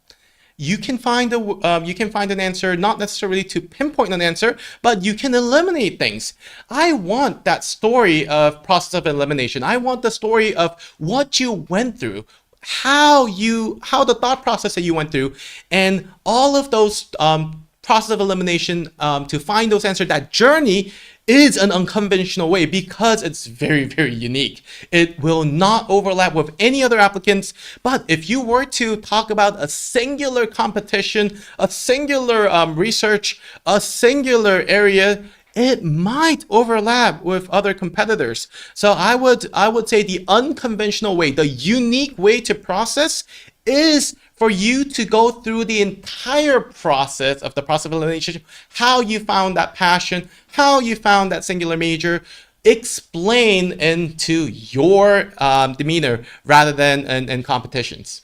Speaker 11: You can find an answer, not necessarily to pinpoint an answer, but you can eliminate things. I want that story of process of elimination. I want the story of what you went through, how the thought process that you went through, and all of those process of elimination to find those answers. That journey is an unconventional way because it's very, very unique. It will not overlap with any other applicants. But if you were to talk about a singular competition, a singular research, a singular area, it might overlap with other competitors. So I would say the unconventional way, the unique way to process is for you to go through the entire process of the process of elimination, how you found that passion, how you found that singular major, explain into your demeanor rather than in competitions.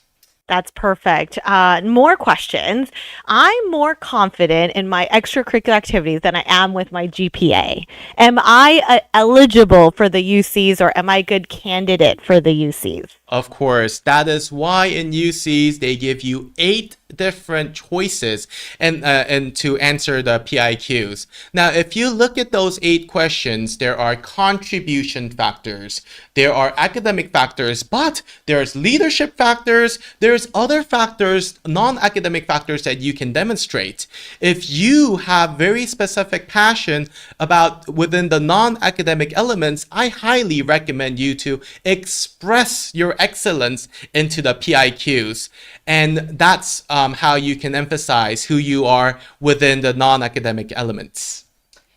Speaker 9: That's perfect. More questions. I'm more confident in my extracurricular activities than I am with my GPA. Am I eligible for the UCs or am I a good candidate for the UCs?
Speaker 11: Of course, that is why in UCs they give you 8 different choices and to answer the PIQs. Now, if you look at those 8 questions, there are contribution factors, there are academic factors, but there's leadership factors, there's other factors, non-academic factors that you can demonstrate. If you have very specific passion about within the non-academic elements, I highly recommend you to express your excellence into the PIQs. And that's how you can emphasize who you are within the non-academic elements.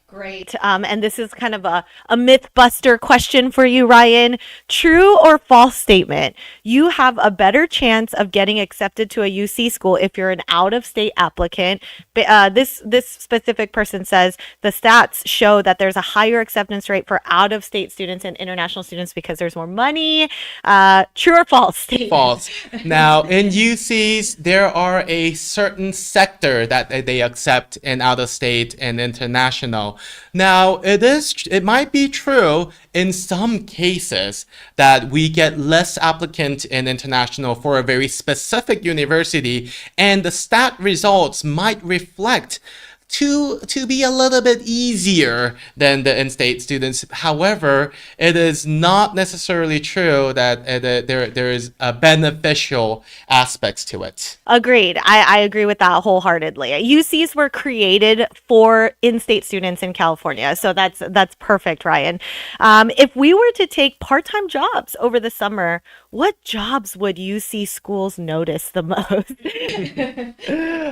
Speaker 9: Great. And this is kind of a myth buster question for you, Ryan. True or false statement? You have a better chance of getting accepted to a UC school if you're an out-of-state applicant. This specific person says the stats show that there's a higher acceptance rate for out-of-state students and international students because there's more money. True or false statement?
Speaker 11: False. Now, in UCs, there are a certain sector that they accept in out-of-state and international. Now, it might be true in some cases that we get less applicants in international for a very specific university, and the stat results might reflect to be a little bit easier than the in-state students. However, it is not necessarily true that there is a beneficial aspects to it.
Speaker 9: Agreed. I agree with that wholeheartedly. UCs were created for in-state students in California, so that's perfect, Ryan. If we were to take part-time jobs over the summer, what jobs would UC schools notice the most?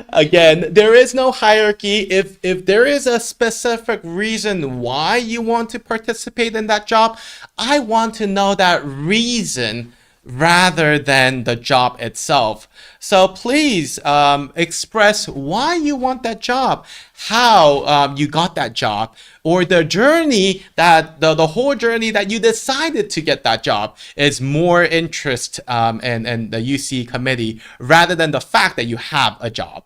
Speaker 11: Again, there is no hierarchy. If there is a specific reason why you want to participate in that job, I want to know that reason rather than the job itself. So please express why you want that job, how you got that job, or the journey that the whole journey that you decided to get that job is more interest in the UC committee rather than the fact that you have a job.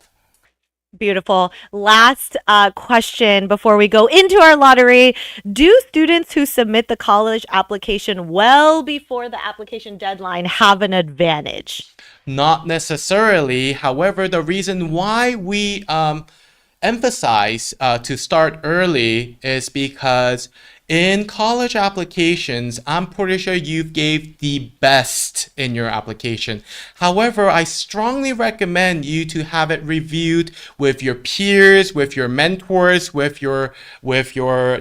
Speaker 9: Beautiful. Last question before we go into our lottery. Do students who submit the college application well before the application deadline have an advantage?
Speaker 11: Not necessarily. However, the reason why we emphasize to start early is because in college applications, I'm pretty sure you gave the best in your application. However, I strongly recommend you to have it reviewed with your peers, with your mentors, with your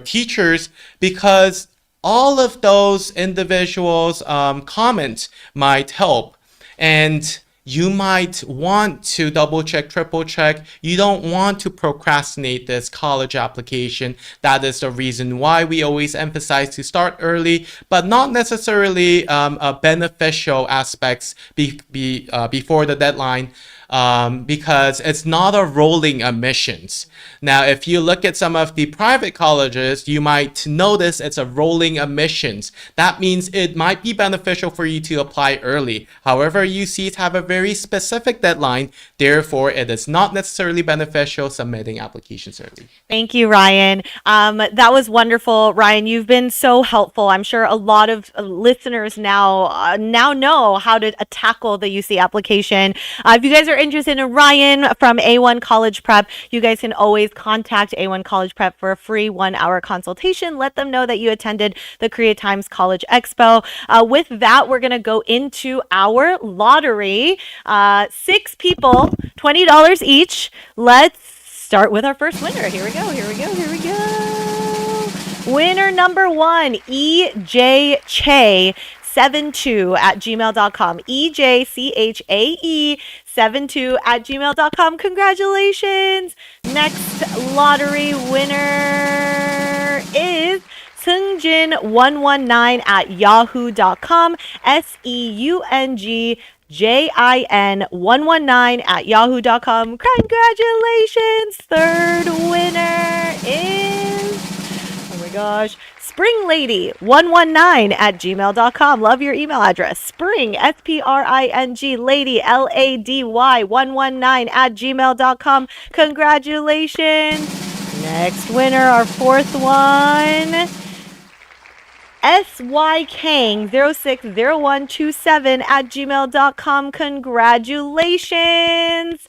Speaker 11: teachers, because all of those individuals' comments might help. And you might want to double check, triple check. You don't want to procrastinate this college application. That is the reason why we always emphasize to start early, but not necessarily beneficial aspects before the deadline. Because it's not a rolling admissions. Now, if you look at some of the private colleges, you might notice it's a rolling admissions. That means it might be beneficial for you to apply early. However, UCs have a very specific deadline. Therefore, it is not necessarily beneficial submitting applications early.
Speaker 9: Thank you, Ryan. That was wonderful. Ryan, you've been so helpful. I'm sure a lot of listeners now know how to tackle the UC application. If you guys are interested in Ryan from A1 College Prep, you guys can always contact A1 College Prep for a free 1-hour consultation. Let them know that you attended the Korea Times College Expo. With that, we're going to go into our lottery. 6 people, $20 each. Let's start with our first winner. Here we go. Winner number 1, EJ Che 72@gmail.com. EJCHAE72@gmail.com. Congratulations. Next lottery winner is Seungjin119@yahoo.com. SEUNGJIN119@yahoo.com. Congratulations. Third winner is, oh my gosh, Spring Lady 119@gmail.com. Love your email address. Spring, SPRING Lady LADY 119@gmail.com. Congratulations. Next winner, our fourth one, SYKang060127@gmail.com. Congratulations.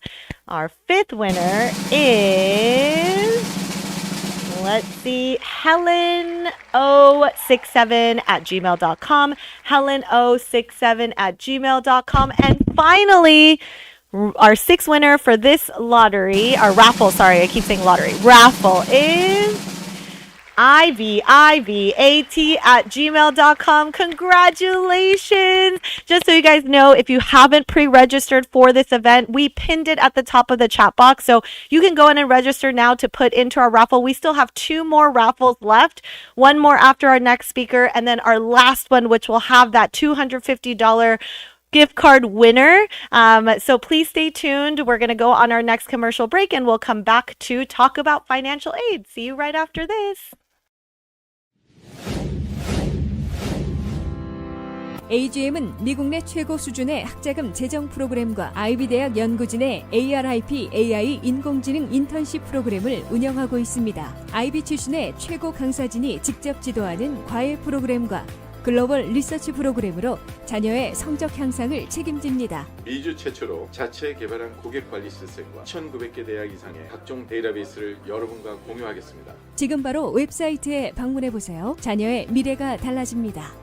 Speaker 9: Our fifth winner is, let's see, HelenO67@gmail.com. HelenO67@gmail.com. And finally, our sixth winner for this lottery, our raffle, sorry, I keep saying lottery. Raffle is IVIVAT@gmail.com. Congratulations. Just so you guys know, if you haven't pre-registered for this event, we pinned it at the top of the chat box. So you can go in and register now to put into our raffle. We still have 2 more raffles left. One more after our next speaker, and then our last one, which will have that $250 gift card winner. So please stay tuned. We're going to go on our next commercial break, and we'll come back to talk about financial aid. See you right after this.
Speaker 5: AGM은 미국 내 최고 수준의 학자금 재정 프로그램과 아이비 대학 연구진의 ARIP AI 인공지능 인턴십 프로그램을 운영하고 있습니다. 아이비 출신의 최고 강사진이 직접 지도하는 과외 프로그램과 글로벌 리서치 프로그램으로 자녀의 성적 향상을 책임집니다.
Speaker 6: 미주 최초로 자체 개발한 고객관리 시스템과 1,900개 대학 이상의 각종 데이터베이스를 여러분과 공유하겠습니다.
Speaker 5: 지금 바로 웹사이트에 방문해보세요. 자녀의 미래가 달라집니다.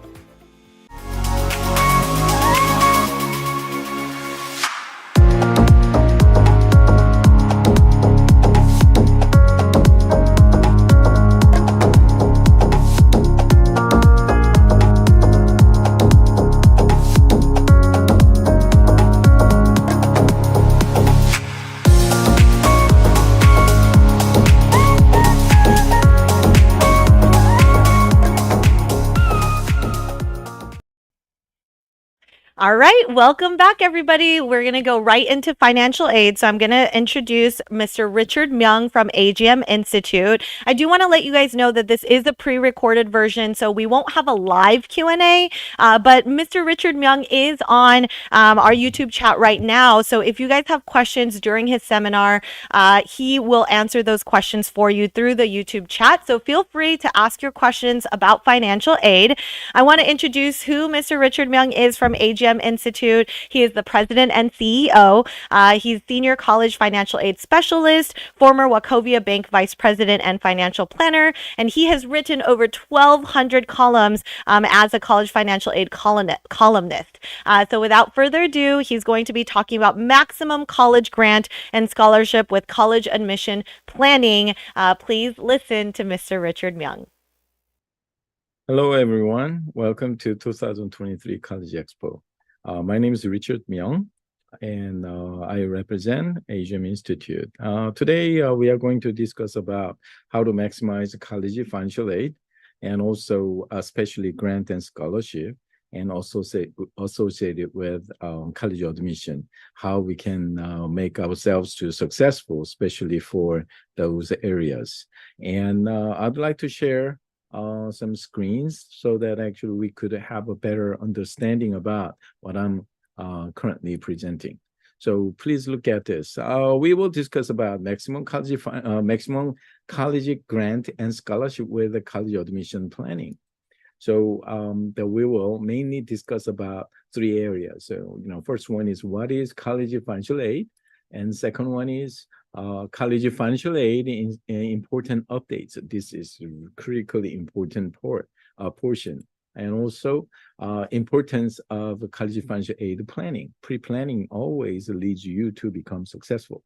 Speaker 9: All right, welcome back, everybody. We're going to go right into financial aid. So I'm going to introduce Mr. Richard Myung from AGM Institute. I do want to let you guys know that this is a pre-recorded version, so we won't have a live Q&A, but Mr. Richard Myung is on our YouTube chat right now. So if you guys have questions during his seminar, he will answer those questions for you through the YouTube chat. So feel free to ask your questions about financial aid. I want to introduce who Mr. Richard Myung is from AGM Institute. He is the president and CEO. He's senior college financial aid specialist, former Wachovia Bank vice president and financial planner, and he has written over 1,200 columns as a college financial aid columnist. So without further ado, he's going to be talking about maximum college grant and scholarship with college admission planning. Please listen to Mr. Richard Myung.
Speaker 12: Hello, everyone. Welcome to 2023 College Expo. My name is Richard Myung. and I represent Asian Institute. Today, we are going to discuss about how to maximize college financial aid, and also especially grant and scholarship, and also associated with college admission, how we can make ourselves to successful, especially for those areas. And I'd like to share some screens so that actually we could have a better understanding about what I'm currently presenting. So please look at this. We will discuss about maximum college grant and scholarship with the college admission planning. So that we will mainly discuss about three areas. So, first one is what is college financial aid, and second one is college financial aid in important updates. This is critically important portion, and also importance of college financial aid planning. Pre-planning always leads you to become successful.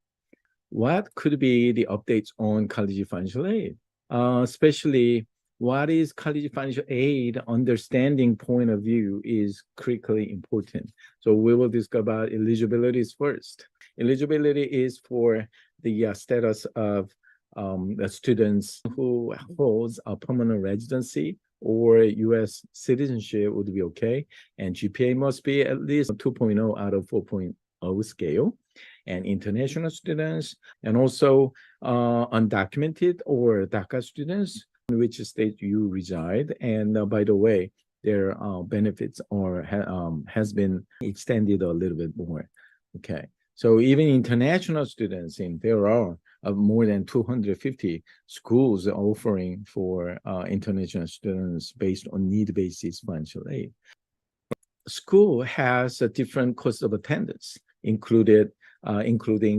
Speaker 12: What could be the updates on college financial aid, especially what is college financial aid understanding point of view is critically important. So we will discuss about eligibilities first. Eligibility is for the status of the students who holds a permanent residency or U.S. citizenship would be okay. And GPA must be at least 2.0 out of 4.0 scale. And international students, and also undocumented or DACA students, in which state you reside. And by the way, their benefits has been extended a little bit more. Okay, so even international students, there are more than 250 schools offering for international students based on need basis financial aid. School has a different cost of attendance, including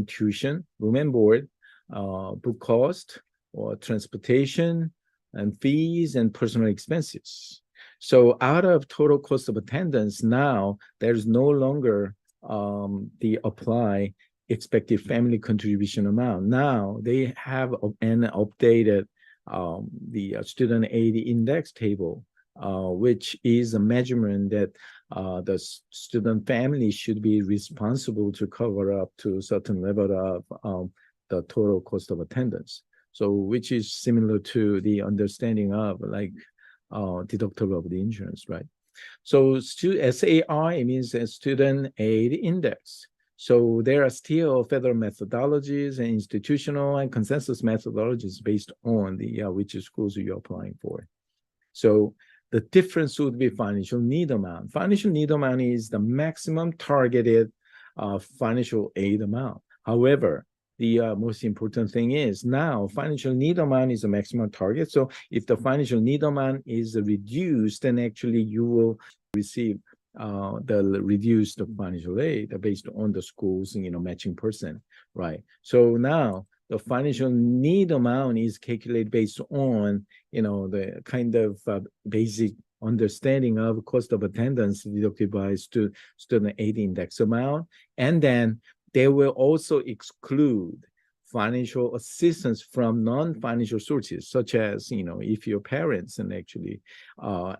Speaker 12: tuition, room and board, book cost, or transportation, and fees and personal expenses. So out of total cost of attendance, now there's no longer the apply expected family contribution amount. Now they have an updated the student aid index table, which is a measurement that the student family should be responsible to cover up to a certain level of the total cost of attendance. So which is similar to the understanding of like deductible of the insurance, right? So SAI means a student aid index. So there are still federal methodologies and institutional and consensus methodologies based on the which schools you're applying for. So the difference would be financial need amount. Financial need amount is the maximum targeted financial aid amount. However, the most important thing is now financial need amount is a maximum target. So if the financial need amount is reduced, then actually you will receive the reduced financial aid based on the school's matching percent, right? So now the financial need amount is calculated based on the kind of basic understanding of cost of attendance deducted by student aid index amount, and then they will also exclude financial assistance from non-financial sources, such as if your parents and actually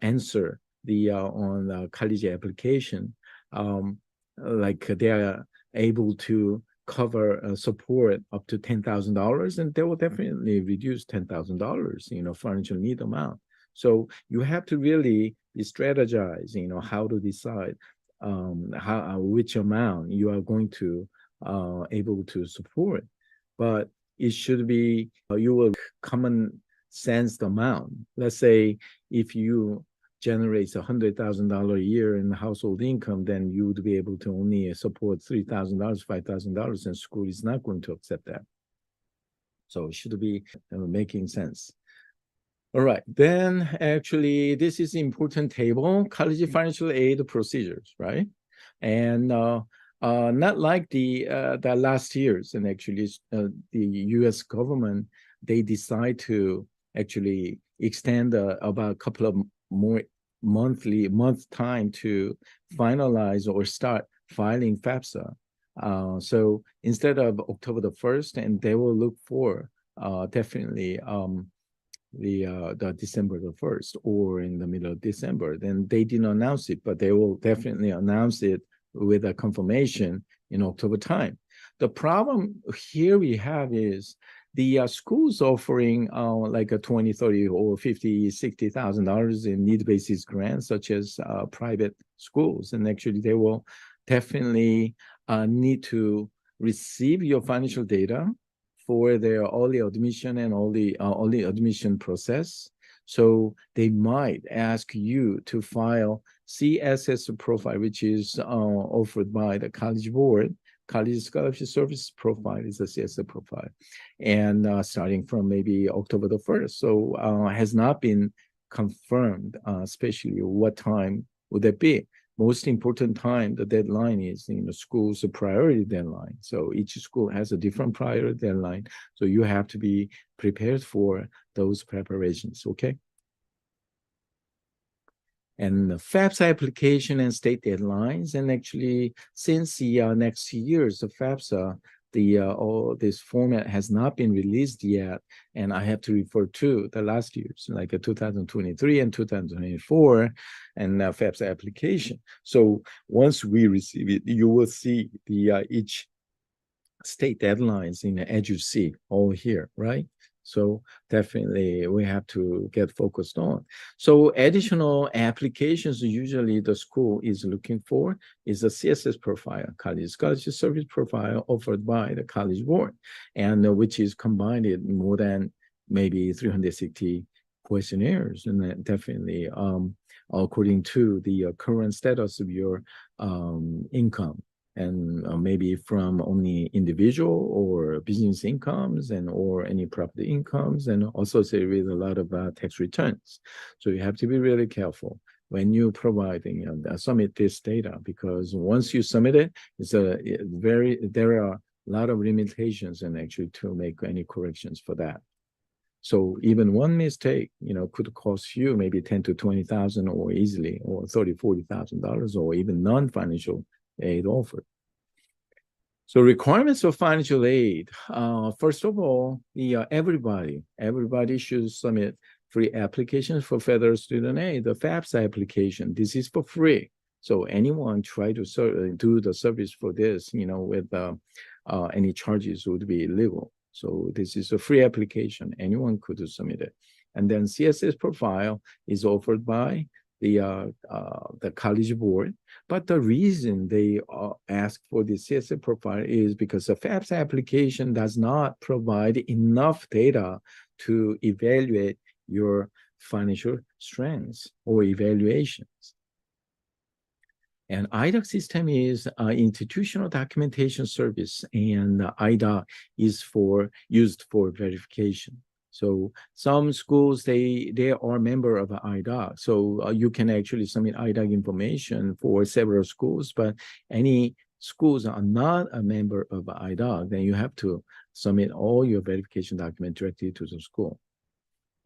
Speaker 12: answer the on college application, like they are able to cover support up to $10,000, and they will definitely reduce $10,000, financial need amount. So you have to really strategize, how to decide which amount you are going to able to support, but it should be you will common sense amount. Let's say if you generate $100,000 a year in household income, then you would be able to only support $3,000, $5,000, and school is not going to accept that. So it should be making sense. All right, then actually this is important table, college financial aid procedures, right? And not like the last years, and actually the U.S. government, they decide to actually extend about a couple of more month time to finalize or start filing FAFSA. So instead of October the 1st, and they will look for definitely the December the 1st or in the middle of December. Then they didn't announce it, but they will definitely announce it with a confirmation in October time. The problem here we have is the schools offering like a 20, 30, or 50, $60,000 in need-based grants, such as private schools. And actually, they will definitely need to receive your financial data for their early admission and early admission process. So they might ask you to file CSS profile, which is offered by the College Board. College Scholarship Service profile is a CSS profile, and starting from maybe October the 1st. So has not been confirmed, especially what time would that be. Most important time, the deadline is school's priority deadline. So each school has a different priority deadline. So you have to be prepared for those preparations, okay? And the FAFSA application and state deadlines. And actually, since the next year's the FAFSA, this format has not been released yet. And I have to refer to the last year's, like 2023 and 2024, and FAFSA application. So once we receive it, you will see the each state deadlines in as you see all here, right? So definitely we have to get focused on. So additional applications usually the school is looking for is a CSS profile, College Scholarship Service profile offered by the College Board, and which is combined more than maybe 360 questionnaires. And that definitely according to the current status of your income, and maybe from only individual or business incomes and or any property incomes, and associated with a lot of tax returns. So you have to be really careful when you providing submit this data, because once you submit it, there are a lot of limitations and actually to make any corrections for that. So even one mistake, could cost you maybe 10 to 20,000 or easily, or $30,000, $40,000, or even non-financial aid offered. So requirements of financial aid. First of all, everybody should submit free applications for federal student aid. The FAFSA application, this is for free. So anyone try to do the service for this, with any charges would be illegal. So this is a free application. Anyone could submit it. And then CSS profile is offered by the College Board. But the reason they ask for the CSS profile is because the FAFSA application does not provide enough data to evaluate your financial strengths or evaluations. And IDOC system is institutional documentation service, and IDOC is used for verification. So some schools, they are member of IDOC. So you can actually submit IDOC information for several schools, but any schools are not a member of IDOC, then you have to submit all your verification document directly to the school.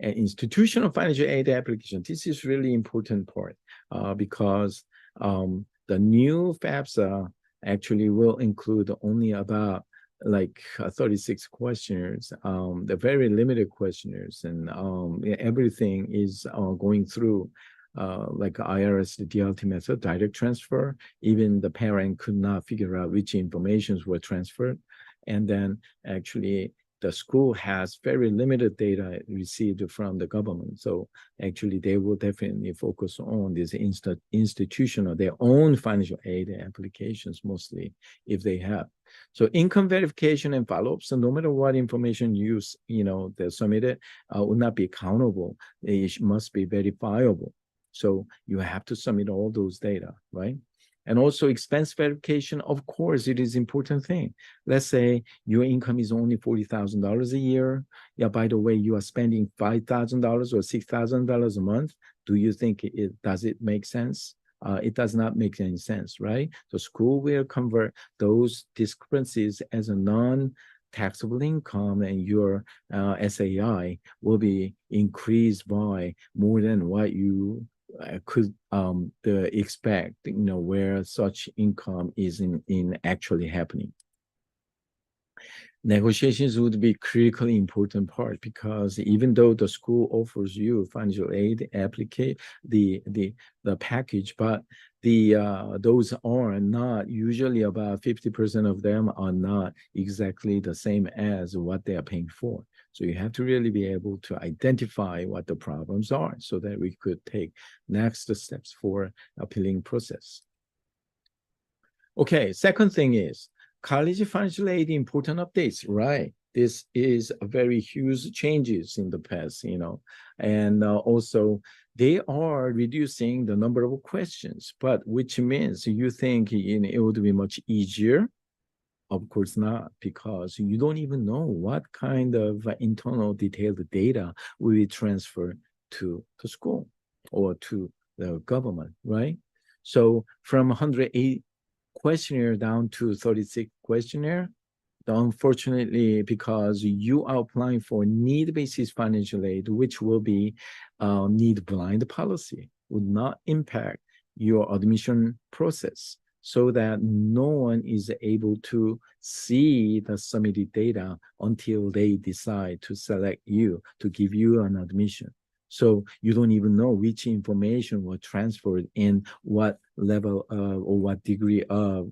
Speaker 12: And institutional financial aid application, this is really important part because the new FAFSA actually will include only about 36 questionnaires, the very limited questionnaires, and everything is going through like IRS DLT method, direct transfer. Even the parent could not figure out which informations were transferred. And then actually the school has very limited data received from the government. So actually they will definitely focus on this institutional, their own financial aid applications mostly, if they have. So income verification and follow-up, so no matter what information you they submitted will not be countable. It must be verifiable. So you have to submit all those data, right? And also expense verification, of course, it is important thing. Let's say your income is only $40,000 a year. Yeah, by the way, you are spending $5,000 or $6,000 a month. Do you think does it make sense? It does not make any sense, right? So school will convert those discrepancies as a non-taxable income, and your SAI will be increased by more than what you could expect, where such income is in actually happening. negotiations would be critically important part, because even though the school offers you financial aid, the package, but those are not usually about 50% of them are not exactly the same as what they are paying for. So you have to really be able to identify what the problems are so that we could take next steps for appealing process. Okay, second thing is college financial aid important updates, right? This is a very huge changes in the past, and also they are reducing the number of questions, but which means you think it would be much easier. Of course not, because you don't even know what kind of internal detailed data will be transferred to the school or to the government, right? So from 108 questionnaire down to 36 questionnaire, unfortunately, because you are applying for need-basis financial aid, which will be need-blind policy, would not impact your admission process, so that no one is able to see the submitted data until they decide to select you to give you an admission. So you don't even know which information was transferred in what level of, or what degree of,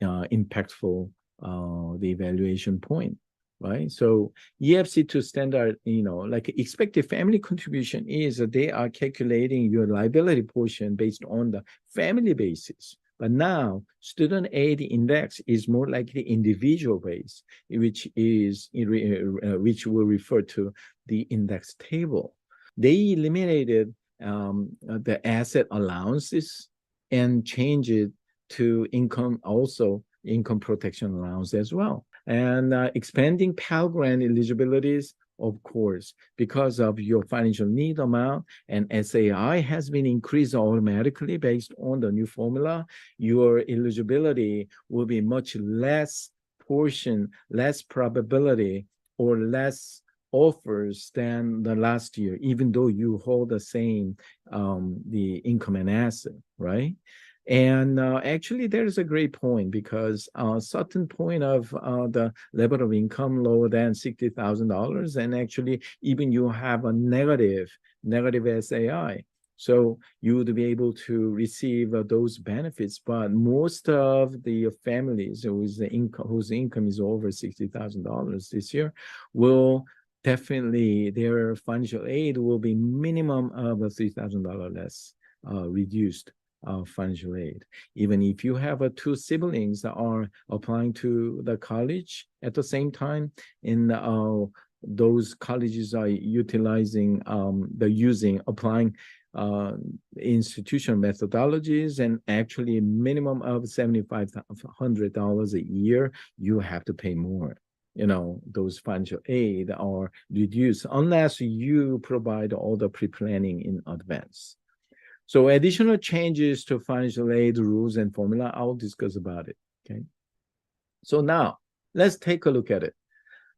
Speaker 12: impactful the evaluation point, right? So EFC2 standard, expected family contribution is they are calculating your liability portion based on the family basis. But now student aid index is more like the individual base, which will refer to the index table. They eliminated the asset allowances and changed it to income protection allowance as well. And expanding Pell Grant eligibilities, of course, because of your financial need amount, and SAI has been increased automatically based on the new formula. Your eligibility will be much less portion, less probability, or less offers than the last year, even though you hold the same the income and asset, right? And actually, there's a great point, because a certain point of the level of income lower than $60,000, and actually even you have a negative SAI. So you would be able to receive those benefits, but most of the families whose income is over $60,000 this year will definitely, their financial aid will be minimum of $3,000 less reduced financial aid. Even if you have two siblings that are applying to the college at the same time, in those colleges are utilizing applying institutional methodologies, and actually a minimum of $7,500 a year, you have to pay more. Those financial aid are reduced unless you provide all the pre-planning in advance. So additional changes to financial aid rules and formula, I'll discuss about it, okay? So now, let's take a look at it.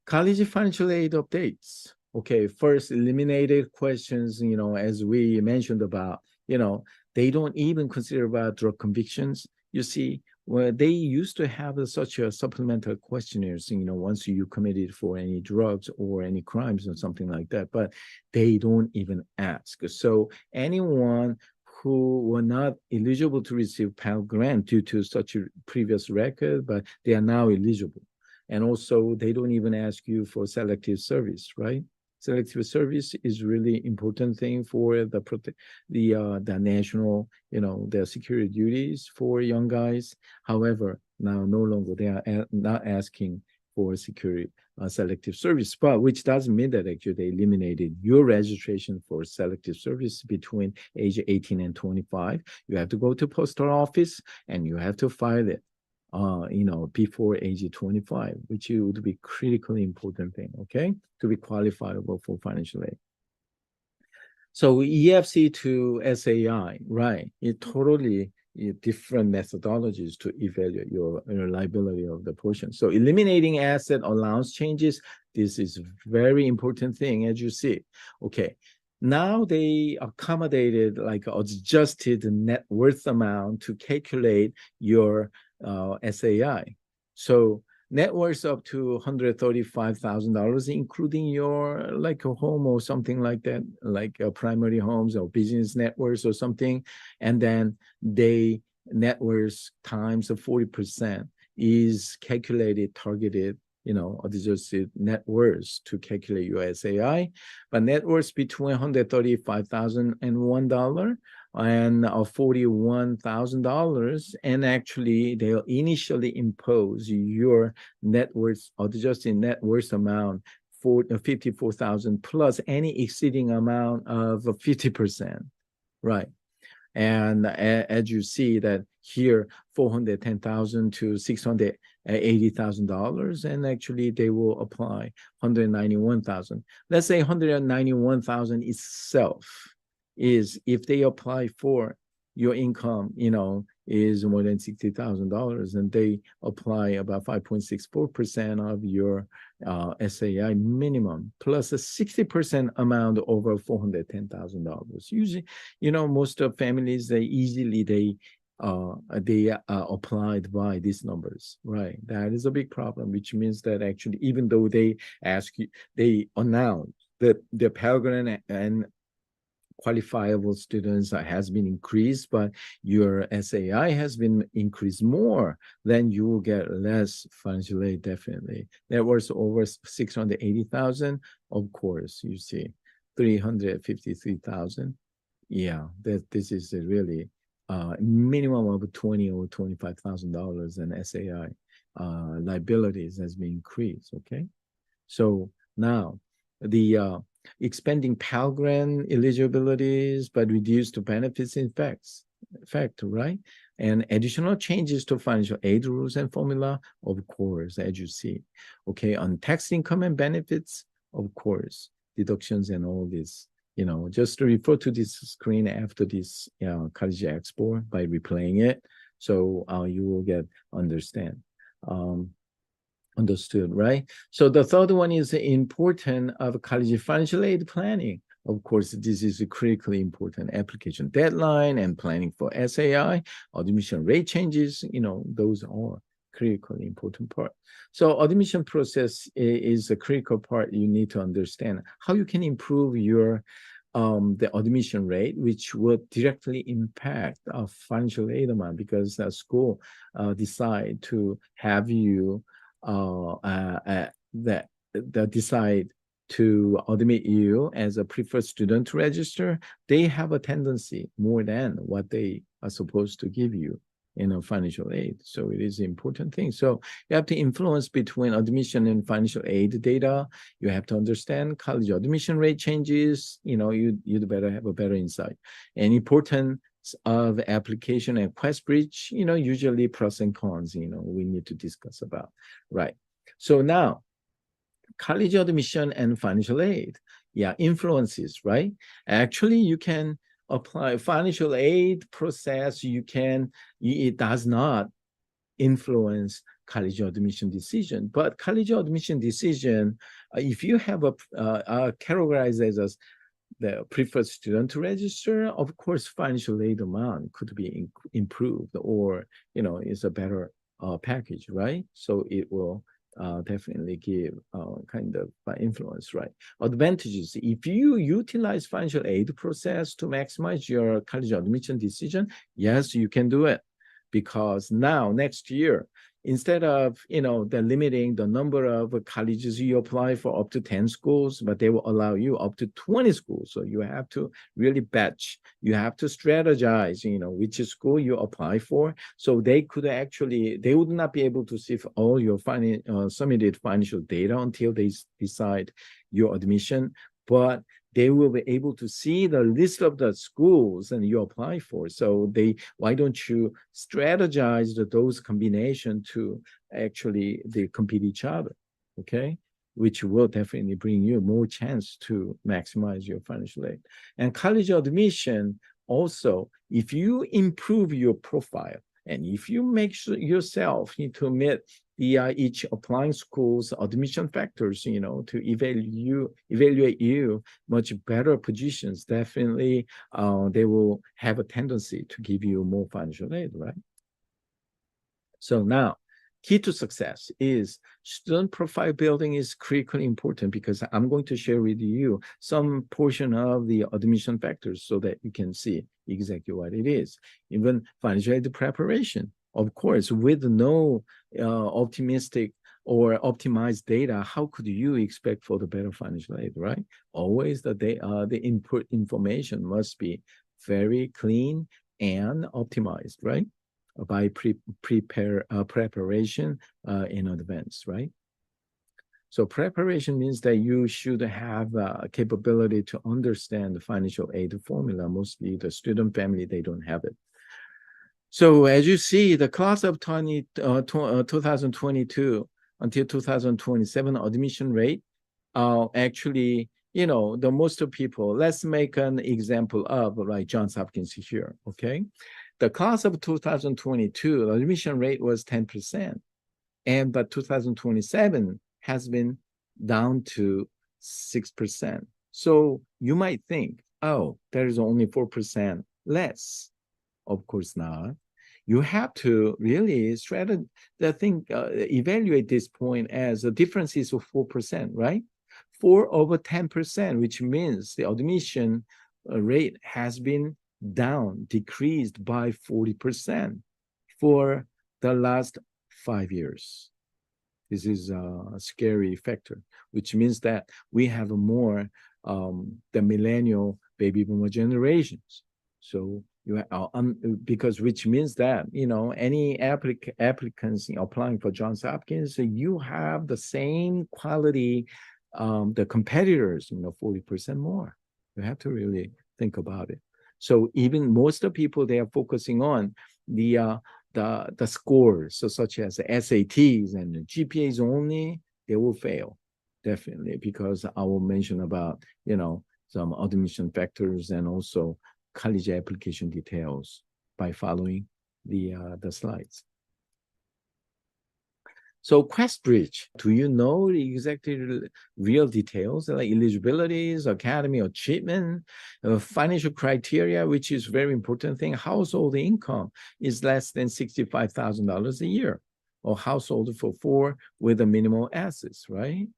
Speaker 12: College financial aid updates. Okay, first, eliminated questions, as we mentioned about, they don't even consider about drug convictions. You see, where they used to have such a supplemental questionnaires, once you committed for any drugs or any crimes or something like that, but they don't even ask. So anyone who were not eligible to receive Pell Grant due to such a previous record, but they are now eligible. And also, they don't even ask you for selective service, right? Selective service is really important thing for the national, their security duties for young guys. However, now no longer they are not asking for security selective service, but which doesn't mean that actually they eliminated your registration for selective service between age 18 and 25. You have to go to postal office and you have to file it, before age 25, which would be critically important thing, okay, to be qualifiable for financial aid. So EFC to SAI, right? It totally different methodologies to evaluate your liability of the portion. So eliminating asset allowance changes, this is very important thing, as you see. Okay, now they accommodated like adjusted net worth amount to calculate your SAI. So net worth up to $135,000, including your like a home or something like that, like primary homes or business net worth or something, and then they net worth times 40% is calculated, targeted, adjusted net worth to calculate your SAI. But net worth between $135,001 and $41,000, and actually they'll initially impose your net worth, adjusted net worth amount for 54,000 plus any exceeding amount of 50%, right? And as you see that here, $410,000 to $680,000, and actually they will apply $191,000. Let's say $191,000 itself is if they apply for your income, is more than $60,000, and they apply about 5.64% of your SAI minimum plus a 60% amount over $410,000. Usually, most of families they applied by these numbers, right? That is a big problem, which means that actually, even though they announce that the Pell Grant and qualifiable students has been increased, but your SAI has been increased more, then you will get less financial aid, definitely. That was over 680,000, of course, you see, 353,000. Yeah, this is a really minimum of $20,000 or $25,000 in SAI liabilities has been increased, okay? So now, the expanding Pell Grant eligibilities, but reduced benefits in fact, right? And additional changes to financial aid rules and formula, of course, as you see. Okay, on tax income and benefits, of course, deductions and all this. Just to refer to this screen after this College Expo by replaying it, so you will understood, right? So the third one is the importance of college financial aid planning. Of course, this is a critically important application deadline and planning for SAI, admission rate changes, those are critically important part. So admission process is a critical part. You need to understand how you can improve your the admission rate, which will directly impact financial aid amount, because the school decide to have you decide to admit you as a preferred student to register. They have a tendency more than what they are supposed to give you financial aid. So it is an important thing. So you have to influence between admission and financial aid data. You have to understand college admission rate changes. You'd better have a better insight. And importance of application and quest bridge, usually pros and cons, we need to discuss about, right? So now, college admission and financial aid, influences, right? Actually, you can apply financial aid process. It does not influence college admission decision, but college admission decision, if you have categorized as the preferred student to register, of course, financial aid amount could be improved, or is a better package, right? So it will definitely give kind of influence, right? Advantages: if you utilize financial aid process to maximize your college admission decision, yes, you can do it, because now next year, instead of limiting the number of colleges you apply for up to 10 schools, but they will allow you up to 20 schools. So you have to really batch. You have to strategize, which school you apply for. So they would not be able to see all your submitted financial data until they decide your admission, but they will be able to see the list of the schools and you apply for. So why don't you strategize those combination to actually they compete each other, okay? Which will definitely bring you more chance to maximize your financial aid. And college admission also, if you improve your profile, and if you make sure yourself need to meet each applying schools admission factors, to evaluate you much better positions, definitely they will have a tendency to give you more financial aid, right? So now, key to success is student profile building is critically important because I'm going to share with you some portion of the admission factors so that you can see exactly what it is. Even financial aid preparation, of course, with no optimistic or optimized data, how could you expect for the better financial aid, right? Always the input information must be very clean and optimized, right? By preparation in advance, right? So preparation means that you should have a capability to understand the financial aid formula. Mostly the student family, they don't have it. So as you see, the class of 2022 until 2027 admission rate, actually, the most of people, let's make an example of like Johns Hopkins here, okay? The class of 2022, the admission rate was 10%, but 2027 has been down to 6%. So you might think, oh, there is only 4% less. Of course not. You have to really evaluate this point as the difference is of 4%, right? 4 over 10%, which means the admission rate has been decreased by 40% for the last 5 years. This is a scary factor, which means that we have more the millennial baby boomer generations. So because which means that any applicants applying for Johns Hopkins, you have the same quality, the competitors, 40% more. You have to really think about it. So even most of the people, they are focusing on the scores, so such as SATs and GPAs only, they will fail, definitely, because I will mention about, some admission factors and also college application details by following the slides. So QuestBridge, do you know the exactly real details like eligibilities, academic achievement, financial criteria, which is very important thing. Household income is less than $65,000 a year, or household for 4 with a minimal assets, right?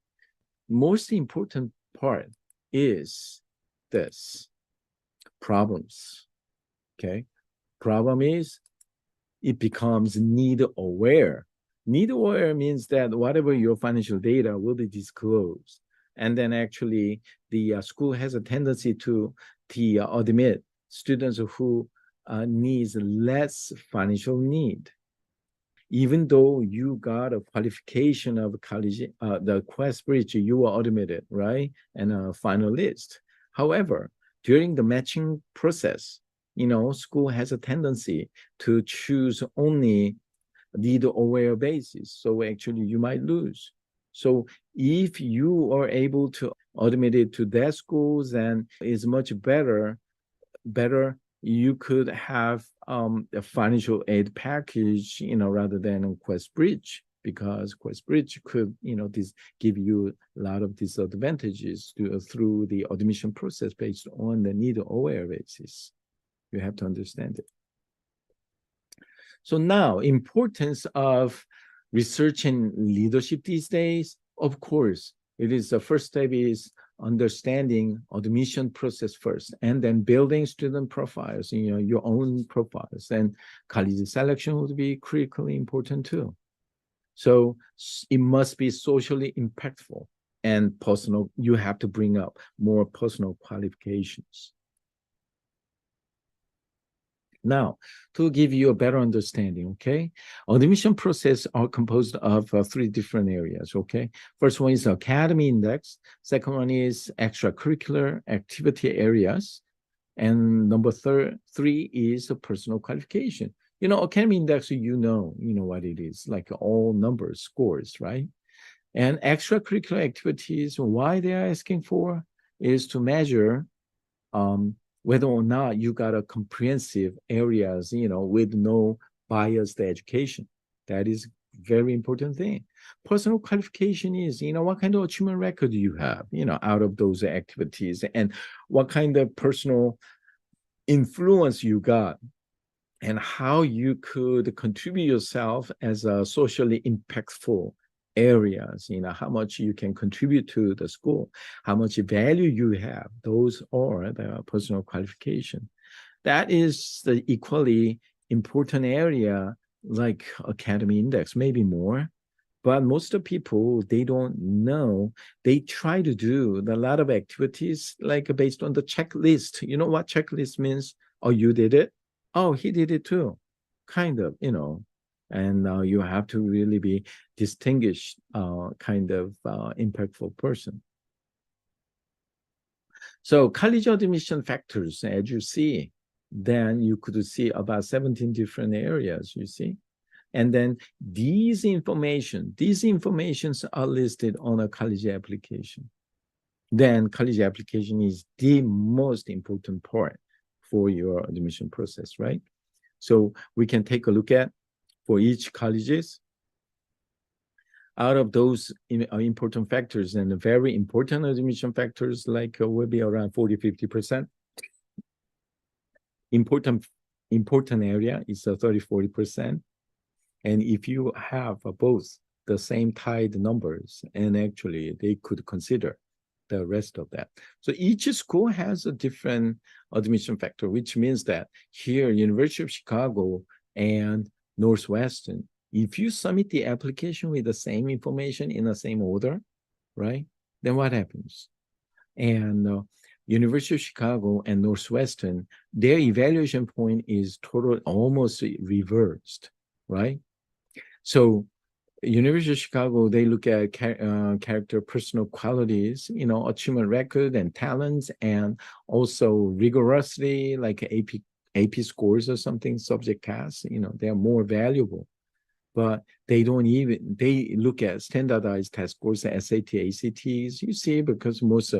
Speaker 12: Most important part is this, problems, okay? Problem is, it becomes need aware. Need aware means that whatever your financial data will be disclosed. And then actually the school has a tendency to admit students who needs less financial need. Even though you got a qualification of college, the QuestBridge, you were admitted, right? And a finalist. However, during the matching process, school has a tendency to choose only need-aware basis. So actually, you might lose. So if you are able to admit it to their schools, then it's much better. You could have a financial aid package, rather than a QuestBridge, because QuestBridge could, give you a lot of disadvantages through the admission process based on the need-aware basis. You have to understand it. So now, importance of research and leadership these days, of course, it is the first step is understanding admission process first, and then building student profiles, your own profiles, and college selection would be critically important too. So it must be socially impactful and personal. You have to bring up more personal qualifications. Now, to give you a better understanding, okay? Admission process are composed of 3 different areas, okay? First one is academy index. Second one is extracurricular activity areas. And number 3 is personal qualification. Academy index, you know what it is, like all numbers, scores, right? And extracurricular activities, why they are asking for is to measure whether or not you got a comprehensive areas, with no biased education. That is very important thing. Personal qualification is, what kind of achievement record do you have, out of those activities, and what kind of personal influence you got and how you could contribute yourself as a socially impactful areas, how much you can contribute to the school, how much value you have. Those are the personal qualification. That is the equally important area like academy index, maybe more. But most of people, they don't know. They try to do a lot of activities like based on the checklist. You know what checklist means? Oh, you did it? Oh, he did it too. Kind of, and you have to really be distinguished kind of impactful person. So college admission factors, as you see, then you could see about 17 different areas, you see. And then these informations are listed on a college application. Then college application is the most important part for your admission process, right? So we can take a look at for each colleges. Out of those important factors and very important admission factors, like will be around 40-50%. Important area is 30-40%. And if you have both the same tied numbers, and actually they could consider the rest of that. So each school has a different admission factor, which means that here, University of Chicago and Northwestern, if you submit the application with the same information in the same order, right, then what happens? And University of Chicago and Northwestern, their evaluation point is almost reversed, right? So University of Chicago, they look at character, personal qualities, achievement record and talents, and also rigorously, like AP scores or something, subject tests, they are more valuable. But they look at standardized test scores, SAT, ACTs, you see, because most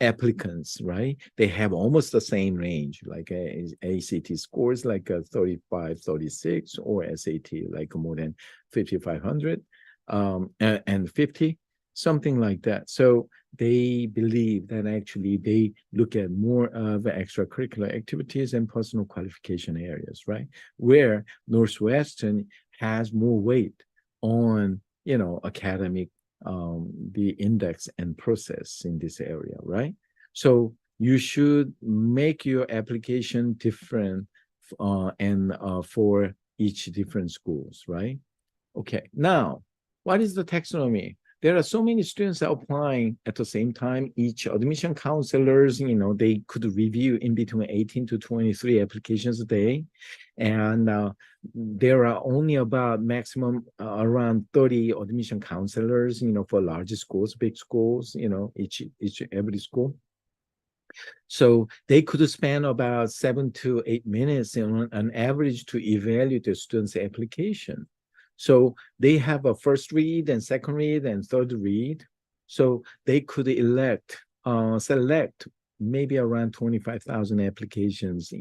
Speaker 12: applicants, right, they have almost the same range, like ACT scores like 35, 36, or SAT like more than 5,500 and 50, something like that. So they believe that actually they look at more of extracurricular activities and personal qualification areas, right? Where Northwestern has more weight on, academic, the index and process in this area, right? So you should make your application different and for each different schools, right? Okay, now, what is the taxonomy? There are so many students applying at the same time. Each admission counselors, they could review in between 18 to 23 applications a day. And there are only about maximum around 30 admission counselors, for large schools, big schools, every school. So they could spend about 7 to 8 minutes on average to evaluate the student's application. So they have a first read and second read and third read. So they could select maybe around 25,000 applications,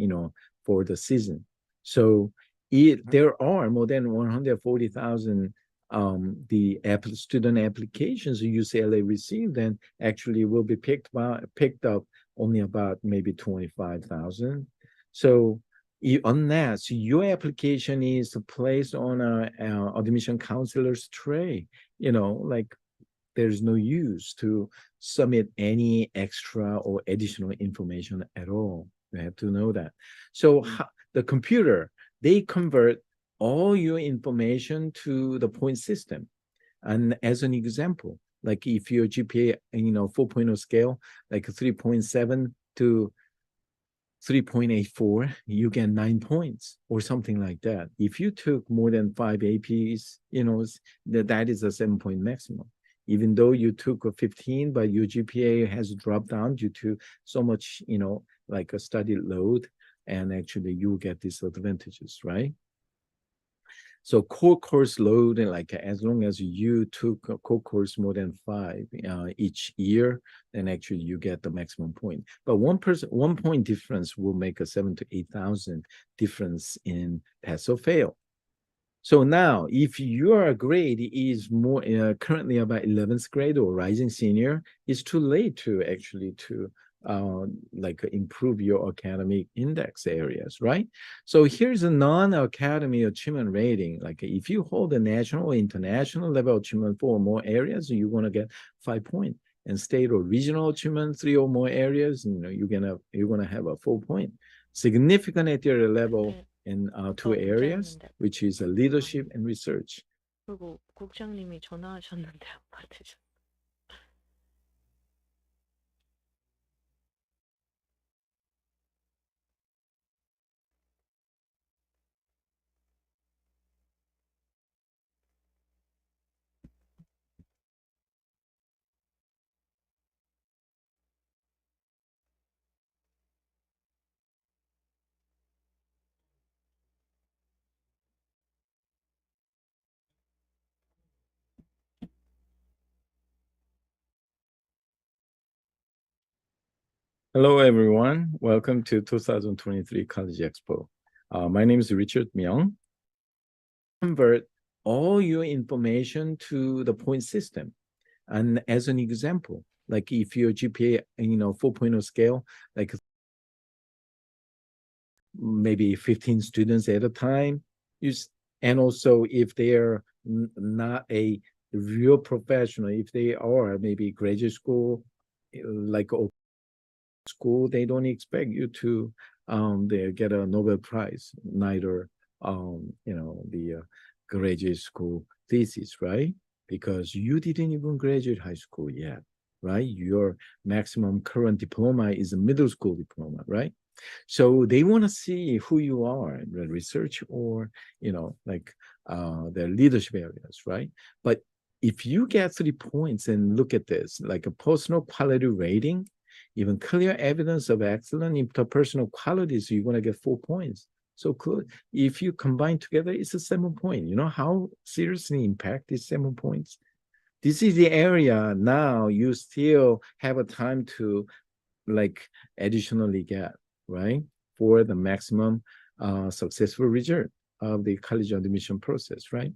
Speaker 12: for the season. So there are more than 140,000 the student applications UCLA received, and actually will be picked up only about maybe 25,000. So unless your application is placed on a admission counselor's tray, like there's no use to submit any extra or additional information at all. You have to know that. So the computer, they convert all your information to the point system. And as an example, like if your GPA, 4.0 scale, like 3.7 to 3.84, you get 9 points or something like that. If you took more than 5 APs, that is a 7-point maximum. Even though you took a 15, but your GPA has dropped down due to so much, like a study load, and actually you get disadvantages, right? So core course load, and like as long as you took a core course more than 5 each year, then actually you get the maximum point. But 1 point difference will make a 7,000 to 8,000 difference in pass or fail. So now, if your grade is more currently about 11th grade or rising senior, it's too late to actually to like improve your academic index areas, right? So here's a non-academic achievement rating. Like if you hold a national or international level achievement 4 or more areas, you're gonna get 5 points. And state or regional achievement 3 or more areas, you're gonna have a 4 point. Significant at your level in 2 areas, which is leadership and research.
Speaker 9: 그리고 국장님이 전화하셨는데 안 받으셨.
Speaker 12: Hello, everyone. Welcome to 2023 College Expo. My name is Richard Myung. Convert all your information to the point system. And as an example, like if your GPA, 4.0 scale, like maybe 15 students at a time, and also if they're not a real professional, if they are maybe graduate school, like school, they don't expect you to they get a Nobel Prize, neither the graduate school thesis, right? Because you didn't even graduate high school yet, right? Your maximum current diploma is a middle school diploma, right? So they want to see who you are in the research or their leadership areas, right? But if you get 3 points and look at this, like a personal quality rating, even clear evidence of excellent interpersonal qualities, you're going to get 4 points. So cool. If you combine together, it's a 7 point. You know how seriously impact is 7 points? This is the area now you still have a time to additionally get, right? For the maximum successful result of the college admission process, right?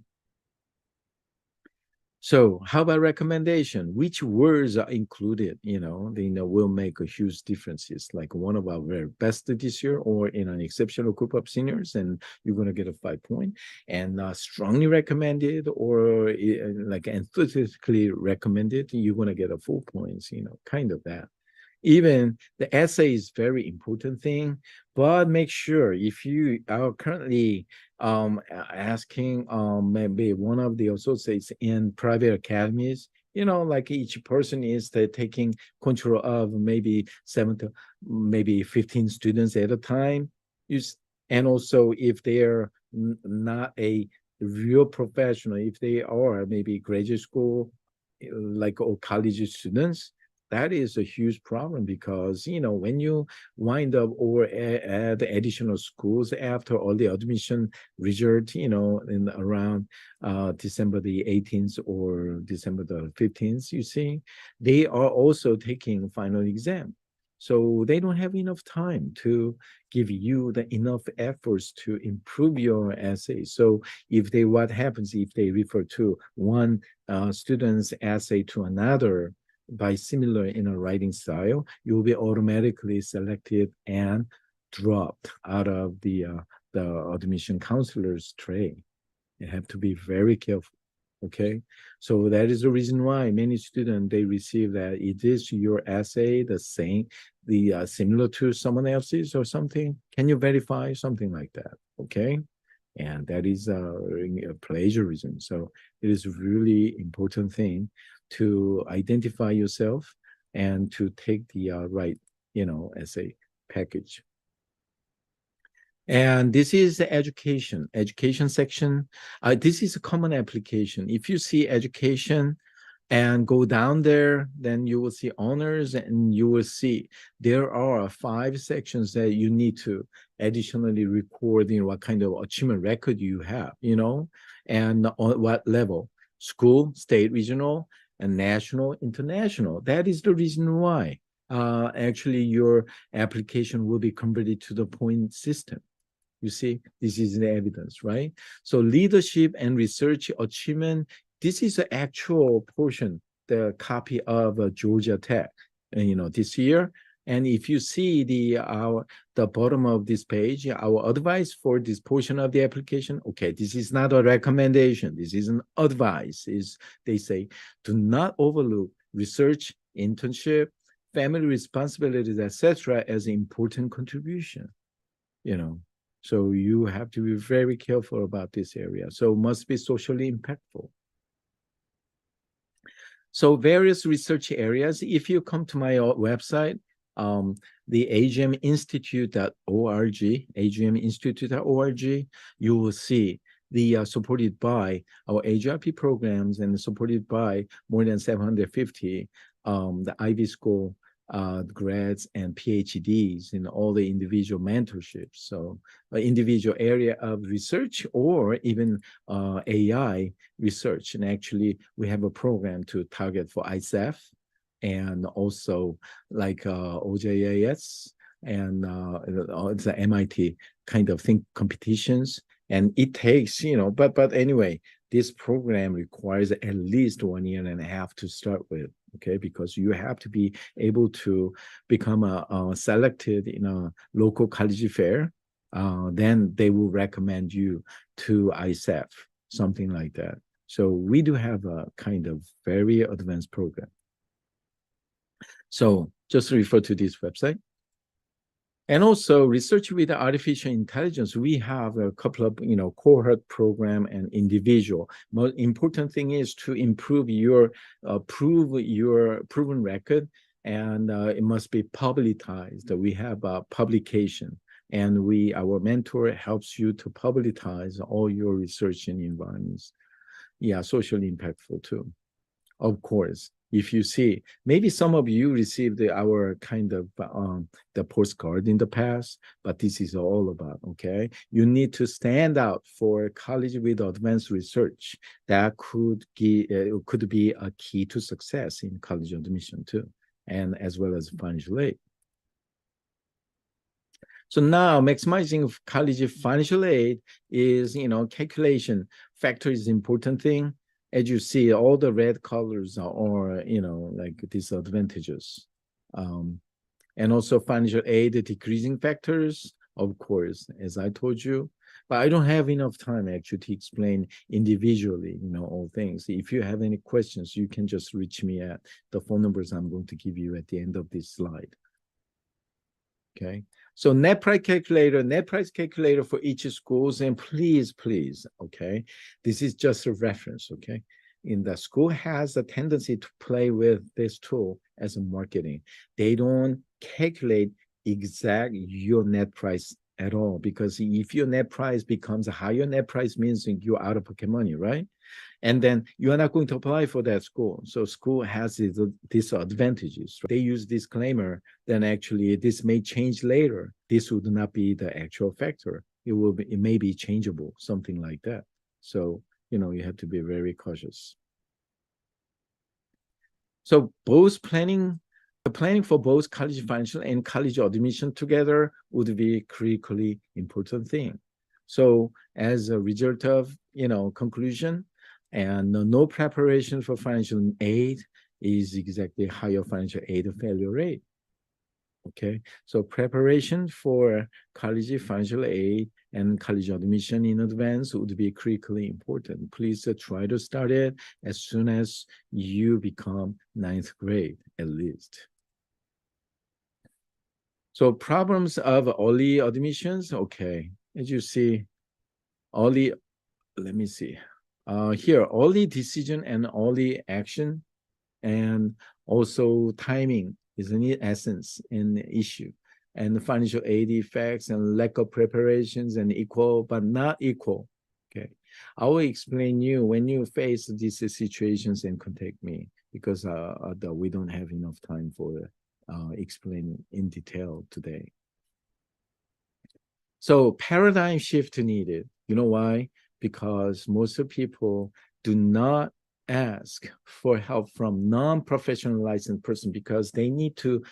Speaker 12: So how about recommendation? Which words are included? Will make a huge differences. Like one of our very best this year, or in an exceptional group of seniors, and you're gonna get a 5 point. And strongly recommended, or like enthusiastically recommended, you're gonna get a 4 points. Kind of that. Even the essay is very important thing, but make sure if you are currently asking maybe one of the associates in private academies, like each person is taking control of maybe 7 to maybe 15 students at a time. And also if they're not a real professional, if they are maybe graduate school or college students, that is a huge problem because, when you wind up or add additional schools after all the admission result, in around December the 18th or December the 15th, you see, they are also taking final exam. So they don't have enough time to give you the enough efforts to improve your essay. So what happens if they refer to one student's essay to another, by similar in a writing style, you will be automatically selected and dropped out of the admission counselor's tray. You have to be very careful. Okay, so that is the reason why many students they receive that it is your essay the same, similar to someone else's or something. Can you verify something like that? Okay, and that is a plagiarism. So it is really important thing to identify yourself and to take the right, essay package. And this is the education section. This is a common application. If you see education and go down there, then you will see honors, and you will see there are 5 sections that you need to additionally record, what kind of achievement record you have, and on what level, school, state, regional, and national, international. That is the reason why actually your application will be converted to the point system. You see, this is the evidence, right? So leadership and research achievement, this is the actual portion, the copy of Georgia Tech, this year. And if you see the bottom of this page, our advice for this portion of the application, okay, this is not a recommendation. This is an advice. They say, do not overlook research, internship, family responsibilities, etc., as an important contribution. So you have to be very careful about this area. So it must be socially impactful. So various research areas. If you come to my website, the agminstitute.org, agminstitute.org, you will see the supported by our AGRP programs and supported by more than 750 the Ivy School grads and PhDs in all the individual mentorships. So individual area of research or even AI research. And actually, we have a program to target for ISEF and also like OJAS and it's the MIT kind of think competitions. And it takes, but anyway, this program requires at least 1.5 years to start with, okay? Because you have to be able to become selected in a local college fair. Then they will recommend you to ISEF, something like that. So we do have a kind of very advanced program. So just refer to this website. And also research with artificial intelligence, we have a couple of, cohort program and individual. Most important thing is to improve your, prove your proven record, and it must be publicized. We have a publication, and our mentor helps you to publicize all your research in environments. Yeah, socially impactful too. Of course, if you see, maybe some of you received our kind of the postcard in the past, but this is all about, okay? You need to stand out for college with advanced research. That could be a key to success in college admission too, and as well as financial aid. So now maximizing college financial aid is, calculation factor is important thing. As you see, all the red colors are, like disadvantages. And also financial aid decreasing factors, of course, as I told you. But I don't have enough time actually to explain individually, all things. If you have any questions, you can just reach me at the phone numbers I'm going to give you at the end of this slide. Okay. So net price calculator for each schools, and please, okay, this is just a reference, okay? In the school has a tendency to play with this tool as a marketing. They don't calculate exact your net price at all, because if your net price becomes a higher net price means you're out of pocket money, right? And then you are not going to apply for that school. So school has disadvantages. They use disclaimer, then actually this may change later. This would not be the actual factor. It may be changeable, something like that. So, you have to be very cautious. So both planning for both college financial and college admission together would be critically important thing. So as a result of, conclusion, and no preparation for financial aid is exactly higher financial aid failure rate. Okay, so preparation for college financial aid and college admission in advance would be critically important. Please try to start it as soon as you become 9th grade, at least. So problems of early admissions, okay. As you see, let me see. Here, early decision and early action, and also timing is an essence in the issue. And the financial aid effects and lack of preparations and equal but not equal. Okay, I will explain you when you face these situations and contact me, because we don't have enough time for explaining in detail today. So paradigm shift needed. You know why? Because most of people do not ask for help from non-professional licensed person because they need to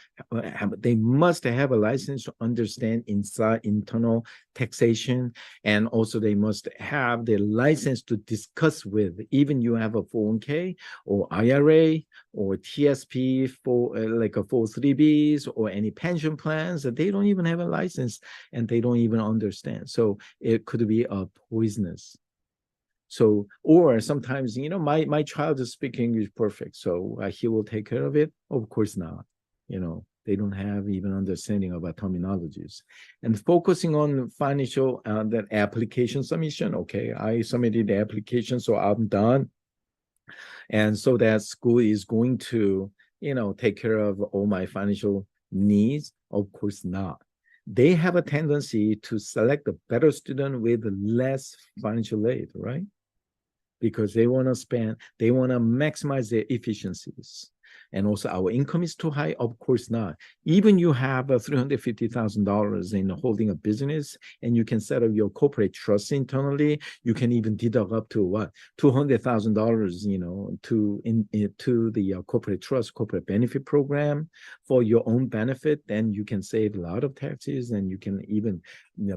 Speaker 12: they must have a license to understand internal taxation, and also they must have the license to discuss with, even you have a 401k or IRA or TSP for like a 403bs or any pension plans, that they don't even have a license and they don't even understand. So it could be a poisonous. So, or sometimes, my child is speaking English perfect, so he will take care of it. Of course not. They don't have even understanding about terminologies. And focusing on financial, that application submission. Okay, I submitted the application, so I'm done. And so that school is going to, take care of all my financial needs. Of course not. They have a tendency to select a better student with less financial aid, right? Because they want to maximize their efficiencies. And also our income is too high? Of course not. Even you have $350,000 in holding a business and you can set up your corporate trust internally, you can even deduct up to what? $200,000, to the corporate trust, corporate benefit program for your own benefit. Then you can save a lot of taxes and you can even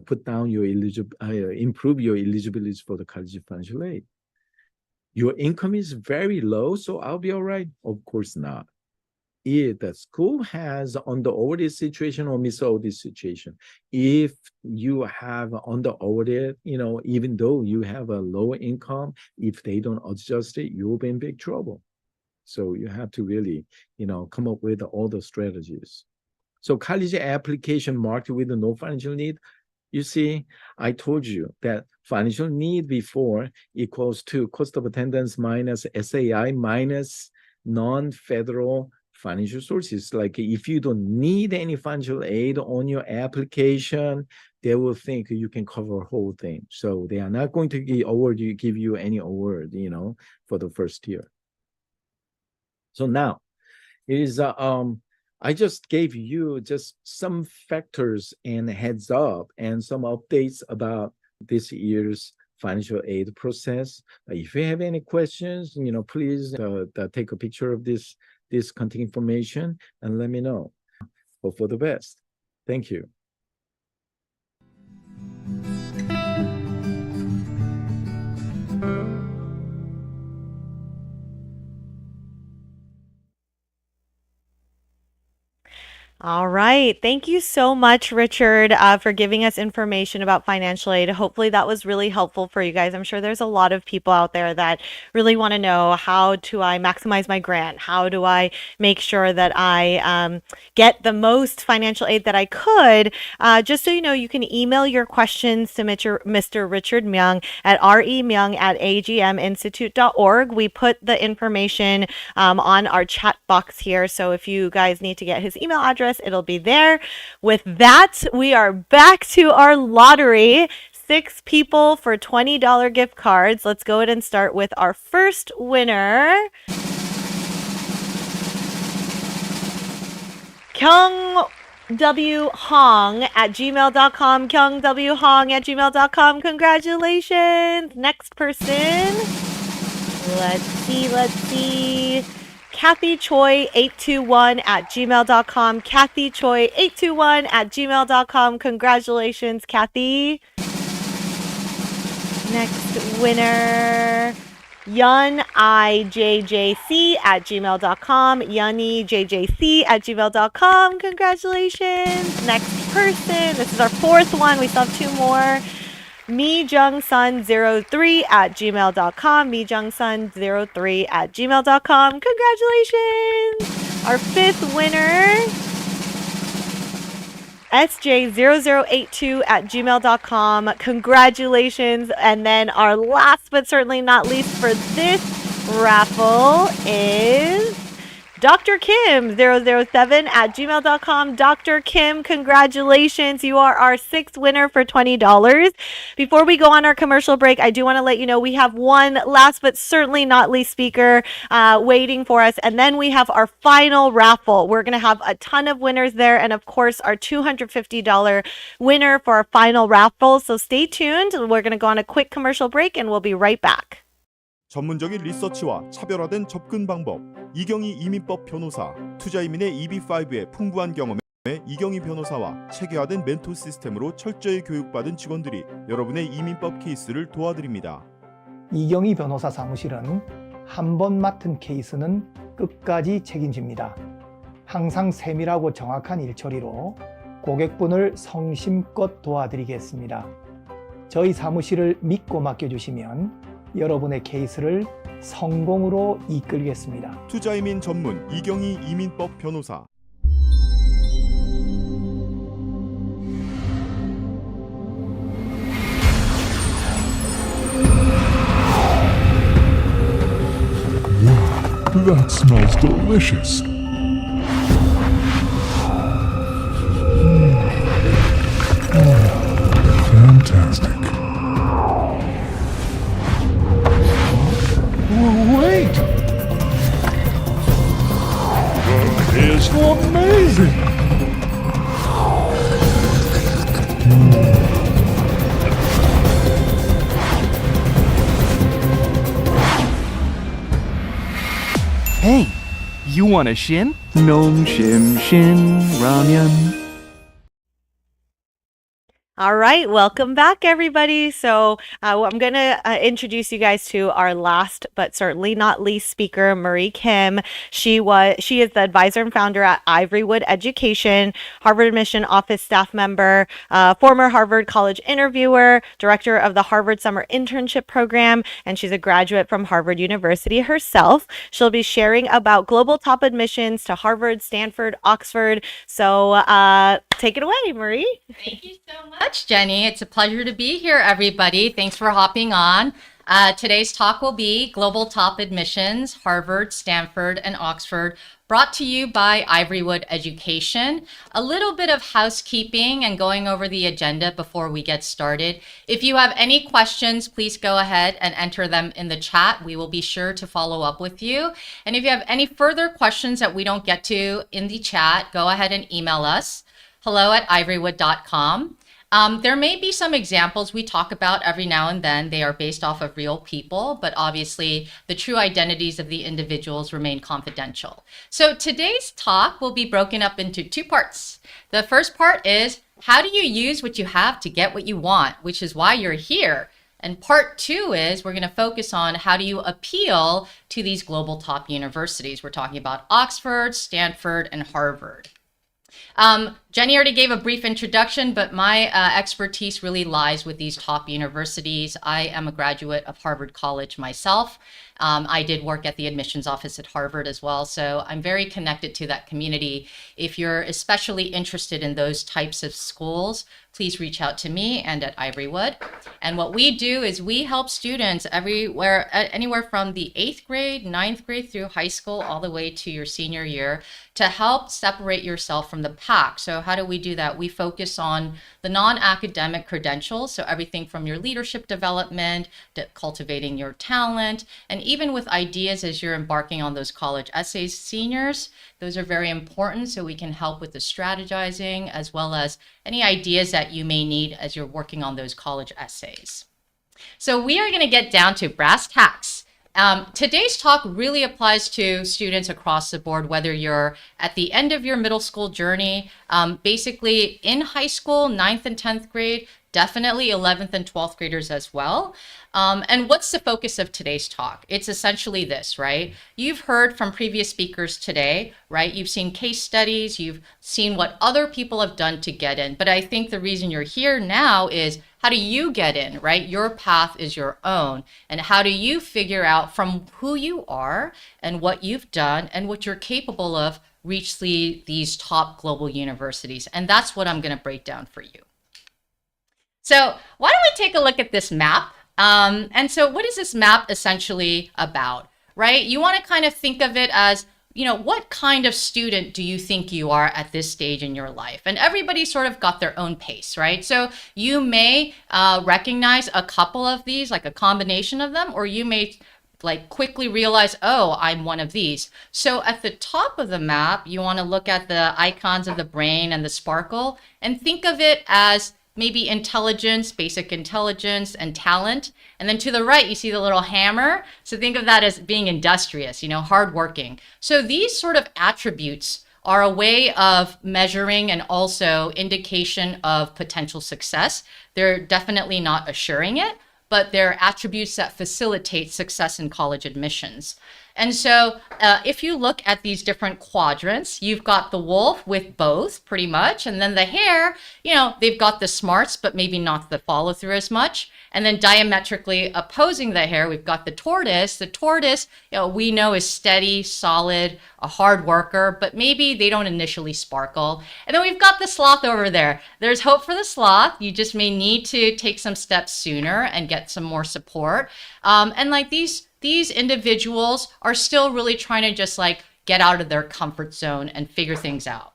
Speaker 12: put down your improve your eligibility for the college financial aid. Your income is very low, so I'll be all right? Of course not. If the school has under-awarded situation or mis-awarded situation, if you have under-awarded, even though you have a low income, if they don't adjust it, you'll be in big trouble. So you have to really, come up with all the strategies. So college application marked with no financial need. You see, I told you that financial need before equals to cost of attendance minus SAI minus non-federal financial sources. Like if you don't need any financial aid on your application, they will think you can cover a whole thing. So they are not going to give you any award, for the first year. So now it is I just gave you just some factors and heads up and some updates about this year's financial aid process. If you have any questions, please take a picture of this contact information and let me know. Hope for the best. Thank you.
Speaker 9: All right. Thank you so much, Richard, for giving us information about financial aid. Hopefully that was really helpful for you guys. I'm sure there's a lot of people out there that really want to know, how do I maximize my grant? How do I make sure that I get the most financial aid that I could? Just so you know, you can email your questions to Mr. Richard Myung at remyung@agminstitute.org. We put the information on our chat box here. So if you guys need to get his email address, it'll be there. With that, we are back to our lottery. 6 people for $20 gift cards. Let's go ahead and start with our first winner. Kyung W. Hong at gmail.com. Kyung W. Hong at gmail.com. Congratulations. Next person. Let's see. Kathy Choi 821 at gmail.com. Kathy Choi 821 at gmail.com. Congratulations, Kathy. Next winner, Yun IJJC at gmail.com. Yunny JJC at gmail.com. Congratulations. Next person. This is our 4th one. We still have 2 more. MeJungSun03 at gmail.com. MeJungSun03 at gmail.com. Congratulations! Our 5th winner, SJ0082 at gmail.com. Congratulations. And then our last but certainly not least for this raffle is Dr. Kim 007 at gmail.com. Dr. Kim, congratulations. You are our 6th winner for $20. Before we go on our commercial break, I do want to let you know we have one last but certainly not least speaker waiting for us. And then we have our final raffle. We're going to have a ton of winners there. And of course, our $250 winner for our final raffle. So stay tuned. We're going to go on a quick commercial break and we'll be right back.
Speaker 7: 전문적인 리서치와 차별화된 접근 방법, 이경희 이민법 변호사, 투자이민의 EB5의 풍부한 경험에 이경희 변호사와 체계화된 멘토 시스템으로 철저히 교육받은 직원들이 여러분의 이민법 케이스를 도와드립니다.
Speaker 8: 이경희 변호사 사무실은 한 번 맡은 케이스는 끝까지 책임집니다. 항상 세밀하고 정확한 일처리로 고객분을 성심껏 도와드리겠습니다. 저희 사무실을 믿고 맡겨주시면 여러분의 케이스를 성공으로 이끌겠습니다.
Speaker 7: 투자이민 전문 이경희 이민법 변호사.
Speaker 2: That smells delicious. Fantastic.
Speaker 8: Wait!
Speaker 2: That is amazing.
Speaker 3: Hey, you want a shin? Nom shim shin ramen.
Speaker 9: All right, welcome back, everybody. So I'm going to introduce you guys to our last, but certainly not least speaker, Marie Kim. She is the advisor and founder at Ivorywood Education, Harvard Admission Office staff member, former Harvard College interviewer, director of the Harvard Summer Internship Program, and she's a graduate from Harvard University herself. She'll be sharing about global top admissions to Harvard, Stanford, Oxford. So take it away, Marie.
Speaker 13: Thank you so much, Jenny. It's a pleasure to be here, everybody. Thanks for hopping on. Today's talk will be Global Top Admissions, Harvard, Stanford, and Oxford, brought to you by Ivorywood Education. A little bit of housekeeping and going over the agenda before we get started. If you have any questions, please go ahead and enter them in the chat. We will be sure to follow up with you. And if you have any further questions that we don't get to in the chat, go ahead and email us, hello@ivorywood.com. There may be some examples we talk about every now and then. They are based off of real people, but obviously the true identities of the individuals remain confidential. So today's talk will be broken up into two parts. The first part is, how do you use what you have to get what you want, which is why you're here. And part two is, we're going to focus on how do you appeal to these global top universities. We're talking about Oxford, Stanford, and Harvard. Jenny already gave a brief introduction, but my expertise really lies with these top universities. I am a graduate of Harvard College myself. I did work at the admissions office at Harvard as well, so I'm very connected to that community. If you're especially interested in those types of schools, please reach out to me and at Ivorywood. And what we do is we help students everywhere, anywhere from the 8th grade, 9th grade through high school, all the way to your senior year, to help separate yourself from the pack. So how do we do that? We focus on the non-academic credentials, so everything from your leadership development to cultivating your talent, and even with ideas as you're embarking on those college essays. Seniors, those are very important, so we can help with the strategizing as well as any ideas that you may need as you're working on those college essays. So we are going to get down to brass tacks. Today's talk really applies to students across the board, whether you're at the end of your middle school journey, basically in high school, 9th and 10th grade, definitely 11th and 12th graders as well. And what's the focus of today's talk? It's essentially this, right? You've heard from previous speakers today, right? You've seen case studies, you've seen what other people have done to get in. But I think the reason you're here now is, how do you get in, right? Your path is your own. And how do you figure out from who you are and what you've done and what you're capable of reach these top global universities? And that's what I'm going to break down for you. So why don't we take a look at this map? And so what is this map essentially about, right? You want to kind of think of it as, you know, what kind of student do you think you are at this stage in your life? And everybody sort of got their own pace, right? So you may recognize a couple of these, like a combination of them, or you may like quickly realize, oh, I'm one of these. So at the top of the map, you want to look at the icons of the brain and the sparkle and think of it as maybe intelligence, basic intelligence, and talent. And then to the right, you see the little hammer. So think of that as being industrious, hardworking. So these sort of attributes are a way of measuring and also indication of potential success. They're definitely not assuring it, but they're attributes that facilitate success in college admissions. And so if you look at these different quadrants, you've got the wolf with both pretty much. And then the hare, they've got the smarts, but maybe not the follow through as much. And then diametrically opposing the hare, we've got the tortoise. The tortoise, we know is steady, solid, a hard worker, but maybe they don't initially sparkle. And then we've got the sloth over there. There's hope for the sloth. You just may need to take some steps sooner and get some more support. And like these individuals are still really trying to just like get out of their comfort zone and figure things out.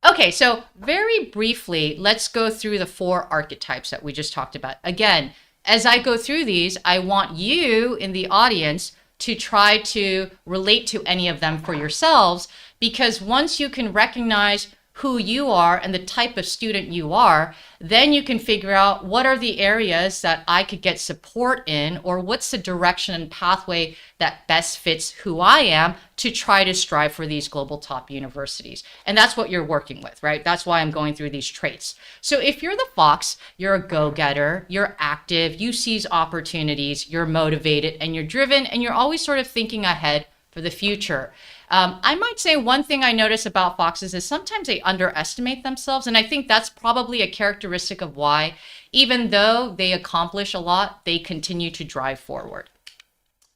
Speaker 13: Okay, so very briefly, let's go through the 4 archetypes that we just talked about. Again, as I go through these, I want you in the audience to try to relate to any of them for yourselves, because once you can recognize who you are and the type of student you are, then you can figure out what are the areas that I could get support in, or what's the direction and pathway that best fits who I am to try to strive for these global top universities. And that's what you're working with, right? That's why I'm going through these traits. So if you're the fox, you're a go-getter, you're active, you seize opportunities, you're motivated, and you're driven, and you're always sort of thinking ahead for the future. I might say one thing I notice about foxes is sometimes they underestimate themselves. And I think that's probably a characteristic of why, even though they accomplish a lot, they continue to drive forward.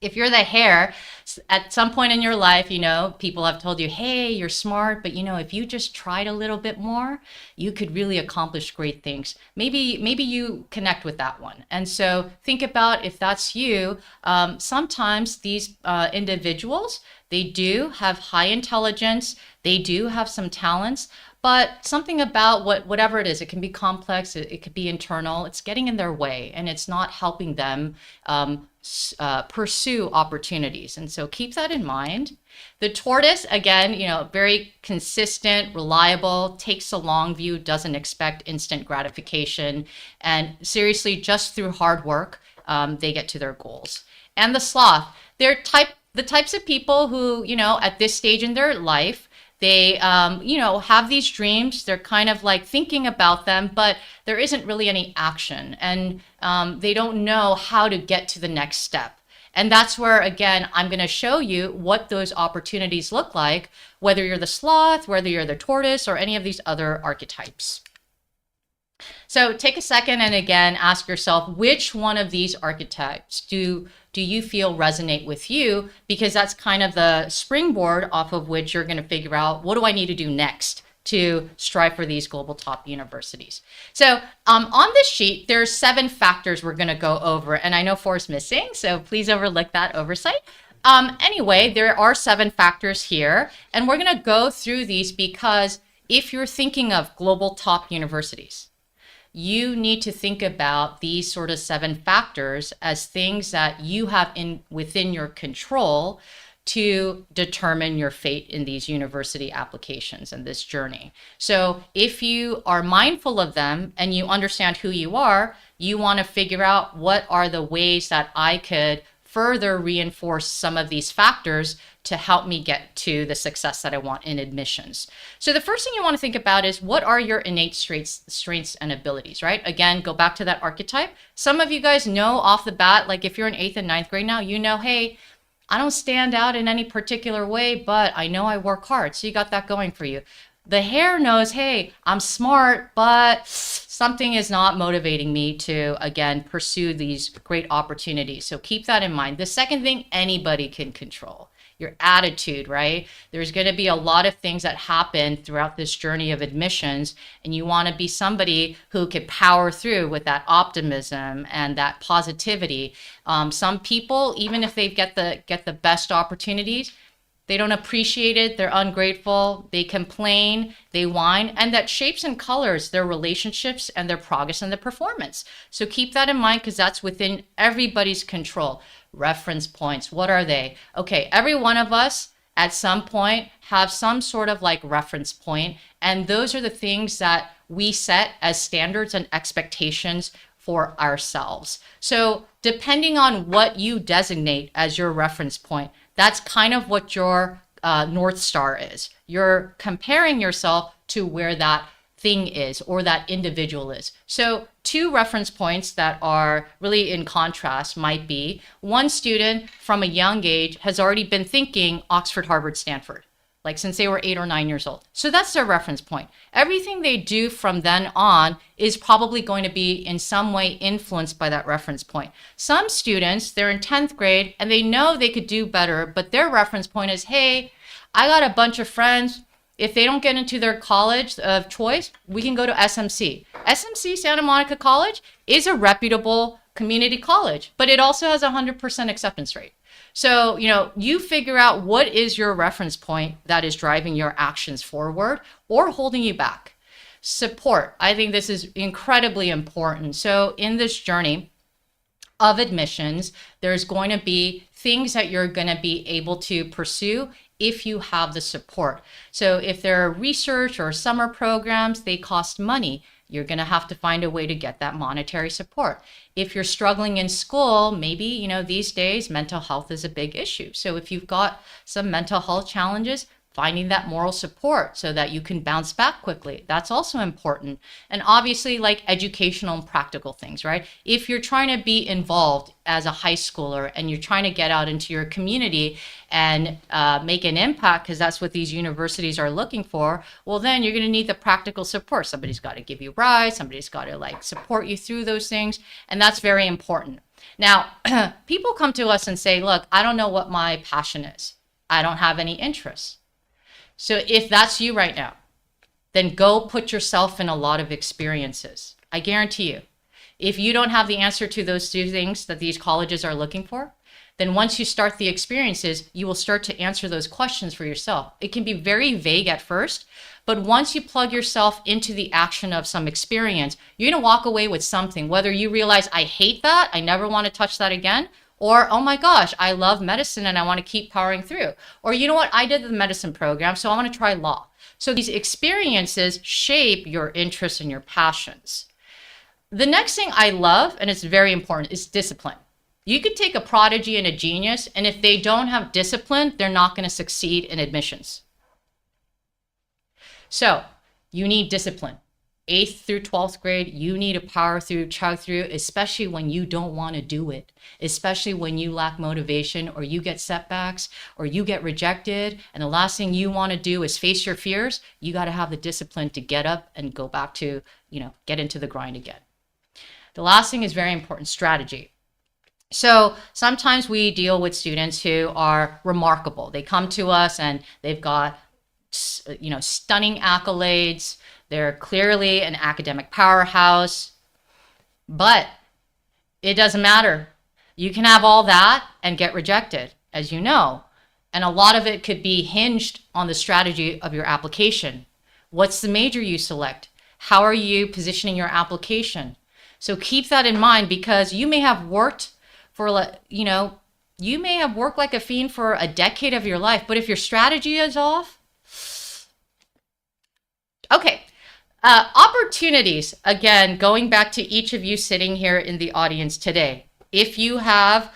Speaker 13: If you're the hare, at some point in your life, people have told you, hey, you're smart, but if you just tried a little bit more, you could really accomplish great things. Maybe you connect with that one. And so think about if that's you. Sometimes these individuals, they do have high intelligence, they do have some talents, but something about whatever it is, it can be complex, it could be internal, it's getting in their way, and it's not helping them pursue opportunities. And so keep that in mind. The tortoise, again, very consistent, reliable, takes a long view, doesn't expect instant gratification, and seriously, just through hard work, they get to their goals. And the sloth, they're the types of people who, at this stage in their life, they, have these dreams. They're kind of like thinking about them, but there isn't really any action, and they don't know how to get to the next step. And that's where, again, I'm going to show you what those opportunities look like, whether you're the sloth, whether you're the tortoise, or any of these other archetypes. So take a second and again, ask yourself, which one of these archetypes do you feel resonate with you? Because that's kind of the springboard off of which you're going to figure out, what do I need to do next to strive for these global top universities? So on this sheet, there are 7 factors we're going to go over. And I know 4 is missing, so please overlook that oversight. Anyway, there are 7 factors here. And we're going to go through these because if you're thinking of global top universities, you need to think about these sort of 7 factors as things that you have within your control to determine your fate in these university applications and this journey. So if you are mindful of them and you understand who you are, you want to figure out what are the ways that I could further reinforce some of these factors to help me get to the success that I want in admissions. So the first thing you want to think about is, what are your innate strengths and abilities, right? Again, go back to that archetype. Some of you guys know off the bat, like if you're in 8th and 9th grade now, hey, I don't stand out in any particular way, but I know I work hard. So you got that going for you. The hare knows, hey, I'm smart, but something is not motivating me to, again, pursue these great opportunities. So keep that in mind. The second thing anybody can control, your attitude, right? There's going to be a lot of things that happen throughout this journey of admissions, and you want to be somebody who can power through with that optimism and that positivity. Some people, even if they get the best opportunities, they don't appreciate it, they're ungrateful, they complain, they whine, and that shapes and colors their relationships and their progress and their performance. So keep that in mind, because that's within everybody's control. Reference points, what are they? Okay, every one of us at some point have some sort of like reference point, and those are the things that we set as standards and expectations for ourselves. So depending on what you designate as your reference point, that's kind of what your North Star is. You're comparing yourself to where that thing is or that individual is. So two reference points that are really in contrast might be one student from a young age has already been thinking Oxford, Harvard, Stanford, like since they were 8 or 9 years old. So that's their reference point. Everything they do from then on is probably going to be in some way influenced by that reference point. Some students, they're in 10th grade and they know they could do better, but their reference point is, hey, I got a bunch of friends. If they don't get into their college of choice, we can go to SMC. SMC, Santa Monica College, is a reputable community college, but it also has a 100% acceptance rate. So, you figure out what is your reference point that is driving your actions forward or holding you back. Support. I think this is incredibly important. So in this journey of admissions, there's going to be things that you're going to be able to pursue if you have the support. So if there are research or summer programs, they cost money. You're going to have to find a way to get that monetary support. If you're struggling in school, maybe, these days mental health is a big issue. So if you've got some mental health challenges, finding that moral support so that you can bounce back quickly. That's also important. And obviously, like educational and practical things, right? If you're trying to be involved as a high schooler and you're trying to get out into your community and make an impact, because that's what these universities are looking for, well, then you're going to need the practical support. Somebody's got to give you rides. Somebody's got to support you through those things. And that's very important. Now, people come to us and say, look, I don't know what my passion is. I don't have any interests. So if that's you right now, then go put yourself in a lot of experiences. I guarantee you, if you don't have the answer to those two things that these colleges are looking for, then once you start the experiences, you will start to answer those questions for yourself. It can be very vague at first, but once you plug yourself into the action of some experience, you're going to walk away with something, whether you realize, I hate that, I never want to touch that again, or, oh my gosh, I love medicine and I want to keep powering through. Or, you know what, I did the medicine program, so I want to try law. So these experiences shape your interests and your passions. The next thing I love, and it's very important, is discipline. You could take a prodigy and a genius, and if they don't have discipline, they're not going to succeed in admissions. So you need discipline. 8th through 12th grade, you need to power through, chug through, especially when you don't want to do it, especially when you lack motivation or you get setbacks or you get rejected. And the last thing you want to do is face your fears. You got to have the discipline to get up and go back to, get into the grind again. The last thing is very important, strategy. So sometimes we deal with students who are remarkable. They come to us and they've got, stunning accolades. They're clearly an academic powerhouse, but it doesn't matter. You can have all that and get rejected, as you know. And a lot of it could be hinged on the strategy of your application. What's the major you select? How are you positioning your application? So keep that in mind, because you may have worked for, you may have worked like a fiend for a decade of your life, but if your strategy is off, okay. Opportunities, again, going back to each of you sitting here in the audience today. If you have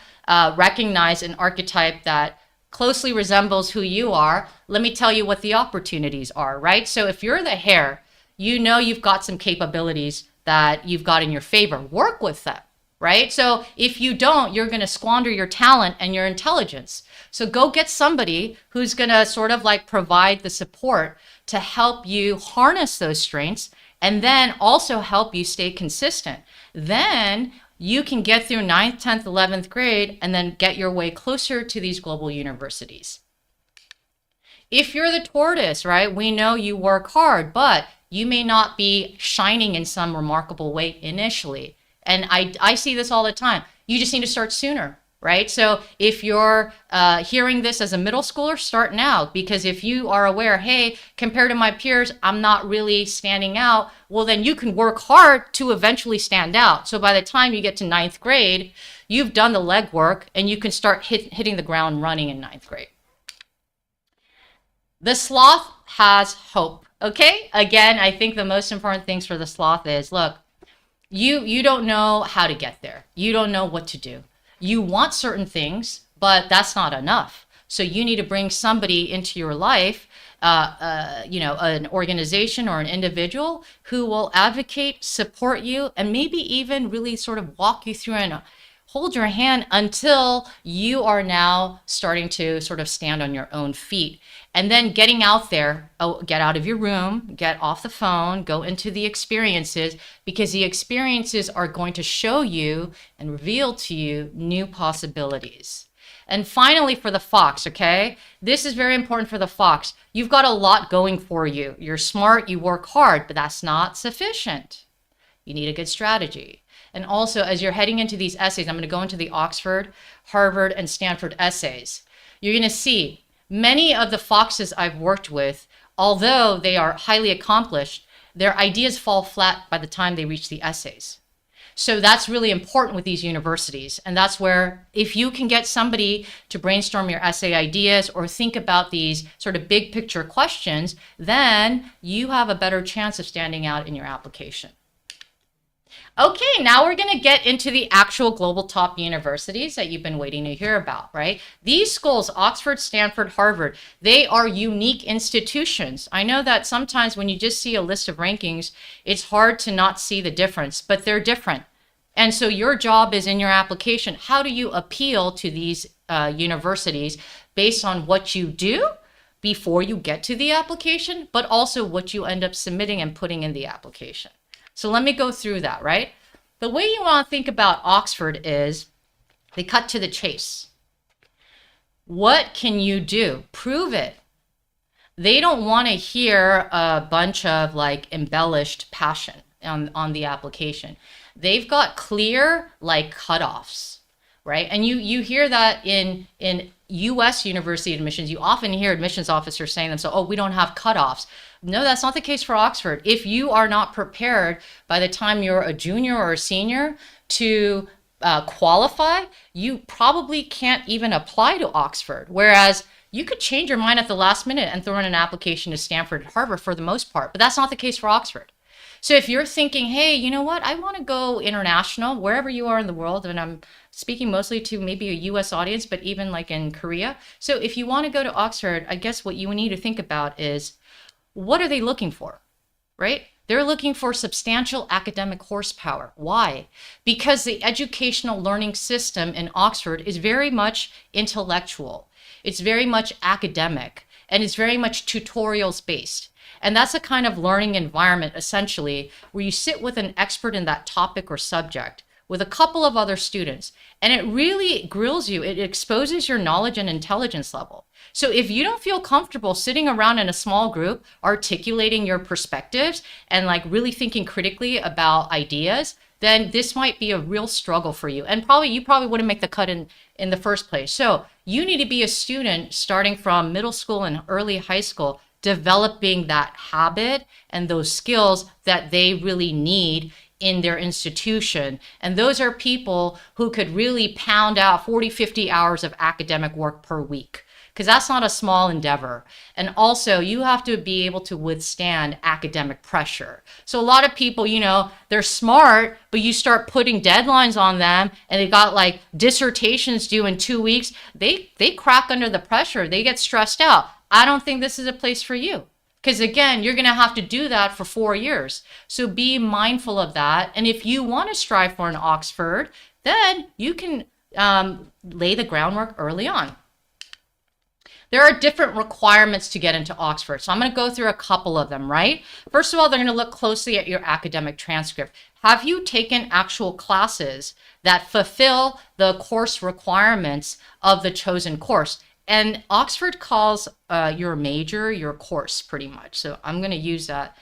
Speaker 13: recognized an archetype that closely resembles who you are, let me tell you what the opportunities are, right? So if you're the hare, you know you've got some capabilities that you've got in your favor. Work with them, right? So if you don't, you're going to squander your talent and your intelligence. So go get somebody who's going to sort of provide the support to help you harness those strengths and then also help you stay consistent. Then you can get through 9th, 10th, 11th grade and then get your way closer to these global universities. If you're the tortoise, right, we know you work hard, but you may not be shining in some remarkable way initially. And I see this all the time. You just need to start sooner. Right? So if you're hearing this as a middle schooler, start now, because if you are aware, hey, compared to my peers, I'm not really standing out, well, then you can work hard to eventually stand out. So by the time you get to 9th grade, you've done the legwork and you can start hitting the ground running in 9th grade. The sloth has hope. Okay? Again, I think the most important things for the sloth is, look, you don't know how to get there. You don't know what to do. You want certain things, but that's not enough. So you need to bring somebody into your life, an organization or an individual who will advocate, support you, and maybe even really sort of walk you through and hold your hand until you are now starting to sort of stand on your own feet. And then getting out there, get out of your room, get off the phone, go into the experiences, because the experiences are going to show you and reveal to you new possibilities. And finally, for the fox, okay? This is very important for the fox. You've got a lot going for you. You're smart, you work hard, but that's not sufficient. You need a good strategy. And also, as you're heading into these essays, I'm going to go into the Oxford, Harvard, and Stanford essays. You're going to see many of the foxes I've worked with, although they are highly accomplished, their ideas fall flat by the time they reach the essays. So that's really important with these universities. And that's where if you can get somebody to brainstorm your essay ideas or think about these sort of big picture questions, then you have a better chance of standing out in your application. Okay, now we're going to get into the actual global top universities that you've been waiting to hear about, right? These schools, Oxford, Stanford, Harvard, they are unique institutions. I know that sometimes when you just see a list of rankings, it's hard to not see the difference, but they're different. And so your job is in your application. How do you appeal to these universities based on what you do before you get to the application, but also what you end up submitting and putting in the application? So let me go through that, right? The way you want to think about Oxford is they cut to the chase. What can you do? Prove it. They don't want to hear a bunch of like embellished passion on the application. They've got clear like cutoffs, right? And you hear that in US university admissions. You often hear admissions officers saying them, so, oh, we don't have cutoffs. No, that's not the case for Oxford. If you are not prepared by the time you're a junior or a senior to qualify, you probably can't even apply to Oxford. Whereas you could change your mind at the last minute and throw in an application to Stanford and Harvard for the most part, but that's not the case for Oxford. So if you're thinking, hey, you know what, I want to go international, wherever you are in the world, and I'm speaking mostly to maybe a US audience, but even like in Korea. So if you want to go to Oxford, I guess what you need to think about is, what are they looking for, right? They're looking for substantial academic horsepower. Why? Because the educational learning system in Oxford is very much intellectual. It's very much academic, and it's very much tutorials based. And that's a kind of learning environment, essentially, where you sit with an expert in that topic or subject with a couple of other students, and it really grills you. It exposes your knowledge and intelligence level. So if you don't feel comfortable sitting around in a small group, articulating your perspectives and like really thinking critically about ideas, then this might be a real struggle for you. And you probably wouldn't make the cut in the first place. So you need to be a student starting from middle school and early high school, developing that habit and those skills that they really need in their institution. And those are people who could really pound out 40, 50 hours of academic work per week, because that's not a small endeavor. And also you have to be able to withstand academic pressure. So a lot of people, they're smart, but you start putting deadlines on them and they got like dissertations due in 2 weeks. They crack under the pressure. They get stressed out. I don't think this is a place for you. Because again, you're going to have to do that for 4 years. So be mindful of that. And if you want to strive for an Oxford, then you can lay the groundwork early on. There are different requirements to get into Oxford. So I'm going to go through a couple of them, right? First of all, they're going to look closely at your academic transcript. Have you taken actual classes that fulfill the course requirements of the chosen course? And Oxford calls your major your course pretty much. So I'm going to use that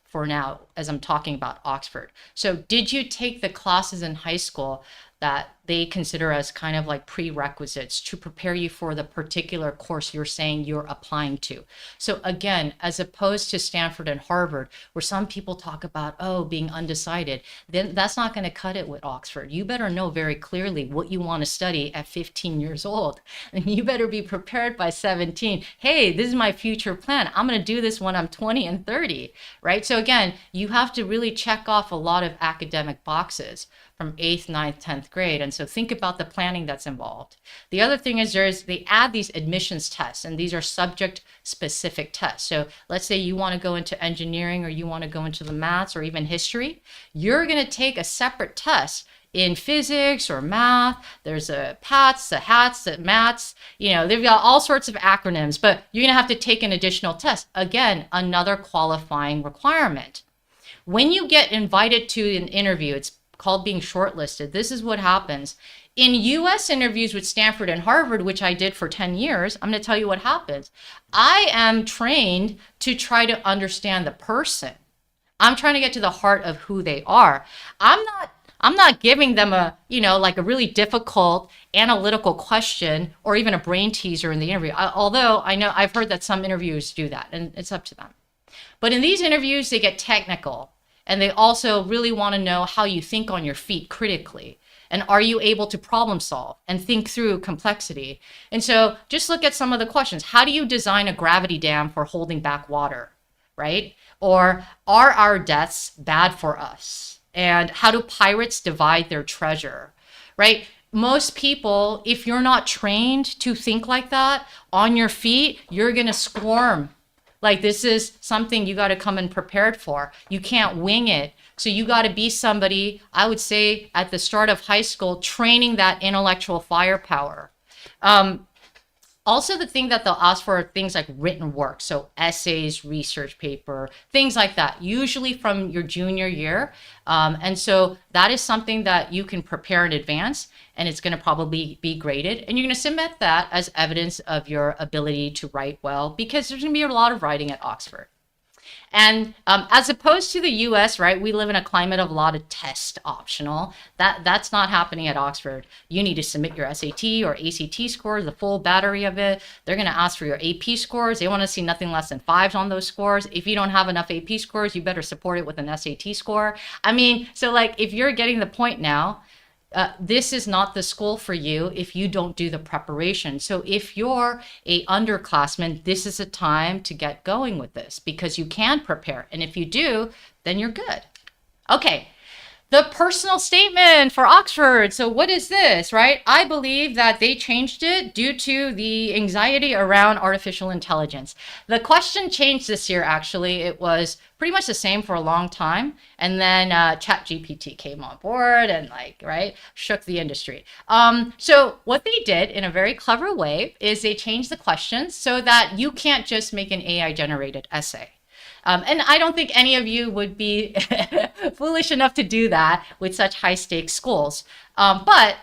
Speaker 13: for now as I'm talking about Oxford. So did you take the classes in high school that they consider as kind of like prerequisites to prepare you for the particular course you're saying you're applying to. So again, as opposed to Stanford and Harvard, where some people talk about, oh, being undecided, then that's not going to cut it with Oxford. You better know very clearly what you want to study at 15 years old. And you better be prepared by 17. Hey, this is my future plan. I'm going to do this when I'm 20 and 30, right? So again, you have to really check off a lot of academic boxes from 8th, 9th, 10th grade. And so think about the planning that's involved. The other thing is they add these admissions tests, and these are subject specific tests. So let's say you want to go into engineering, or you want to go into the maths, or even history. You're going to take a separate test in physics or math. There's a PATS, the HATS, the MATS, they've got all sorts of acronyms, but you're going to have to take an additional test. Again, another qualifying requirement. When you get invited to an interview, it's called being shortlisted. This is what happens. In US interviews with Stanford and Harvard, which I did for 10 years, I'm going to tell you what happens. I am trained to try to understand the person. I'm trying to get to the heart of who they are. I'm not giving them a really difficult analytical question or even a brain teaser in the interview. Although I've heard that some interviewers do that, and it's up to them. But in these interviews, they get technical. And they also really want to know how you think on your feet critically. And are you able to problem solve and think through complexity? And so just look at some of the questions. How do you design a gravity dam for holding back water, right? Or are our deaths bad for us? And how do pirates divide their treasure, right? Most people, if you're not trained to think like that on your feet, you're going to squirm. Like, this is something you got to come in prepared for. You can't wing it. So you got to be somebody, I would say, at the start of high school, training that intellectual firepower. Also, the thing that they'll ask for are things like written work. So essays, research paper, things like that, usually from your junior year. And so that is something that you can prepare in advance, and it's going to probably be graded. And you're going to submit that as evidence of your ability to write well, because there's going to be a lot of writing at Oxford. And as opposed to the US, right, we live in a climate of a lot of test optional. That's not happening at Oxford. You need to submit your SAT or ACT scores, the full battery of it. They're going to ask for your AP scores. They want to see nothing less than 5s on those scores. If you don't have enough AP scores, you better support it with an SAT score. So if you're getting the point now, this is not the school for you if you don't do the preparation. So if you're a underclassman, this is a time to get going with this, because you can prepare. And if you do, then you're good. Okay. The personal statement for Oxford. So what is this, right? I believe that they changed it due to the anxiety around artificial intelligence. The question changed this year, actually. It was pretty much the same for a long time. And then ChatGPT came on board and shook the industry. So what they did in a very clever way is they changed the questions so that you can't just make an AI-generated essay. And I don't think any of you would be foolish enough to do that with such high-stakes schools. But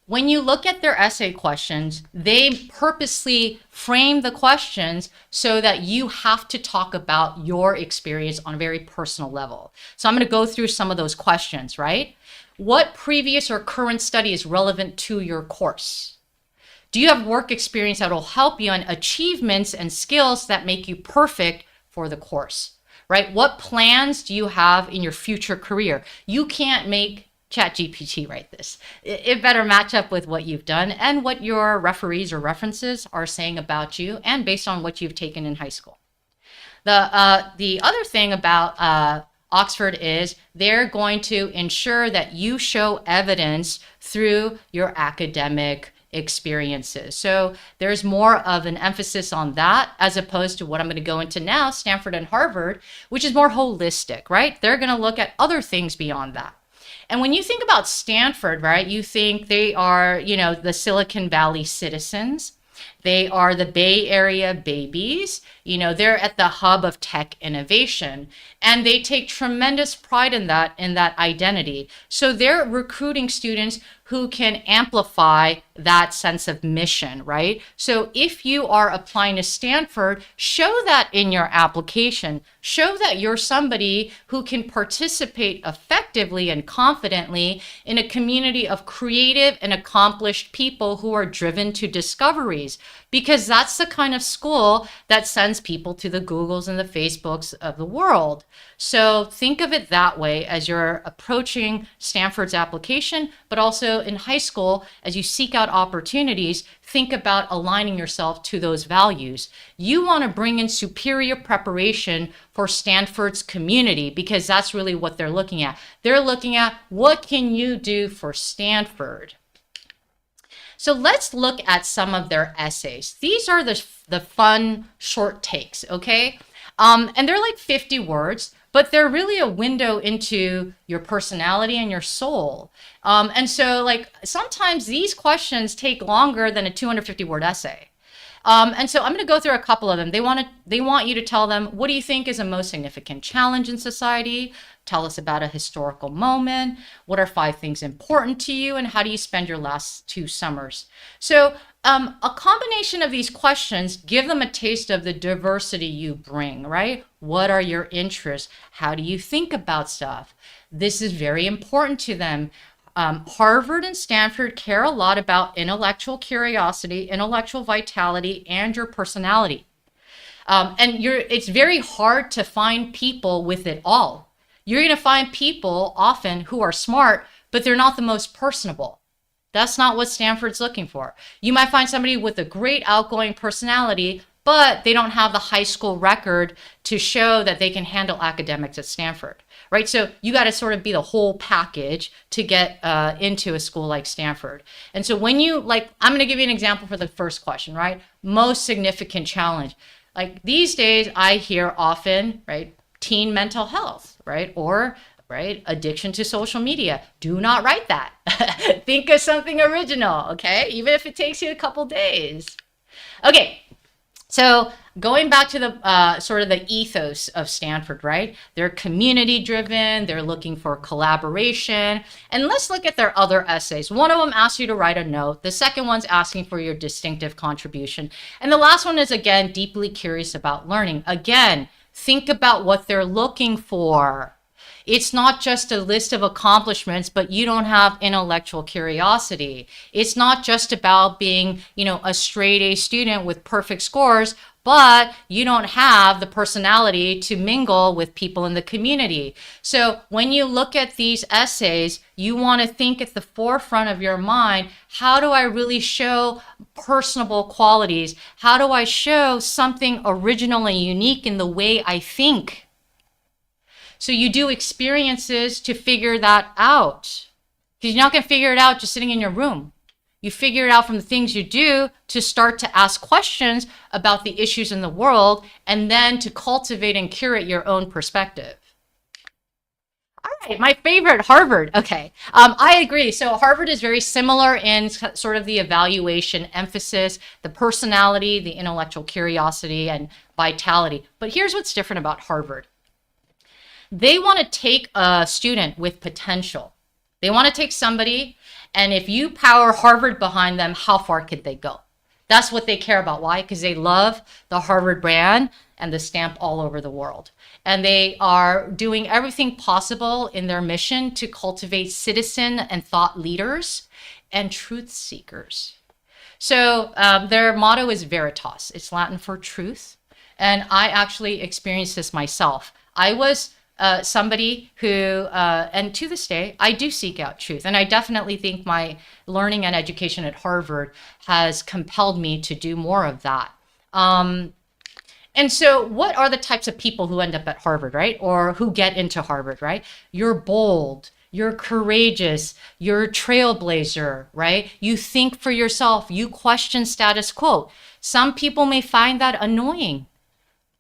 Speaker 13: when you look at their essay questions, they purposely frame the questions so that you have to talk about your experience on a very personal level. So I'm going to go through some of those questions, right? What previous or current study is relevant to your course? Do you have work experience that will help you on achievements and skills that make you perfect for the course, right? What plans do you have in your future career? You can't make ChatGPT write this. It better match up with what you've done and what your referees or references are saying about you, and based on what you've taken in high school. The other thing about Oxford is they're going to ensure that you show evidence through your academic experiences. So there's more of an emphasis on that, as opposed to what I'm going to go into now, Stanford and Harvard, which is more holistic, right? They're going to look at other things beyond that. And when you think about Stanford, right, you think they are, the Silicon Valley citizens. They are the Bay Area babies. They're at the hub of tech innovation, and they take tremendous pride in that identity. So they're recruiting students who can amplify that sense of mission, right? So if you are applying to Stanford, show that in your application. Show that you're somebody who can participate effectively and confidently in a community of creative and accomplished people who are driven to discoveries, because that's the kind of school that sends people to the Googles and the Facebooks of the world. So think of it that way as you're approaching Stanford's application, but also in high school, as you seek out opportunities, think about aligning yourself to those values. You want to bring in superior preparation for Stanford's community, because that's really what they're looking at. They're looking at, what can you do for Stanford? So let's look at some of their essays. These are the fun short takes, okay? And they're like 50 words, but they're really a window into your personality and your soul. And so like sometimes these questions take longer than a 250-word essay. And so I'm going to go through a couple of them. They want you to tell them, what do you think is the most significant challenge in society? Tell us about a historical moment. What are 5 things important to you? And how do you spend your last 2 summers? So a combination of these questions give them a taste of the diversity you bring, right? What are your interests? How do you think about stuff? This is very important to them. Harvard and Stanford care a lot about intellectual curiosity, intellectual vitality, and your personality. And it's very hard to find people with it all. You're going to find people often who are smart, but they're not the most personable. That's not what Stanford's looking for. You might find somebody with a great outgoing personality, but they don't have the high school record to show that they can handle academics at Stanford, right? So you got to sort of be the whole package to get into a school like Stanford. And so when you, like, I'm going to give you an example for the first question, right? Most significant challenge. Like these days, I hear often, right, teen mental health, right? Or, right, addiction to social media. Do not write that. Think of something original, okay? Even if it takes you a couple days. Okay. So going back to the sort of the ethos of Stanford, right? They're community driven, they're looking for collaboration. And let's look at their other essays. One of them asks you to write a note. The second one's asking for your distinctive contribution. And the last one is, again, deeply curious about learning. Again, think about what they're looking for. It's not just a list of accomplishments, but you don't have intellectual curiosity. It's not just about being, a straight A student with perfect scores, but you don't have the personality to mingle with people in the community. So when you look at these essays, you want to think at the forefront of your mind, how do I really show personable qualities? How do I show something original and unique in the way I think? So you do experiences to figure that out, because you're not going to figure it out just sitting in your room. You figure it out from the things you do to start to ask questions about the issues in the world, and then to cultivate and curate your own perspective. All right, my favorite, Harvard. Okay, I agree. So Harvard is very similar in sort of the evaluation emphasis, the personality, the intellectual curiosity, and vitality. But here's what's different about Harvard. They want to take a student with potential. They want to take somebody, and if you power Harvard behind them, how far could they go? That's what they care about. Why? Because they love the Harvard brand and the stamp all over the world. And they are doing everything possible in their mission to cultivate citizen and thought leaders and truth seekers. So their motto is Veritas. It's Latin for truth. And I actually experienced this myself. I was somebody who, and to this day, I do seek out truth. And I definitely think my learning and education at Harvard has compelled me to do more of that. And so what are the types of people who end up at Harvard, right? Or who get into Harvard, right? You're bold, you're courageous, you're a trailblazer, right? You think for yourself, you question status quo. Some people may find that annoying,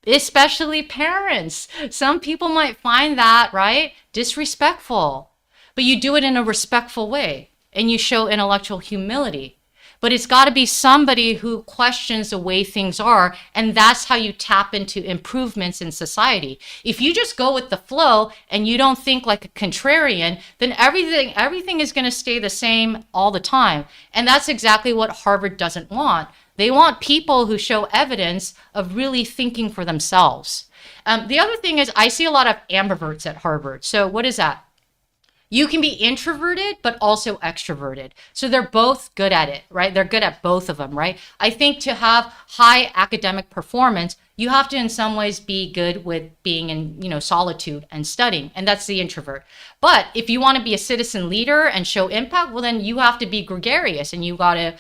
Speaker 13: especially parents. Some people might find that, right, disrespectful. But you do it in a respectful way, and you show intellectual humility. but it's got to be somebody who questions the way things are, and that's how you tap into improvements in society. If you just go with the flow and you don't think like a contrarian, then everything is going to stay the same all the time. And that's exactly what Harvard doesn't want. They want people who show evidence of really thinking for themselves. The other thing is I see a lot of ambiverts at Harvard. So what is that? You can be introverted, but also extroverted. So they're both good at it, right? They're good at both of them, right? I think to have high academic performance, you have to in some ways be good with being in, solitude and studying, and that's the introvert. But if you want to be a citizen leader and show impact, well, then you have to be gregarious and you got to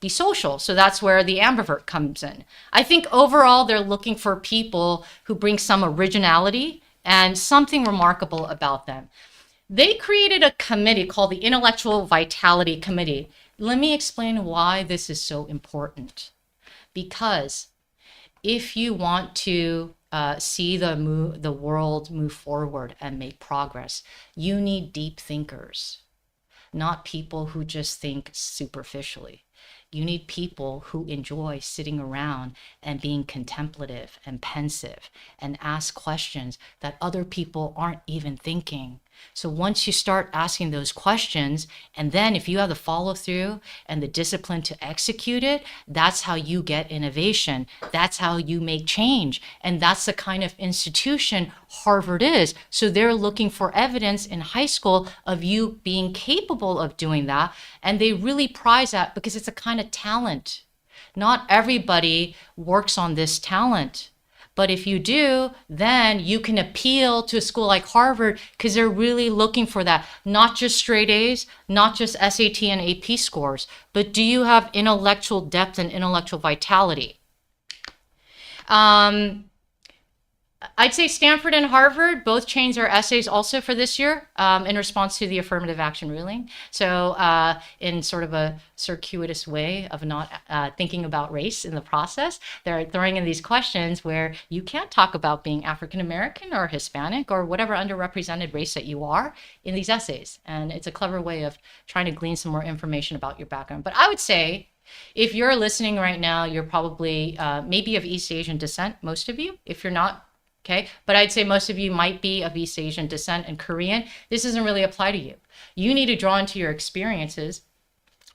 Speaker 13: be social. So that's where the ambivert comes in. I think overall, they're looking for people who bring some originality and something remarkable about them. They created a committee called the Intellectual Vitality Committee. Let me explain why this is so important. Because if you want to see the world move forward and make progress, you need deep thinkers, not people who just think superficially. You need people who enjoy sitting around and being contemplative and pensive and ask questions that other people aren't even thinking. So once you start asking those questions, and then if you have the follow through and the discipline to execute it, that's how you get innovation. That's how you make change. And that's the kind of institution Harvard is. So they're looking for evidence in high school of you being capable of doing that. And they really prize that because it's a kind of talent. Not everybody works on this talent. But if you do, then you can appeal to a school like Harvard because they're really looking for that. Not just straight A's, not just SAT and AP scores, but do you have intellectual depth and intellectual vitality? I'd say Stanford and Harvard both changed their essays also for this year in response to the affirmative action ruling. So in sort of a circuitous way of not thinking about race in the process, they're throwing in these questions where you can't talk about being African American or Hispanic or whatever underrepresented race that you are in these essays. And it's a clever way of trying to glean some more information about your background. But I would say, if you're listening right now, you're probably maybe of East Asian descent, most of you. If you're not, okay, but I'd say most of you might be of East Asian descent and Korean. This doesn't really apply to you. You need to draw into your experiences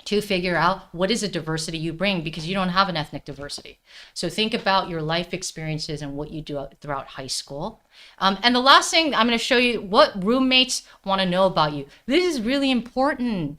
Speaker 13: to figure out what is the diversity you bring because you don't have an ethnic diversity. So think about your life experiences and what you do throughout high school. And the last thing, I'm going to show you what roommates want to know about you. This is really important.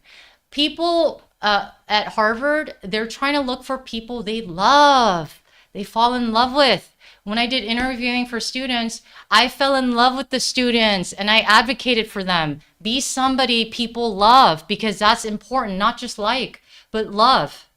Speaker 13: People at Harvard, they're trying to look for people they love, they fall in love with. When I did interviewing for students, I fell in love with the students and I advocated for them. Be somebody people love because that's important, not just like, but love.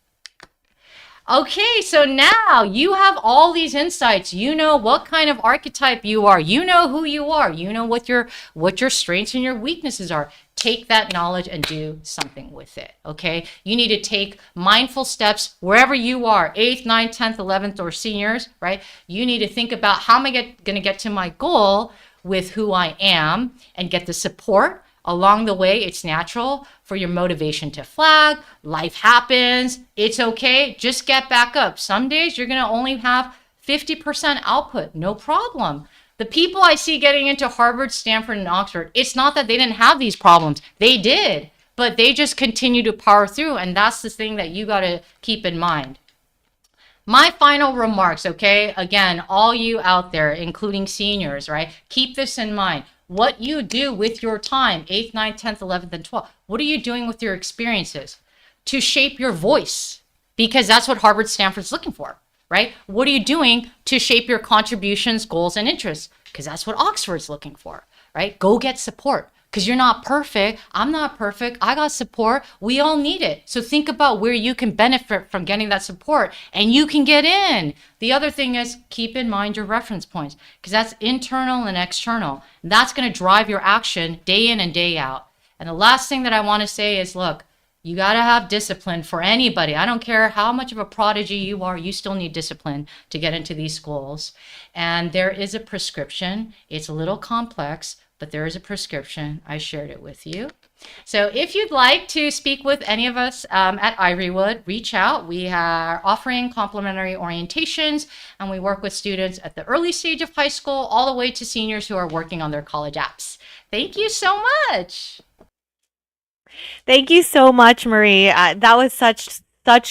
Speaker 13: Okay, so now you have all these insights. You know what kind of archetype you are. You know who you are. You know what your strengths and your weaknesses are. Take that knowledge and do something with it, okay? You need to take mindful steps wherever you are, 8th, 9th, 10th, 11th, or seniors, right? You need to think about how am I going to get to my goal with who I am and get the support along the way. It's natural for your motivation to flag. Life happens. It's okay. Just get back up. Some days you're going to only have 50% output. No problem. The people I see getting into Harvard, Stanford, and Oxford, it's not that they didn't have these problems. They did, but they just continue to power through, and that's the thing that you got to keep in mind. My final remarks, okay? Again, all you out there, including seniors, right? Keep this in mind. What you do with your time, 8th, 9th, 10th, 11th, and 12th, what are you doing with your experiences to shape your voice? Because that's what Harvard, Stanford's looking for. Right? What are you doing to shape your contributions, goals, and interests? Because that's what Oxford's looking for, right? Go get support because you're not perfect. I'm not perfect. I got support. We all need it. So think about where you can benefit from getting that support and you can get in. The other thing is keep in mind your reference points because that's internal and external. And that's going to drive your action day in and day out. And the last thing that I want to say is, look, you got to have discipline for anybody. I don't care how much of a prodigy you are, you still need discipline to get into these schools. And there is a prescription. It's a little complex, but there is a prescription. I shared it with you. So if you'd like to speak with any of us at Ivorywood, reach out. We are offering complimentary orientations, and we work with students at the early stage of high school all the way to seniors who are working on their college apps. Thank you so much.
Speaker 9: Thank you so much, Marie. That was such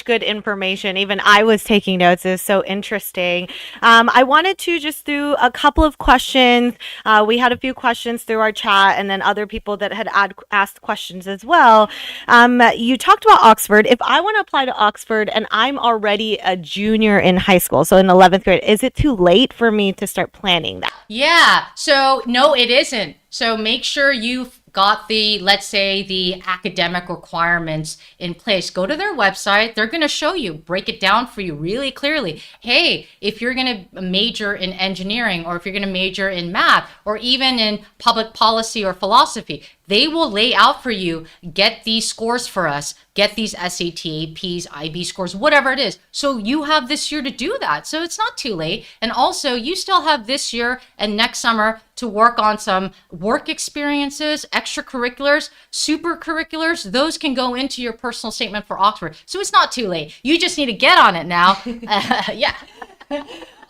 Speaker 9: good information. Even I was taking notes. It was so interesting. I wanted to just do a couple of questions. We had a few questions through our chat, and then other people that had asked questions as well. You talked about Oxford. If I want to apply to Oxford and I'm already a junior in high school, so in 11th grade, is it too late for me to start planning that?
Speaker 13: Yeah. So no, it isn't. So make sure you've got the, let's say, the academic requirements in place. Go to their website. They're going to show you, break it down for you really clearly. Hey, if you're going to major in engineering, or if you're going to major in math, or even in public policy or philosophy, they will lay out for you, get these scores for us, get these SAT, APs, IB scores, whatever it is. So you have this year to do that. So it's not too late. And also, you still have this year and next summer to work on some work experiences, extracurriculars, supercurriculars. Those can go into your personal statement for Oxford. So it's not too late. You just need to get on it now. Yeah.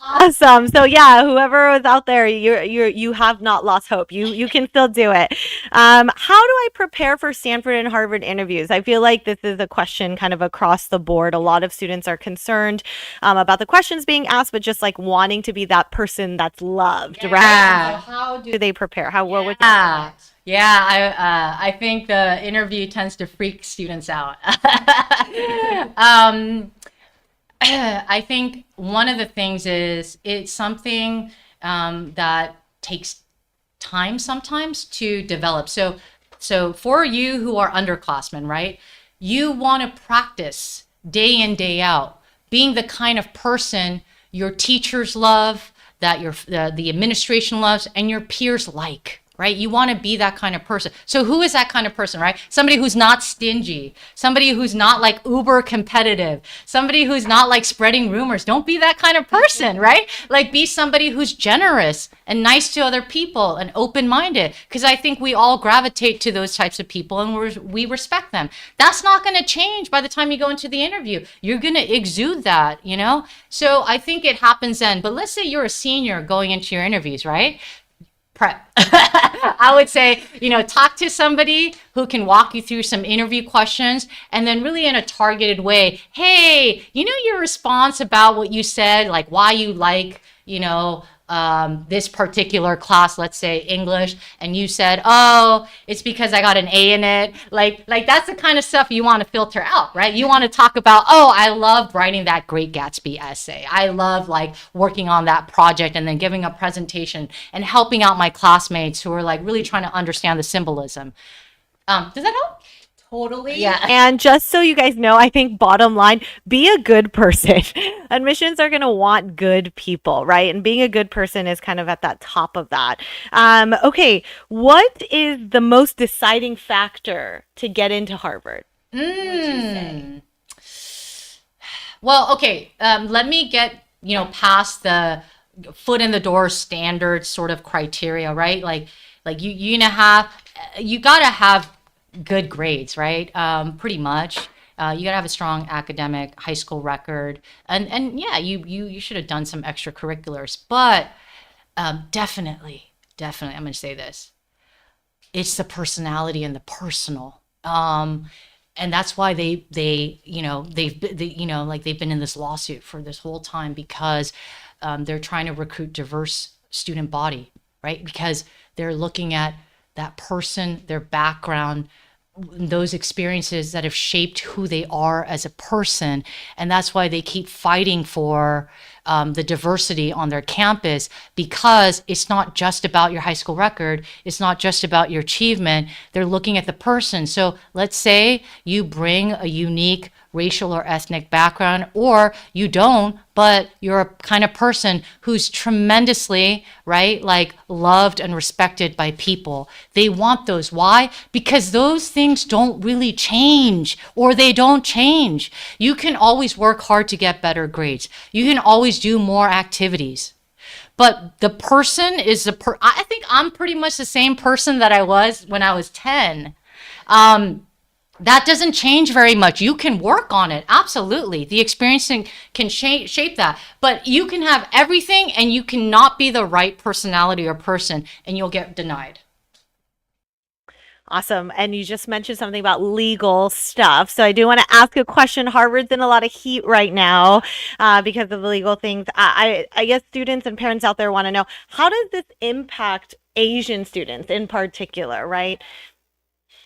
Speaker 9: Awesome. So yeah, whoever was out there, you have not lost hope. You can still do it. How do I prepare for Stanford and Harvard interviews? I feel like this is a question kind of across the board. A lot of students are concerned about the questions being asked, but just like wanting to be that person that's loved, right? So how do they prepare? What would
Speaker 13: Yeah, I think the interview tends to freak students out. I think one of the things is it's something that takes time sometimes to develop. So for you who are underclassmen, right, you want to practice day in, day out, being the kind of person your teachers love, that the administration loves, and your peers like. Right? You want to be that kind of person. So who is that kind of person, right? Somebody who's not stingy, somebody who's not like uber competitive, somebody who's not like spreading rumors. Don't be that kind of person, right? Like be somebody who's generous and nice to other people and open-minded, because I think we all gravitate to those types of people and we respect them. That's not going to change by the time you go into the interview. You're going to exude that, you know? So I think it happens then. But let's say you're a senior going into your interviews, right? Prep. I would say, talk to somebody who can walk you through some interview questions, and then really in a targeted way. Hey, your response about what you said, like why you like, this particular class, let's say English, and you said, oh, it's because I got an A in it. Like that's the kind of stuff you want to filter out, right? You want to talk about, oh, I loved writing that Great Gatsby essay. I love like working on that project and then giving a presentation and helping out my classmates who are like really trying to understand the symbolism. Does that help? Totally.
Speaker 9: Yeah. And just so you guys know, I think bottom line, be a good person. Admissions are going to want good people, right? And being a good person is kind of at that top of that. Okay. What is the most deciding factor to get into Harvard? Would you say?
Speaker 13: Well, okay. Let me get, past the foot in the door standard sort of criteria, right? Like you gotta have good grades, right? Pretty much. You gotta have a strong academic high school record, and yeah, you should have done some extracurriculars. But definitely, I'm gonna say this: it's the personality and the personal, and that's why they've been in this lawsuit for this whole time, because they're trying to recruit diverse student body, right? Because they're looking at that person, their background, those experiences that have shaped who they are as a person. And that's why they keep fighting for the diversity on their campus, because it's not just about your high school record. It's not just about your achievement. They're looking at the person. So let's say you bring a unique racial or ethnic background, or you don't, but you're a kind of person who's tremendously, right, like loved and respected by people. They want those. Why? Because those things don't really change, or they don't change. You can always work hard to get better grades. You can always do more activities. But the person is I think I'm pretty much the same person that I was when I was 10. That doesn't change very much. You can work on it. Absolutely. The experience can shape that. But you can have everything and you cannot be the right personality or person and you'll get denied.
Speaker 9: Awesome. And you just mentioned something about legal stuff. So I do want to ask a question. Harvard's in a lot of heat right now because of the legal things. I guess students and parents out there want to know, how does this impact Asian students in particular, right?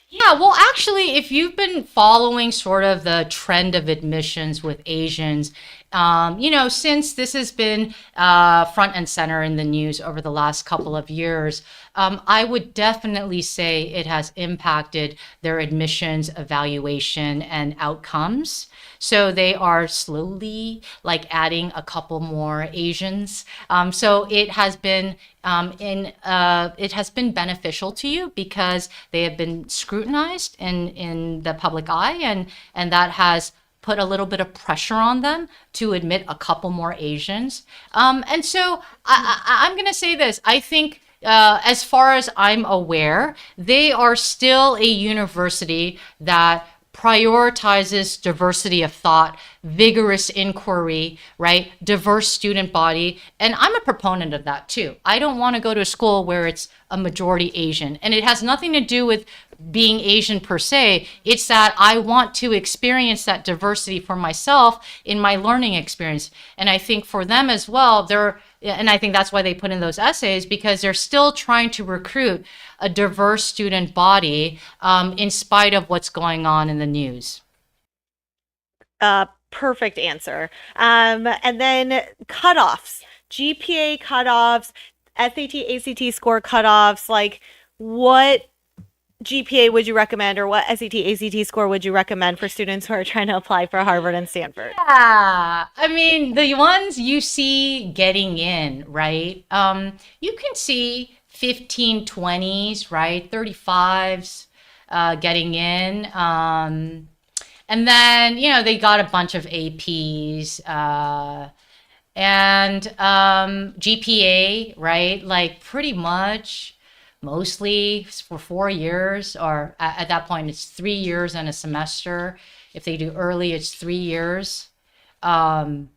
Speaker 13: Yeah, well, actually, if you've been following sort of the trend of admissions with Asians, since this has been front and center in the news over the last couple of years, I would definitely say it has impacted their admissions evaluation and outcomes. So they are slowly adding a couple more Asians. So it has been beneficial to you because they have been scrutinized in the public eye, and that has put a little bit of pressure on them to admit a couple more Asians. And so I'm going to say this. I think as far as I'm aware, they are still a university that prioritizes diversity of thought, vigorous inquiry, right? Diverse student body. And I'm a proponent of that too. I don't want to go to a school where it's a majority Asian. And it has nothing to do with being Asian per se. It's that I want to experience that diversity for myself in my learning experience. And I think for them as well, and I think that's why they put in those essays, because they're still trying to recruit a diverse student body in spite of what's going on in the news.
Speaker 9: Perfect answer. And then cutoffs, GPA cutoffs, SAT, ACT score cutoffs, what GPA would you recommend, or what SAT, ACT score would you recommend for students who are trying to apply for Harvard and Stanford?
Speaker 13: Yeah, I mean, the ones you see getting in, right? You can see 15, 20s, right? 35s getting in. And then, they got a bunch of APs and GPA, right? Pretty much mostly for 4 years, or at that point, it's 3 years and a semester. If they do early, it's 3 years. You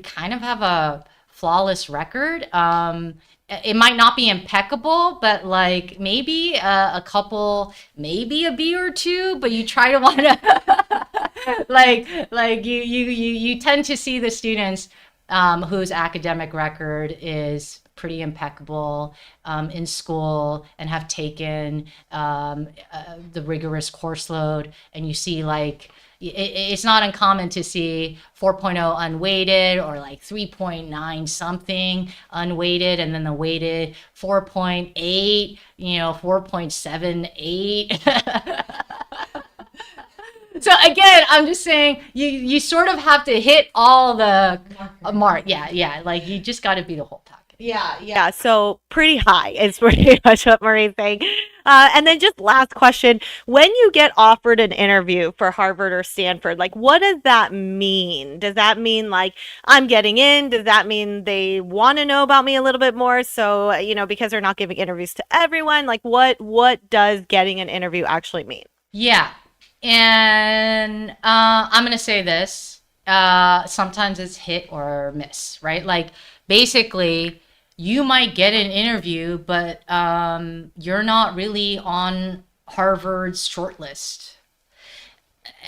Speaker 13: kind of have a flawless record. It might not be impeccable, but maybe a couple, maybe a B or two, but you try to want to you tend to see the students whose academic record is pretty impeccable in school and have taken the rigorous course load, and you see it's not uncommon to see 4.0 unweighted or 3.9 something unweighted, and then the weighted 4.8, 4.78. So again, I'm just saying you sort of have to hit all the mark. Yeah. You just got to be the whole package.
Speaker 9: Yeah. So pretty high is pretty much what Marie's saying. And then just last question, when you get offered an interview for Harvard or Stanford, what does that mean? Does that mean I'm getting in? Does that mean they want to know about me a little bit more? So, because they're not giving interviews to everyone, what does getting an interview actually mean?
Speaker 13: Yeah. And I'm going to say this, sometimes it's hit or miss, right? Basically, you might get an interview, but you're not really on Harvard's shortlist.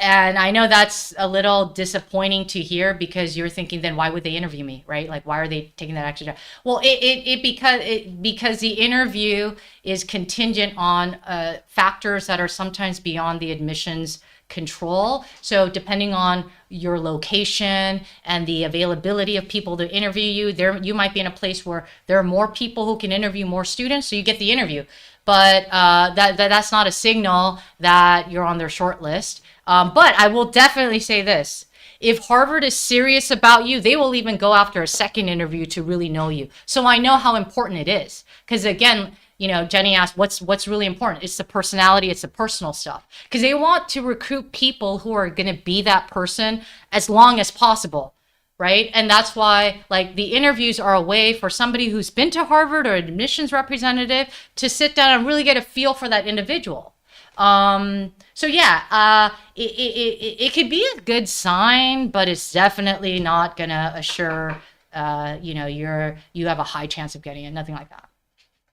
Speaker 13: And I know that's a little disappointing to hear, because you're thinking, then why would they interview me, right? Why are they taking that extra job? Well, because the interview is contingent on factors that are sometimes beyond the admissions control. So depending on your location and the availability of people to interview you, you might be in a place where there are more people who can interview more students, so you get the interview. But that's not a signal that you're on their short list. But I will definitely say this. If Harvard is serious about you, they will even go after a second interview to really know you. So I know how important it is. Because again, Jenny asked, what's really important? It's the personality, it's the personal stuff. Because they want to recruit people who are going to be that person as long as possible, right? And that's why the interviews are a way for somebody who's been to Harvard or an admissions representative to sit down and really get a feel for that individual. So yeah, it could be a good sign, but it's definitely not gonna assure, you have a high chance of getting it. Nothing like that.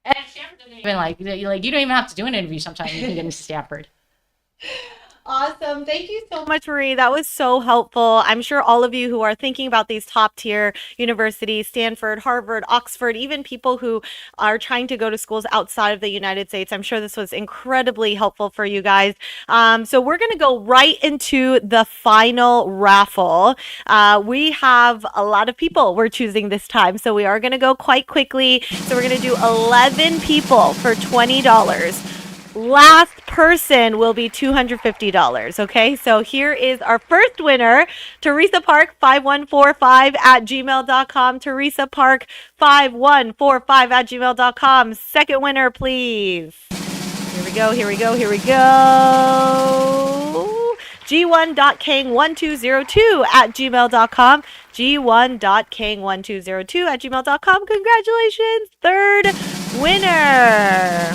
Speaker 13: And Stanford doesn't even you don't even have to do an interview. Sometimes you can get into Stanford.
Speaker 9: Awesome. Thank you so much, Marie. That was so helpful. I'm sure all of you who are thinking about these top tier universities, Stanford, Harvard, Oxford, even people who are trying to go to schools outside of the United States, I'm sure this was incredibly helpful for you guys. So we're going to go right into the final raffle. We have a lot of people we're choosing this time, so we are going to go quite quickly. So we're going to do 11 people for $20. Last person will be $250. Okay, so here is our first winner, Teresa Park 5145 at gmail.com. Teresa Park 5145 at gmail.com. Second winner, please. Here we go. G1.king1202 at gmail.com. G1.king1202 at gmail.com. Congratulations. Third winner.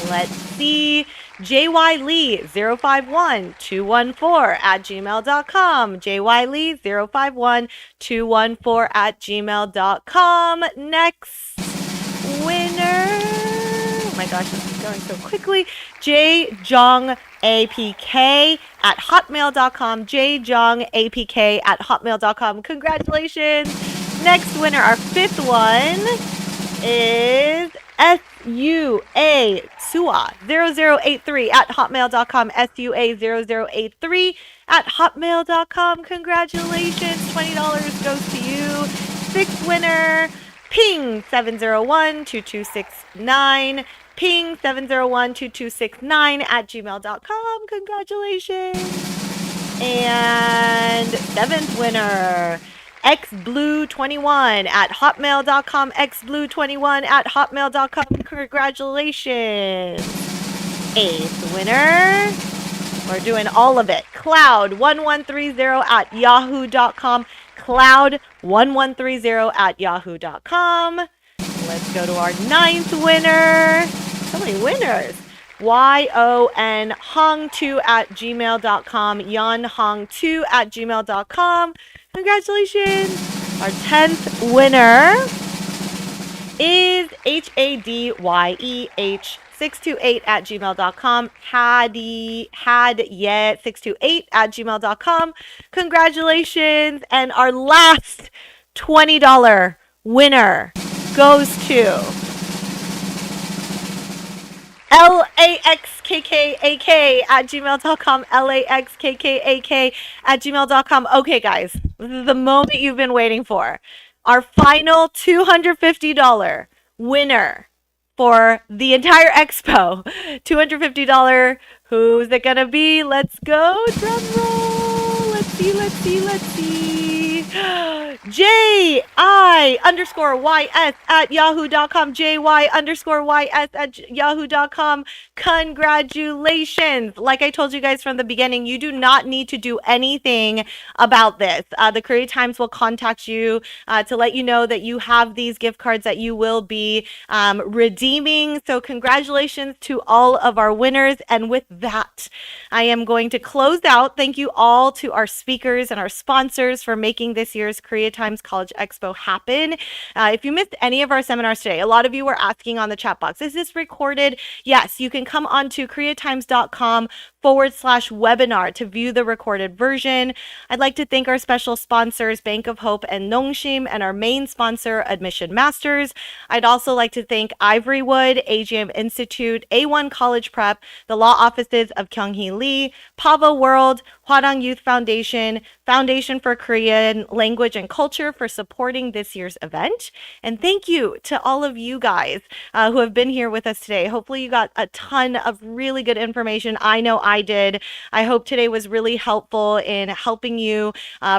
Speaker 9: Let's see. JY Lee 051214 at gmail.com. JY Lee 051214 at gmail.com. Next winner. Oh my gosh, this is going so quickly. Jong APK at hotmail.com. Jong at hotmail.com. Congratulations. Next winner, our fifth one is SUA 0083 at hotmail.com. SUA 0083 at hotmail.com. Congratulations. $20 goes to you. Sixth winner, Ping 7012269. Ping 7012269 at gmail.com. Congratulations. And seventh winner, xblue21 at hotmail.com. xblue21 at hotmail.com. Congratulations. Eighth winner, we're doing all of it, cloud1130 at yahoo.com. cloud1130 at yahoo.com. Let's go to our ninth winner. So many winners. YON Hong2 at gmail.com. Yon Hong2 at gmail.com. Congratulations. Our 10th winner is HADYEH628 at gmail.com. Hadyet628 at gmail.com. Congratulations. And our last $20 winner goes to LAXKKAK at gmail.com. LAXKKAK at gmail.com. Okay, guys, this is the moment you've been waiting for. Our final $250 winner for the entire expo. $250. Who's it gonna be? Let's go. Drum roll. Let's see. JI_YS at yahoo.com. JY_YS at yahoo.com. Congratulations. Like I told you guys from the beginning, you do not need to do anything about this. The Korea Times will contact you to let you know that you have these gift cards that you will be redeeming. So congratulations to all of our winners. And with that, I am going to close out. Thank you all to our speakers and our sponsors for making this year's Korea Times College Expo happen. If you missed any of our seminars today, a lot of you were asking on the chat box, is this recorded? Yes, you can come on to koreatimes.com/webinar to view the recorded version. I'd like to thank our special sponsors, Bank of Hope and Nongshim, and our main sponsor, Admission Masters. I'd also like to thank Ivorywood, AGM Institute, A1 College Prep, the law offices of Kyunghee Lee, Pava World, Hwarang Youth Foundation, Foundation for Korean Language and Culture for supporting this year's event. And thank you to all of you guys who have been here with us today. Hopefully you got a ton of really good information. I know I did. I hope today was really helpful in helping you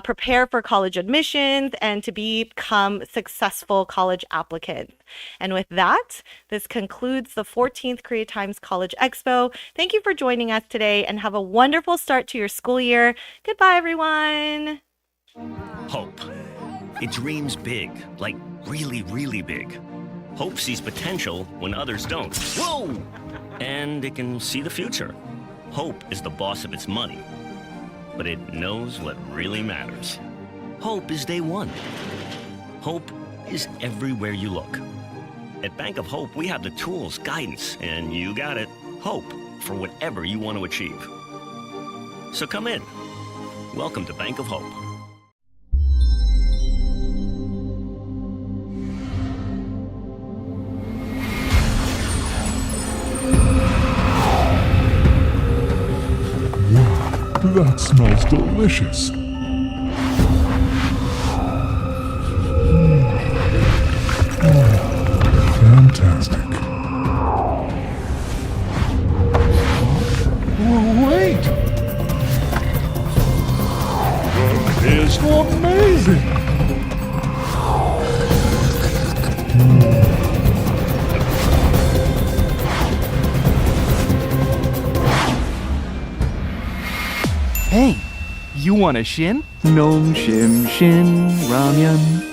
Speaker 9: prepare for college admissions and to become successful college applicants. And with that, this concludes the 14th Korea Times College Expo. Thank you for joining us today and have a wonderful start to your school year. Goodbye, everyone.
Speaker 1: Hope. It dreams big, like really, really big. Hope sees potential when others don't. Whoa! And it can see the future. Hope is the boss of its money. But it knows what really matters. Hope is day one. Hope is everywhere you look. At Bank of Hope, we have the tools, guidance, and you got it, hope for whatever you want to achieve. So come in. Welcome to Bank of Hope.
Speaker 2: That smells delicious. Fantastic.
Speaker 3: Wait!
Speaker 2: That is amazing.
Speaker 3: Hey, you want a shin? Nom shim shin ramen.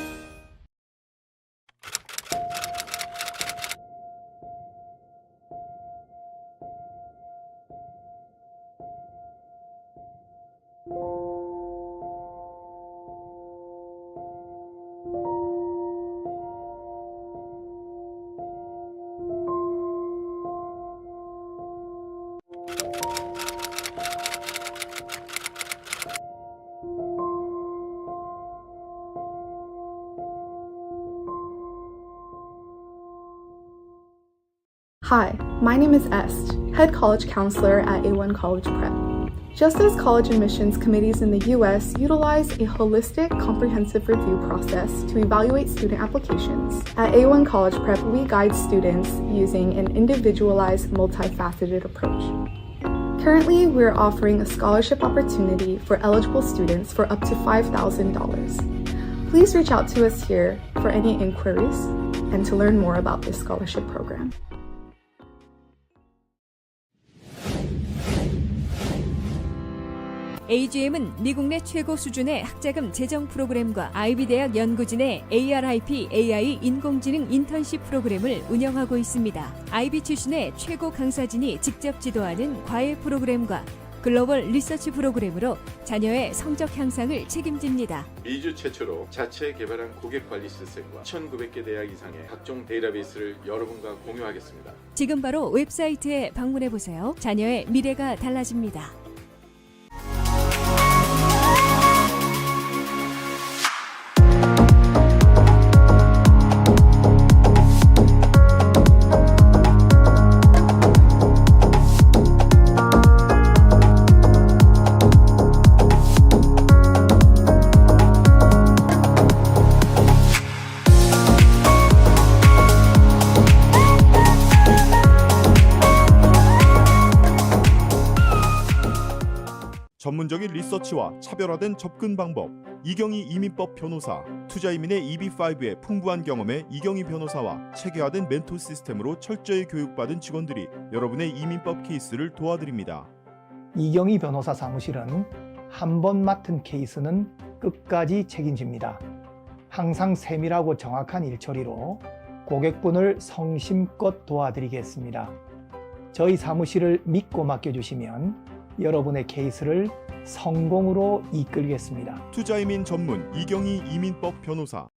Speaker 4: Hi, my name is Est, head college counselor at A1 College Prep. Just as college admissions committees in the US utilize a holistic, comprehensive review process to evaluate student applications, at A1 College Prep we guide students using an individualized, multifaceted approach. Currently, we're offering a scholarship opportunity for eligible students for up to $5,000. Please reach out to us here for any inquiries and to learn more about this scholarship program.
Speaker 5: AGM은 미국 내 최고 수준의 학자금 재정 프로그램과 아이비 대학 연구진의 ARIP AI 인공지능 인턴십 프로그램을 운영하고 있습니다. 아이비 출신의 최고 강사진이 직접 지도하는 과외 프로그램과 글로벌 리서치 프로그램으로 자녀의 성적 향상을 책임집니다.
Speaker 6: 미주 최초로 자체 개발한 고객관리 시스템과 1,900개 대학 이상의 각종 데이터베이스를 여러분과 공유하겠습니다.
Speaker 5: 지금 바로 웹사이트에 방문해보세요. 자녀의 미래가 달라집니다.
Speaker 7: 전문적인 리서치와 차별화된 접근 방법, 이경희 이민법 변호사, 투자이민의 EB5의 풍부한 경험에 이경희 변호사와 체계화된 멘토 시스템으로 철저히 교육받은 직원들이 여러분의 이민법 케이스를 도와드립니다.
Speaker 8: 이경희 변호사 사무실은 한 번 맡은 케이스는 끝까지 책임집니다. 항상 세밀하고 정확한 일처리로 고객분을 성심껏 도와드리겠습니다. 저희 사무실을 믿고 맡겨주시면 여러분의 케이스를 성공으로 이끌겠습니다.
Speaker 7: 투자이민 전문 이경희 이민법 변호사.